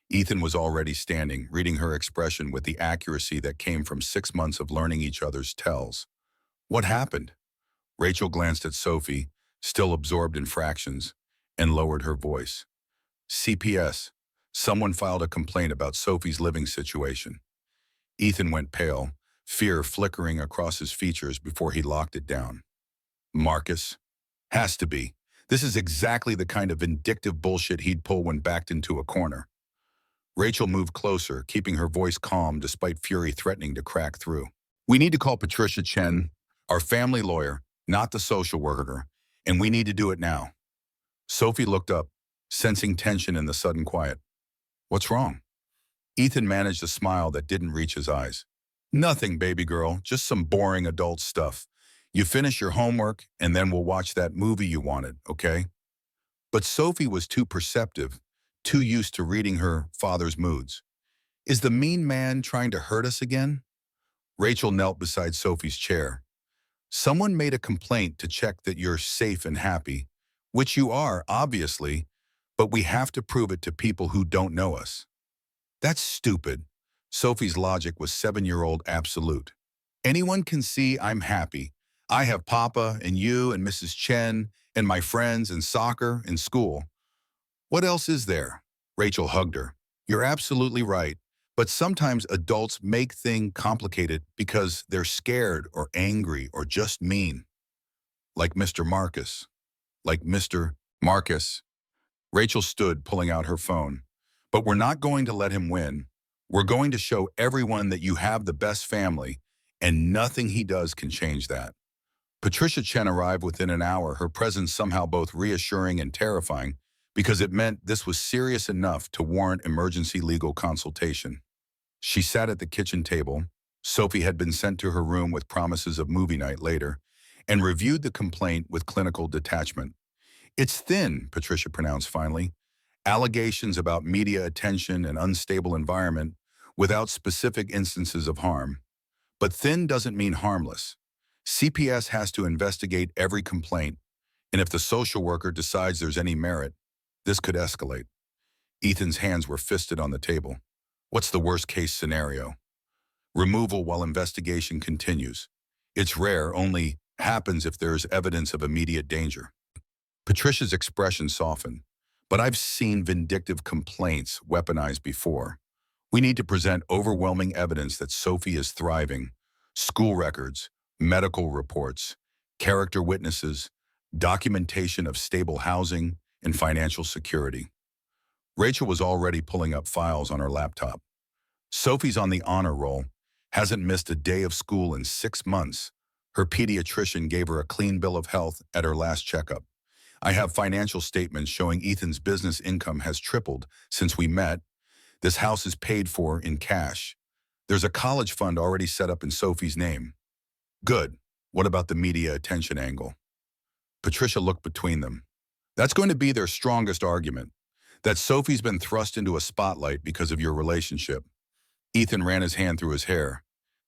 Ethan was already standing, reading her expression with the accuracy that came from 6 months of learning each other's tells. What happened? Rachel glanced at Sophie, still absorbed in fractions, and lowered her voice. CPS. Someone filed a complaint about Sophie's living situation. Ethan went pale, fear flickering across his features before he locked it down. Marcus? Has to be. This is exactly the kind of vindictive bullshit he'd pull when backed into a corner. Rachel moved closer, keeping her voice calm despite fury threatening to crack through. We need to call Patricia Chen, our family lawyer, not the social worker, and we need to do it now. Sophie looked up, sensing tension in the sudden quiet. What's wrong? Ethan managed a smile that didn't reach his eyes. Nothing, baby girl, just some boring adult stuff. You finish your homework, and then we'll watch that movie you wanted, okay? But Sophie was too perceptive, too used to reading her father's moods. Is the mean man trying to hurt us again? Rachel knelt beside Sophie's chair. Someone made a complaint to check that you're safe and happy, which you are, obviously, but we have to prove it to people who don't know us. That's stupid. Sophie's logic was 7-year-old absolute. Anyone can see I'm happy. I have Papa and you and Mrs. Chen and my friends and soccer and school. What else is there? Rachel hugged her. You're absolutely right, but sometimes adults make things complicated because they're scared or angry or just mean. Like Mr. Marcus. Like Mr. Marcus. Rachel stood, pulling out her phone. But we're not going to let him win. We're going to show everyone that you have the best family, and nothing he does can change that. Patricia Chen arrived within an hour, her presence somehow both reassuring and terrifying, because it meant this was serious enough to warrant emergency legal consultation. She sat at the kitchen table. Sophie had been sent to her room with promises of movie night later, and reviewed the complaint with clinical detachment. It's thin, Patricia pronounced finally. Allegations about media attention and unstable environment without specific instances of harm. But thin doesn't mean harmless. CPS has to investigate every complaint, and if the social worker decides there's any merit, this could escalate. Ethan's hands were fisted on the table. What's the worst-case scenario? Removal while investigation continues. It's rare, only happens if there's evidence of immediate danger. Patricia's expression softened. But I've seen vindictive complaints weaponized before. We need to present overwhelming evidence that Sophie is thriving. School records, medical reports, character witnesses, documentation of stable housing and financial security. Rachel was already pulling up files on her laptop. Sophie's on the honor roll, hasn't missed a day of school in 6 months. Her pediatrician gave her a clean bill of health at her last checkup. I have financial statements showing Ethan's business income has tripled since we met. This house is paid for in cash. There's a college fund already set up in Sophie's name. Good. What about the media attention angle? Patricia looked between them. That's going to be their strongest argument, that Sophie's been thrust into a spotlight because of your relationship. Ethan ran his hand through his hair.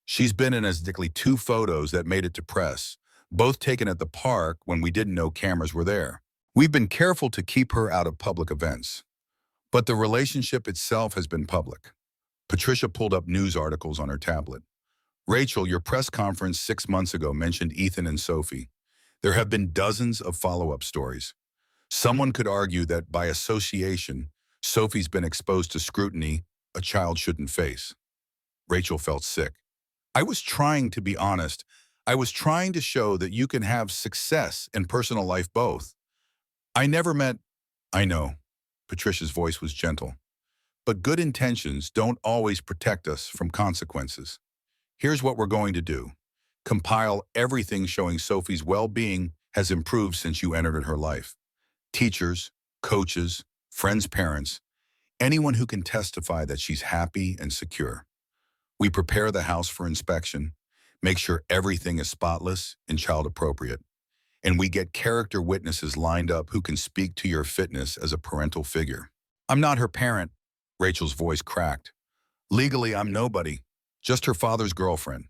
She's been in exactly 2 photos that made it to press, both taken at the park when we didn't know cameras were there. We've been careful to keep her out of public events, but the relationship itself has been public. Patricia pulled up news articles on her tablet. Rachel, your press conference 6 months ago mentioned Ethan and Sophie. There have been dozens of follow-up stories. Someone could argue that by association, Sophie's been exposed to scrutiny a child shouldn't face. Rachel felt sick. I was trying to be honest. I was trying to show that you can have success and personal life both. I never meant... I know. Patricia's voice was gentle. But good intentions don't always protect us from consequences. Here's what we're going to do. Compile everything showing Sophie's well-being has improved since you entered her life. Teachers, coaches, friends' parents, anyone who can testify that she's happy and secure. We prepare the house for inspection, make sure everything is spotless and child-appropriate. And we get character witnesses lined up who can speak to your fitness as a parental figure. I'm not her parent, Rachel's voice cracked. Legally, I'm nobody, just her father's girlfriend.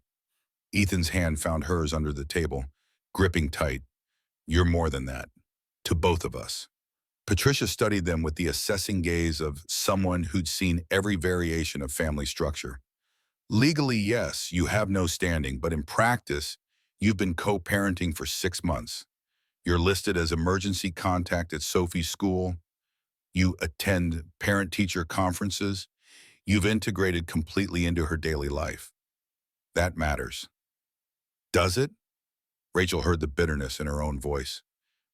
Ethan's hand found hers under the table, gripping tight. You're more than that, to both of us. Patricia studied them with the assessing gaze of someone who'd seen every variation of family structure. Legally, yes, you have no standing, but in practice, you've been co-parenting for 6 months. You're listed as emergency contact at Sophie's school. You attend parent-teacher conferences. You've integrated completely into her daily life. That matters. Does it? Rachel heard the bitterness in her own voice.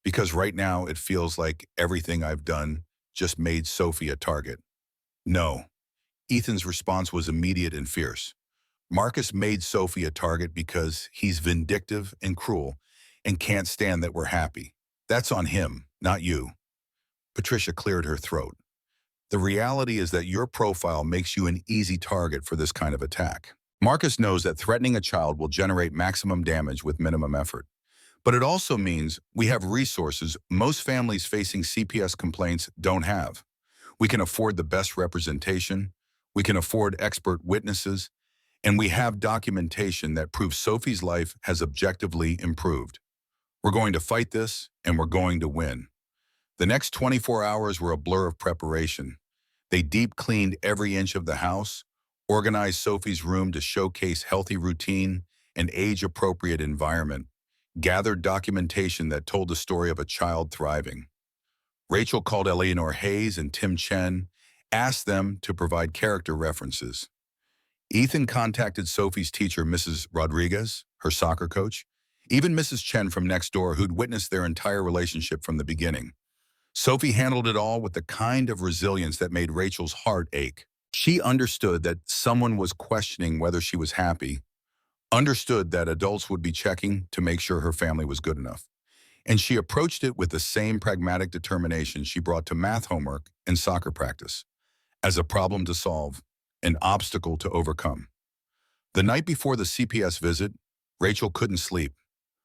Because right now it feels like everything I've done just made Sophie a target. No. Ethan's response was immediate and fierce. Marcus made Sophie a target because he's vindictive and cruel and can't stand that we're happy. That's on him, not you. Patricia cleared her throat. The reality is that your profile makes you an easy target for this kind of attack. Marcus knows that threatening a child will generate maximum damage with minimum effort. But it also means we have resources most families facing CPS complaints don't have. We can afford the best representation, we can afford expert witnesses, and we have documentation that proves Sophie's life has objectively improved. We're going to fight this, and we're going to win. The next 24 hours were a blur of preparation. They deep cleaned every inch of the house, organized Sophie's room to showcase healthy routine and age-appropriate environment, gathered documentation that told the story of a child thriving. Rachel called Eleanor Hayes and Tim Chen, asked them to provide character references. Ethan contacted Sophie's teacher, Mrs. Rodriguez, her soccer coach, even Mrs. Chen from next door who'd witnessed their entire relationship from the beginning. Sophie handled it all with the kind of resilience that made Rachel's heart ache. She understood that someone was questioning whether she was happy, understood that adults would be checking to make sure her family was good enough. And she approached it with the same pragmatic determination she brought to math homework and soccer practice, as a problem to solve, an obstacle to overcome. The night before the CPS visit, Rachel couldn't sleep.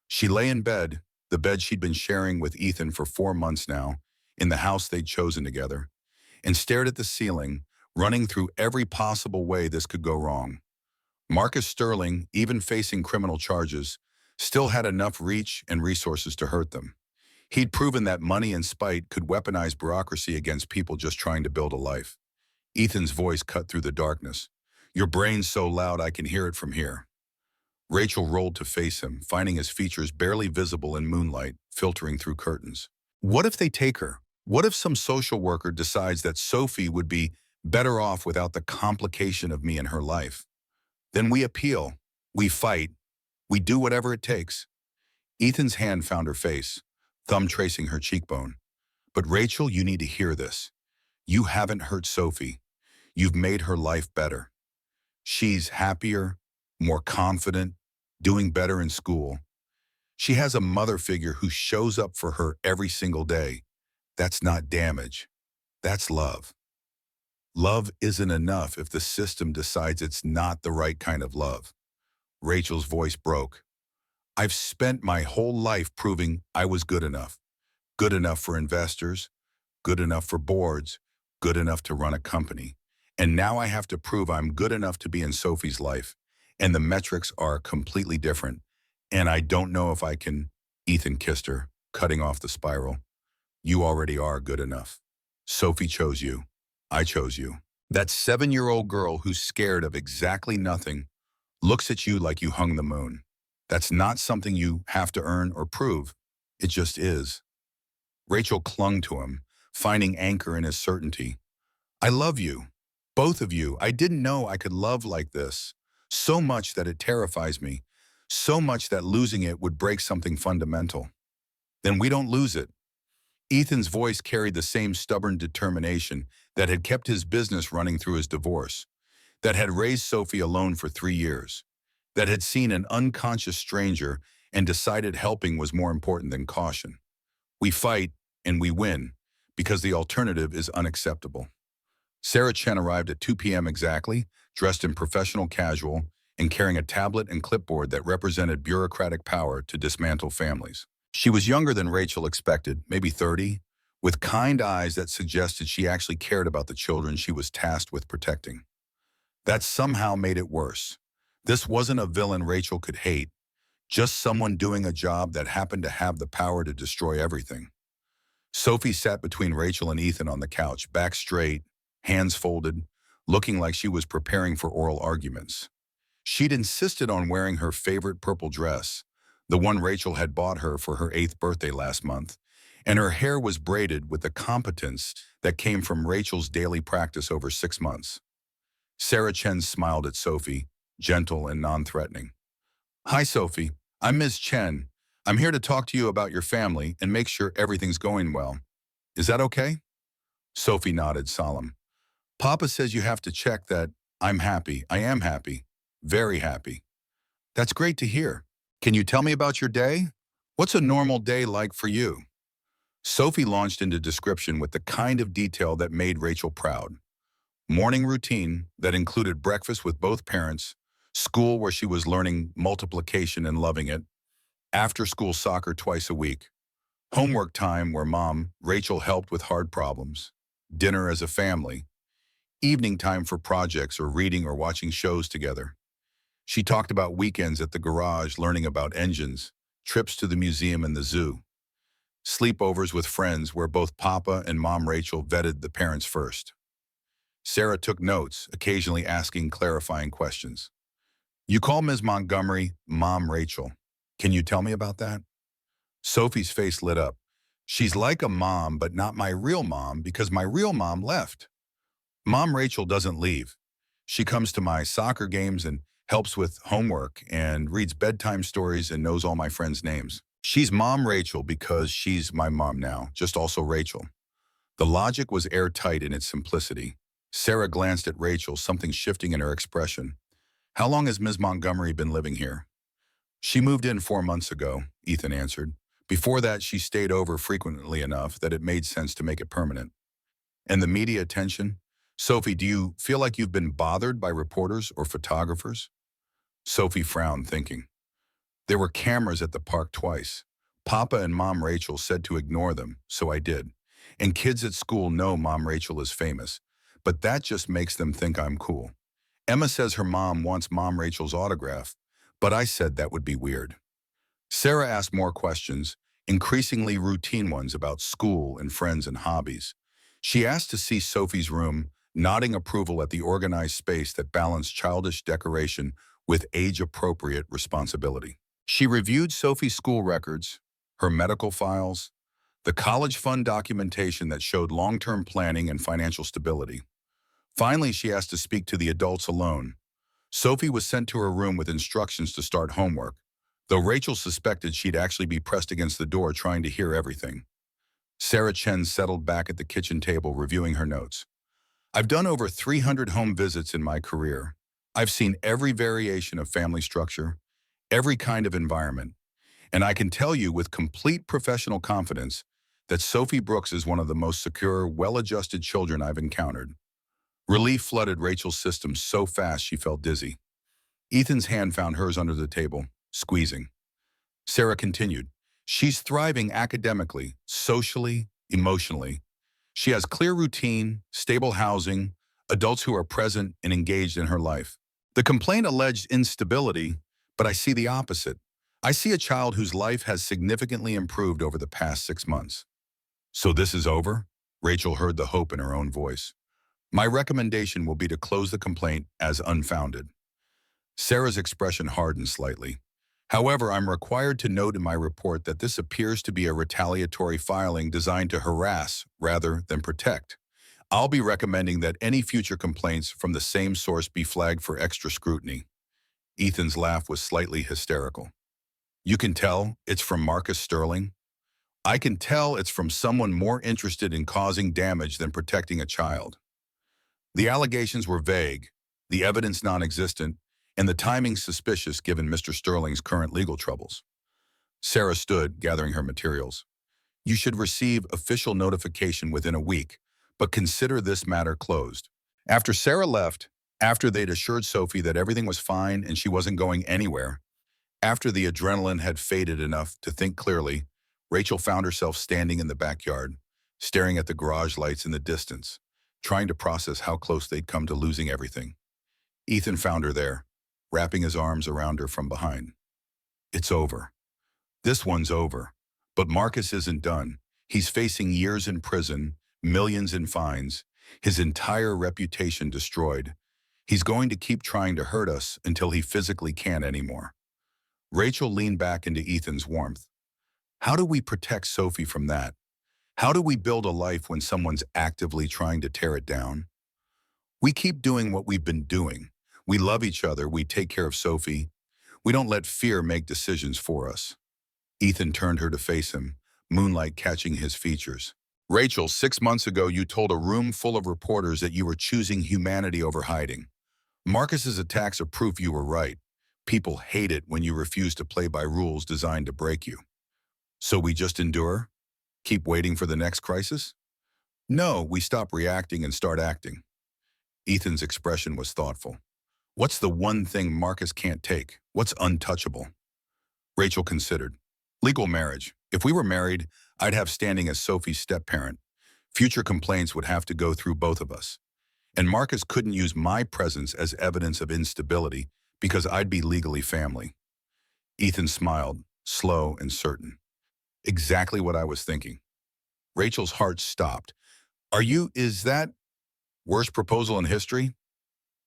She lay in bed, the bed she'd been sharing with Ethan for 4 months now, in the house they'd chosen together, and stared at the ceiling, running through every possible way this could go wrong. Marcus Sterling, even facing criminal charges, still had enough reach and resources to hurt them. He'd proven that money and spite could weaponize bureaucracy against people just trying to build a life. Ethan's voice cut through the darkness. "Your brain's so loud I can hear it from here." Rachel rolled to face him, finding his features barely visible in moonlight, filtering through curtains. What if they take her? What if some social worker decides that Sophie would be better off without the complication of me in her life? Then we appeal, we fight, we do whatever it takes. Ethan's hand found her face, thumb tracing her cheekbone. But Rachel, you need to hear this. You haven't hurt Sophie. You've made her life better. She's happier, more confident, doing better in school. She has a mother figure who shows up for her every single day. That's not damage. That's love. Love isn't enough if the system decides it's not the right kind of love. Rachel's voice broke. I've spent my whole life proving I was good enough. Good enough for investors, good enough for boards, good enough to run a company. And now I have to prove I'm good enough to be in Sophie's life. And the metrics are completely different. And I don't know if I can. Ethan kissed her, cutting off the spiral. You already are good enough. Sophie chose you. I chose you. That 7-year-old girl who's scared of exactly nothing looks at you like you hung the moon. That's not something you have to earn or prove. It just is. Rachel clung to him, finding anchor in his certainty. I love you. Both of you. I didn't know I could love like this. So much that it terrifies me. So much that losing it would break something fundamental. Then we don't lose it. Ethan's voice carried the same stubborn determination that had kept his business running through his divorce, that had raised Sophie alone for 3 years, that had seen an unconscious stranger and decided helping was more important than caution. We fight and we win because the alternative is unacceptable. Sarah Chen arrived at 2 p.m. exactly, dressed in professional casual and carrying a tablet and clipboard that represented bureaucratic power to dismantle families. She was younger than Rachel expected, maybe 30, with kind eyes that suggested she actually cared about the children she was tasked with protecting. That somehow made it worse. This wasn't a villain Rachel could hate, just someone doing a job that happened to have the power to destroy everything. Sophie sat between Rachel and Ethan on the couch, back straight, hands folded, looking like she was preparing for oral arguments. She'd insisted on wearing her favorite purple dress, the one Rachel had bought her for her 8th birthday last month, and her hair was braided with the competence that came from Rachel's daily practice over 6 months. Sarah Chen smiled at Sophie, gentle and non-threatening. Hi, Sophie. I'm Ms. Chen. I'm here to talk to you about your family and make sure everything's going well. Is that okay? Sophie nodded, solemn. Papa says you have to check that. I'm happy. I am happy. Very happy. That's great to hear. Can you tell me about your day? What's a normal day like for you? Sophie launched into description with the kind of detail that made Rachel proud. Morning routine that included breakfast with both parents, school where she was learning multiplication and loving it, after-school soccer twice a week, homework time where Mom, Rachel helped with hard problems, dinner as a family, evening time for projects or reading or watching shows together. She talked about weekends at the garage learning about engines, trips to the museum and the zoo, sleepovers with friends where both Papa and Mom Rachel vetted the parents first. Sarah took notes, occasionally asking clarifying questions. You call Ms. Montgomery Mom Rachel. Can you tell me about that? Sophie's face lit up. She's like a mom, but not my real mom because my real mom left. Mom Rachel doesn't leave. She comes to my soccer games and helps with homework and reads bedtime stories and knows all my friends' names. She's Mom Rachel because she's my mom now, just also Rachel. The logic was airtight in its simplicity. Sarah glanced at Rachel, something shifting in her expression. How long has Ms. Montgomery been living here? She moved in 4 months ago, Ethan answered. Before that, she stayed over frequently enough that it made sense to make it permanent. And the media attention? Sophie, do you feel like you've been bothered by reporters or photographers? Sophie frowned, thinking. There were cameras at the park twice. Papa and Mom Rachel said to ignore them, so I did. And kids at school know Mom Rachel is famous, but that just makes them think I'm cool. Emma says her mom wants Mom Rachel's autograph, but I said that would be weird. Sarah asked more questions, increasingly routine ones about school and friends and hobbies. She asked to see Sophie's room, nodding approval at the organized space that balanced childish decoration with age-appropriate responsibility. She reviewed Sophie's school records, her medical files, the college fund documentation that showed long-term planning and financial stability. Finally, she asked to speak to the adults alone. Sophie was sent to her room with instructions to start homework, though Rachel suspected she'd actually be pressed against the door trying to hear everything. Sarah Chen settled back at the kitchen table reviewing her notes. I've done over 300 home visits in my career. I've seen every variation of family structure, every kind of environment, and I can tell you with complete professional confidence that Sophie Brooks is one of the most secure, well-adjusted children I've encountered. Relief flooded Rachel's system so fast she felt dizzy. Ethan's hand found hers under the table, squeezing. Sarah continued, she's thriving academically, socially, emotionally. She has clear routine, stable housing, adults who are present and engaged in her life. The complaint alleged instability, but I see the opposite. I see a child whose life has significantly improved over the past 6 months. So this is over? Rachel heard the hope in her own voice. My recommendation will be to close the complaint as unfounded. Sarah's expression hardened slightly. However, I'm required to note in my report that this appears to be a retaliatory filing designed to harass rather than protect. I'll be recommending that any future complaints from the same source be flagged for extra scrutiny. Ethan's laugh was slightly hysterical. You can tell it's from Marcus Sterling? I can tell it's from someone more interested in causing damage than protecting a child. The allegations were vague, the evidence non-existent, and the timing suspicious given Mr. Sterling's current legal troubles. Sarah stood, gathering her materials. You should receive official notification within a week, but consider this matter closed. After Sarah left, after they'd assured Sophie that everything was fine and she wasn't going anywhere, after the adrenaline had faded enough to think clearly, Rachel found herself standing in the backyard, staring at the garage lights in the distance, trying to process how close they'd come to losing everything. Ethan found her there, wrapping his arms around her from behind. It's over. This one's over. But Marcus isn't done. He's facing years in prison, millions in fines, his entire reputation destroyed. He's going to keep trying to hurt us until he physically can't anymore. Rachel leaned back into Ethan's warmth. How do we protect Sophie from that? How do we build a life when someone's actively trying to tear it down? We keep doing what we've been doing. We love each other. We take care of Sophie. We don't let fear make decisions for us. Ethan turned her to face him, moonlight catching his features. Rachel, 6 months ago, you told a room full of reporters that you were choosing humanity over hiding. Marcus's attacks are proof you were right. People hate it when you refuse to play by rules designed to break you. So we just endure? Keep waiting for the next crisis? No, we stop reacting and start acting. Ethan's expression was thoughtful. What's the one thing Marcus can't take? What's untouchable? Rachel considered. Legal marriage. If we were married, I'd have standing as Sophie's step-parent. Future complaints would have to go through both of us. And Marcus couldn't use my presence as evidence of instability because I'd be legally family. Ethan smiled, slow and certain. Exactly what I was thinking. Rachel's heart stopped. Is that worst proposal in history?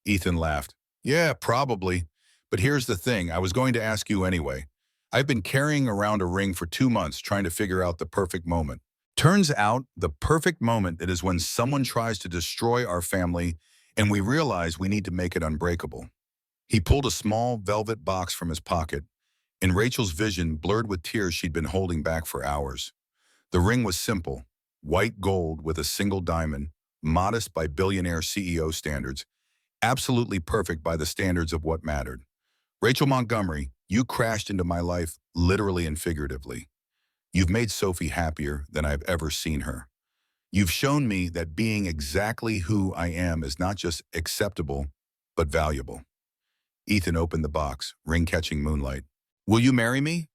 Ethan laughed. Yeah, probably. But here's the thing, I was going to ask you anyway. I've been carrying around a ring for 2 months trying to figure out the perfect moment. Turns out, the perfect moment that is when someone tries to destroy our family and we realize we need to make it unbreakable. He pulled a small velvet box from his pocket, and Rachel's vision blurred with tears she'd been holding back for hours. The ring was simple, white gold with a single diamond, modest by billionaire CEO standards, absolutely perfect by the standards of what mattered. Rachel Montgomery, you crashed into my life literally and figuratively. You've made Sophie happier than I've ever seen her. You've shown me that being exactly who I am is not just acceptable, but valuable. Ethan opened the box, ring catching moonlight. Will you marry me?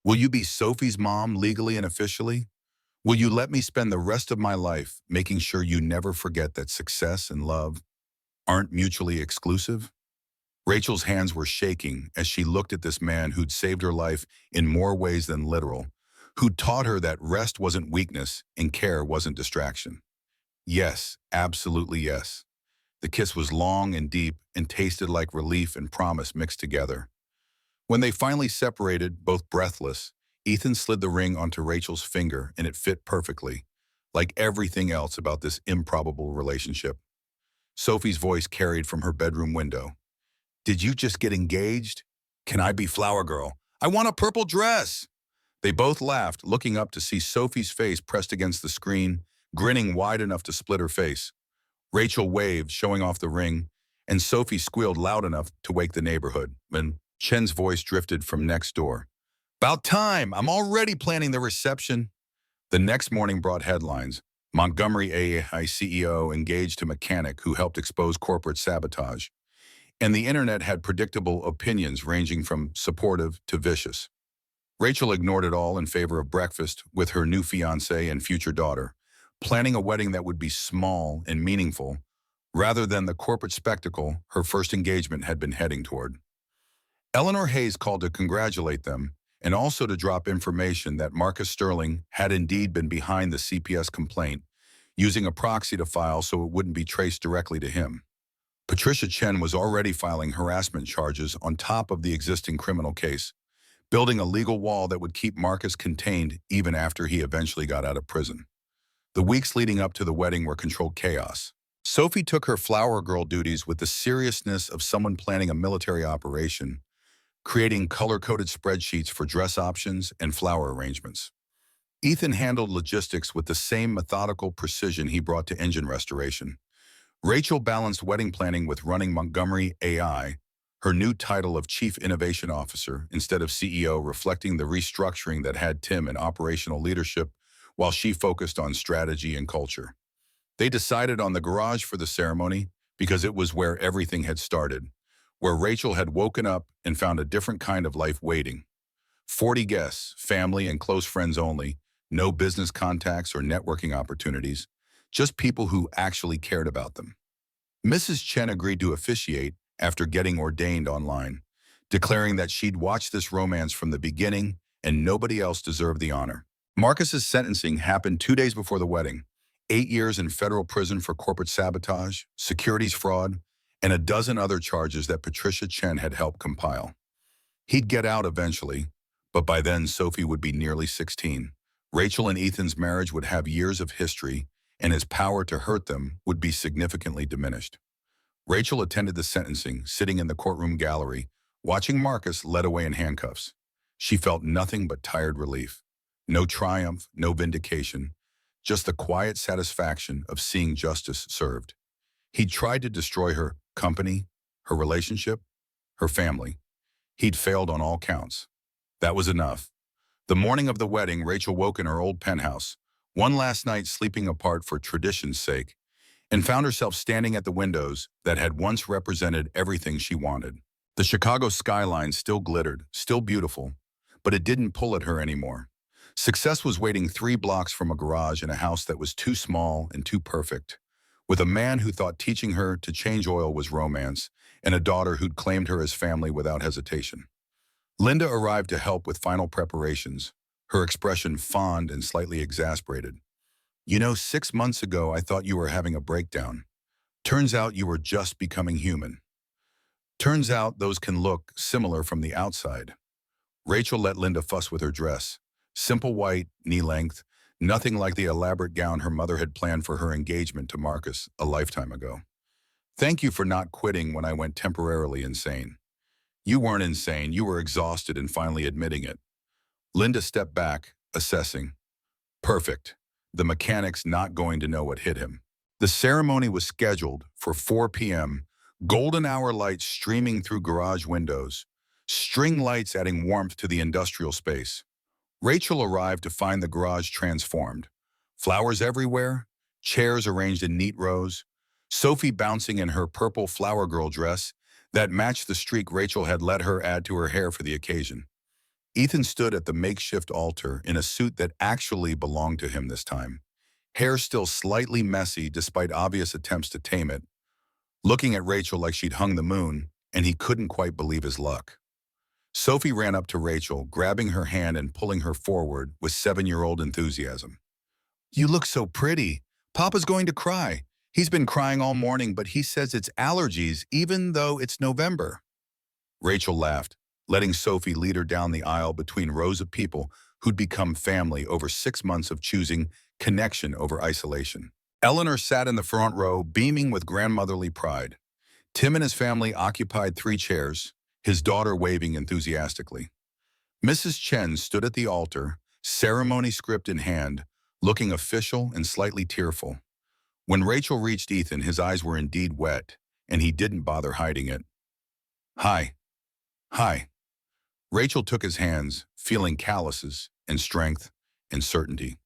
Will you be Sophie's mom legally and officially? Will you let me spend the rest of my life making sure you never forget that success and love aren't mutually exclusive? Rachel's hands were shaking as she looked at this man who'd saved her life in more ways than literal, who'd taught her that rest wasn't weakness and care wasn't distraction. Yes, absolutely yes. The kiss was long and deep and tasted like relief and promise mixed together. When they finally separated, both breathless, Ethan slid the ring onto Rachel's finger and it fit perfectly, like everything else about this improbable relationship. Sophie's voice carried from her bedroom window. Did you just get engaged? Can I be flower girl? I want a purple dress. They both laughed, looking up to see Sophie's face pressed against the screen, grinning wide enough to split her face. Rachel waved, showing off the ring, and Sophie squealed loud enough to wake the neighborhood when Chen's voice drifted from next door. About time! I'm already planning the reception. The next morning brought headlines. Montgomery AI CEO engaged a mechanic who helped expose corporate sabotage. And the internet had predictable opinions ranging from supportive to vicious. Rachel ignored it all in favor of breakfast with her new fiancé and future daughter, planning a wedding that would be small and meaningful, rather than the corporate spectacle her first engagement had been heading toward. Eleanor Hayes called to congratulate them and also to drop information that Marcus Sterling had indeed been behind the CPS complaint, using a proxy to file so it wouldn't be traced directly to him. Patricia Chen was already filing harassment charges on top of the existing criminal case, building a legal wall that would keep Marcus contained even after he eventually got out of prison. The weeks leading up to the wedding were controlled chaos. Sophie took her flower girl duties with the seriousness of someone planning a military operation, creating color-coded spreadsheets for dress options and flower arrangements. Ethan handled logistics with the same methodical precision he brought to engine restoration. Rachel balanced wedding planning with running Montgomery AI, her new title of Chief Innovation Officer instead of CEO, reflecting the restructuring that had Tim in operational leadership while she focused on strategy and culture. They decided on the garage for the ceremony because it was where everything had started, where Rachel had woken up and found a different kind of life waiting. 40 guests, family and close friends only, no business contacts or networking opportunities, just people who actually cared about them. Mrs. Chen agreed to officiate after getting ordained online, declaring that she'd watched this romance from the beginning and nobody else deserved the honor. Marcus's sentencing happened 2 days before the wedding. 8 years in federal prison for corporate sabotage, securities fraud, and a dozen other charges that Patricia Chen had helped compile. He'd get out eventually, but by then Sophie would be nearly 16. Rachel and Ethan's marriage would have years of history, and his power to hurt them would be significantly diminished. Rachel attended the sentencing, sitting in the courtroom gallery, watching Marcus led away in handcuffs. She felt nothing but tired relief. No triumph, no vindication, just the quiet satisfaction of seeing justice served. He'd tried to destroy her company, her relationship, her family. He'd failed on all counts. That was enough. The morning of the wedding, Rachel woke in her old penthouse, one last night sleeping apart for tradition's sake, and found herself standing at the windows that had once represented everything she wanted. The Chicago skyline still glittered, still beautiful, but it didn't pull at her anymore. Success was waiting 3 blocks from a garage in a house that was too small and too perfect, with a man who thought teaching her to change oil was romance, and a daughter who'd claimed her as family without hesitation. Linda arrived to help with final preparations, her expression fond and slightly exasperated. "You know, 6 months ago I thought you were having a breakdown. Turns out you were just becoming human. Turns out those can look similar from the outside." Rachel let Linda fuss with her dress. Simple white, knee-length, nothing like the elaborate gown her mother had planned for her engagement to Marcus a lifetime ago. "Thank you for not quitting when I went temporarily insane." "You weren't insane, you were exhausted and finally admitting it." Linda stepped back, assessing. Perfect. The mechanic's not going to know what hit him. The ceremony was scheduled for 4 p.m., golden hour lights streaming through garage windows, string lights adding warmth to the industrial space. Rachel arrived to find the garage transformed. Flowers everywhere, chairs arranged in neat rows, Sophie bouncing in her purple flower girl dress that matched the streak Rachel had let her add to her hair for the occasion. Ethan stood at the makeshift altar in a suit that actually belonged to him this time, hair still slightly messy despite obvious attempts to tame it, looking at Rachel like she'd hung the moon, and he couldn't quite believe his luck. Sophie ran up to Rachel, grabbing her hand and pulling her forward with 7-year-old enthusiasm. "You look so pretty. Papa's going to cry. He's been crying all morning, but he says it's allergies, even though it's November." Rachel laughed, letting Sophie lead her down the aisle between rows of people who'd become family over 6 months of choosing connection over isolation. Eleanor sat in the front row, beaming with grandmotherly pride. Tim and his family occupied 3 chairs, his daughter waving enthusiastically. Mrs. Chen stood at the altar, ceremony script in hand, looking official and slightly tearful. When Rachel reached Ethan, his eyes were indeed wet, and he didn't bother hiding it. "Hi. Hi." Rachel took his hands, feeling calluses and strength and certainty.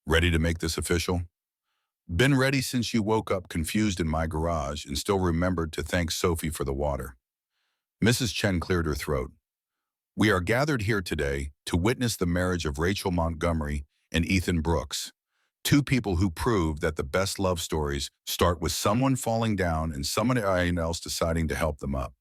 "Ready to make this official?" "Been ready since you woke up confused in my garage and still remembered to thank Sophie for the water." Mrs. Chen cleared her throat. "We are gathered here today to witness the marriage of Rachel Montgomery and Ethan Brooks, 2 people who prove that the best love stories start with someone falling down and someone else deciding to help them up."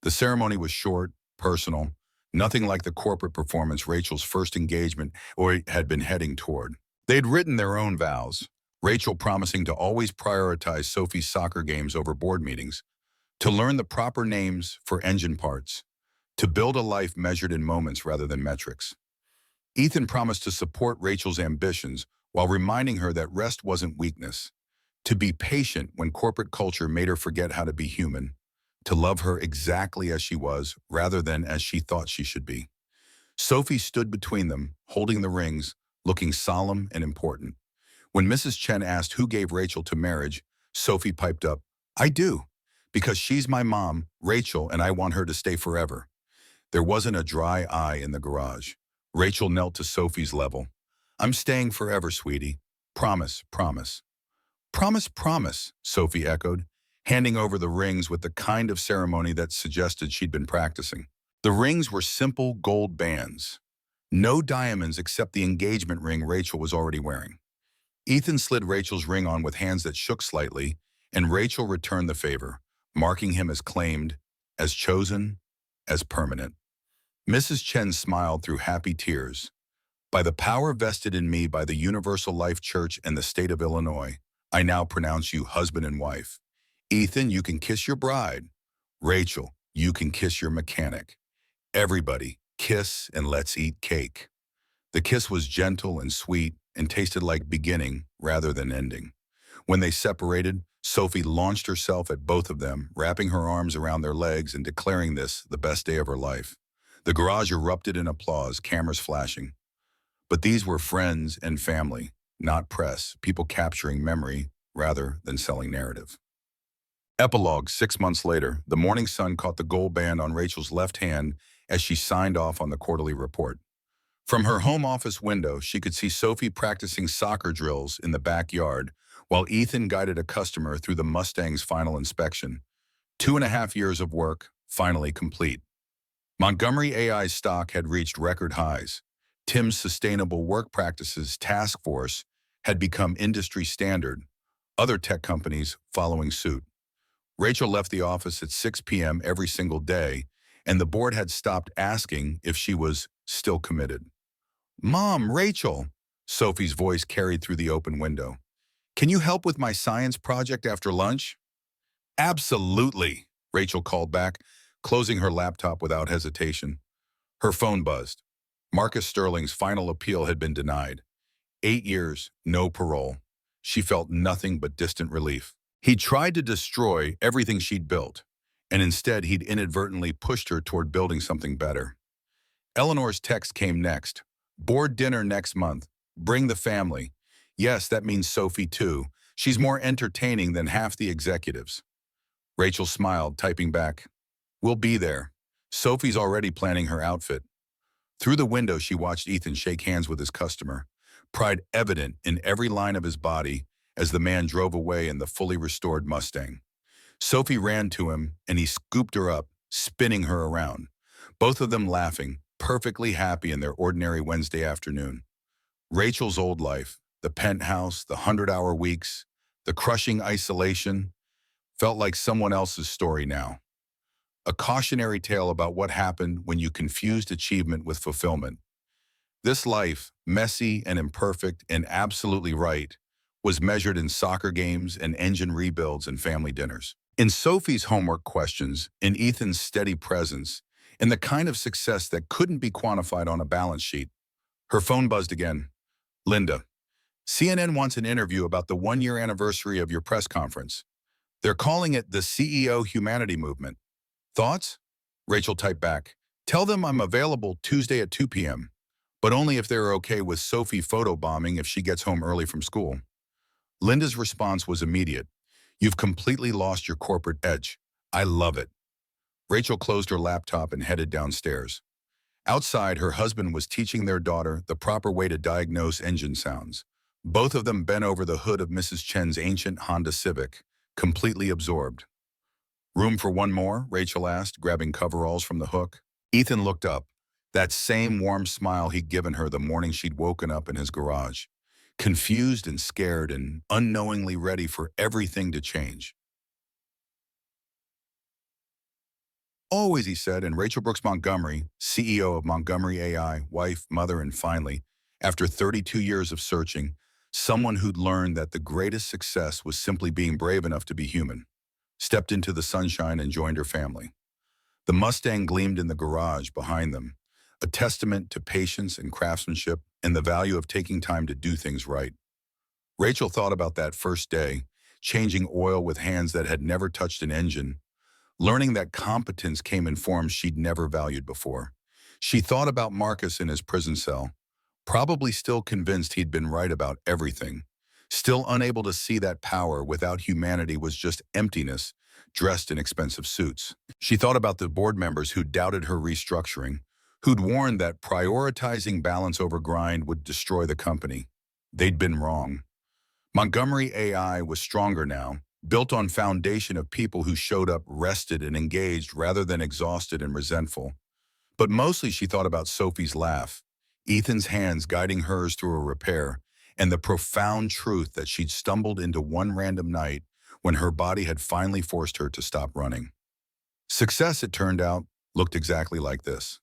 The ceremony was short, personal, nothing like the corporate performance Rachel's first engagement or had been heading toward. They'd written their own vows, Rachel promising to always prioritize Sophie's soccer games over board meetings, to learn the proper names for engine parts, to build a life measured in moments rather than metrics. Ethan promised to support Rachel's ambitions while reminding her that rest wasn't weakness, to be patient when corporate culture made her forget how to be human, to love her exactly as she was rather than as she thought she should be. Sophie stood between them, holding the rings, looking solemn and important. When Mrs. Chen asked who gave Rachel to marriage, Sophie piped up, "I do, because she's my mom, Rachel, and I want her to stay forever." There wasn't a dry eye in the garage. Rachel knelt to Sophie's level. "I'm staying forever, sweetie. Promise, promise." "Promise, promise," Sophie echoed, handing over the rings with the kind of ceremony that suggested she'd been practicing. The rings were simple gold bands. No diamonds except the engagement ring Rachel was already wearing. Ethan slid Rachel's ring on with hands that shook slightly, and Rachel returned the favor, marking him as claimed, as chosen, as permanent. Mrs. Chen smiled through happy tears. By the power vested in me by the Universal Life Church and the state of Illinois, I now pronounce you husband and wife. Ethan, you can kiss your bride. Rachel, you can kiss your mechanic. Everybody, kiss and let's eat cake. The kiss was gentle and sweet and tasted like beginning rather than ending. When they separated, Sophie launched herself at both of them, wrapping her arms around their legs and declaring this the best day of her life. The garage erupted in applause, cameras flashing. But these were friends and family, not press, people capturing memory rather than selling narrative. Epilogue: 6 months later, the morning sun caught the gold band on Rachel's left hand as she signed off on the quarterly report. From her home office window, she could see Sophie practicing soccer drills in the backyard while Ethan guided a customer through the Mustang's final inspection. 2.5 years of work, finally complete. Montgomery AI's stock had reached record highs. Tim's Sustainable Work Practices Task Force had become industry standard, other tech companies following suit. Rachel left the office at 6 p.m. every single day, and the board had stopped asking if she was still committed. "Mom, Rachel," Sophie's voice carried through the open window. "Can you help with my science project after lunch?" "Absolutely," Rachel called back, closing her laptop without hesitation. Her phone buzzed. Marcus Sterling's final appeal had been denied. 8 years, no parole. She felt nothing but distant relief. He'd tried to destroy everything she'd built, and instead he'd inadvertently pushed her toward building something better. Eleanor's text came next. "Board dinner next month. Bring the family." Yes, that means Sophie too. She's more entertaining than half the executives. Rachel smiled, typing back, "We'll be there." Sophie's already planning her outfit. Through the window, she watched Ethan shake hands with his customer, pride evident in every line of his body as the man drove away in the fully restored Mustang. Sophie ran to him, and he scooped her up, spinning her around. Both of them laughing, perfectly happy in their ordinary Wednesday afternoon. Rachel's old life, the penthouse, the 100-hour weeks, the crushing isolation, felt like someone else's story now. A cautionary tale about what happened when you confused achievement with fulfillment. This life, messy and imperfect and absolutely right, was measured in soccer games and engine rebuilds and family dinners. In Sophie's homework questions, in Ethan's steady presence, in the kind of success that couldn't be quantified on a balance sheet. Her phone buzzed again. "Linda, CNN wants an interview about the 1-year anniversary of your press conference. They're calling it the CEO Humanity Movement. Thoughts?" Rachel typed back, "Tell them I'm available Tuesday at 2 p.m., but only if they're okay with Sophie photobombing if she gets home early from school." Linda's response was immediate. "You've completely lost your corporate edge. I love it." Rachel closed her laptop and headed downstairs. Outside, her husband was teaching their daughter the proper way to diagnose engine sounds. Both of them bent over the hood of Mrs. Chen's ancient Honda Civic, completely absorbed. "Room for one more?" Rachel asked, grabbing coveralls from the hook. Ethan looked up, that same warm smile he'd given her the morning she'd woken up in his garage, confused and scared and unknowingly ready for everything to change. "Always," he said, and Rachel Brooks Montgomery, CEO of Montgomery AI, wife, mother, and finally, after 32 years of searching, someone who'd learned that the greatest success was simply being brave enough to be human, stepped into the sunshine and joined her family. The Mustang gleamed in the garage behind them, a testament to patience and craftsmanship and the value of taking time to do things right. Rachel thought about that first day, changing oil with hands that had never touched an engine, learning that competence came in forms she'd never valued before. She thought about Marcus in his prison cell, probably still convinced he'd been right about everything, still unable to see that power without humanity was just emptiness, dressed in expensive suits. She thought about the board members who doubted her restructuring, who'd warned that prioritizing balance over grind would destroy the company. They'd been wrong. Montgomery AI was stronger now, built on foundation of people who showed up rested and engaged rather than exhausted and resentful. But mostly she thought about Sophie's laugh, Ethan's hands guiding hers through a repair, and the profound truth that she'd stumbled into one random night when her body had finally forced her to stop running. Success, it turned out, looked exactly like this.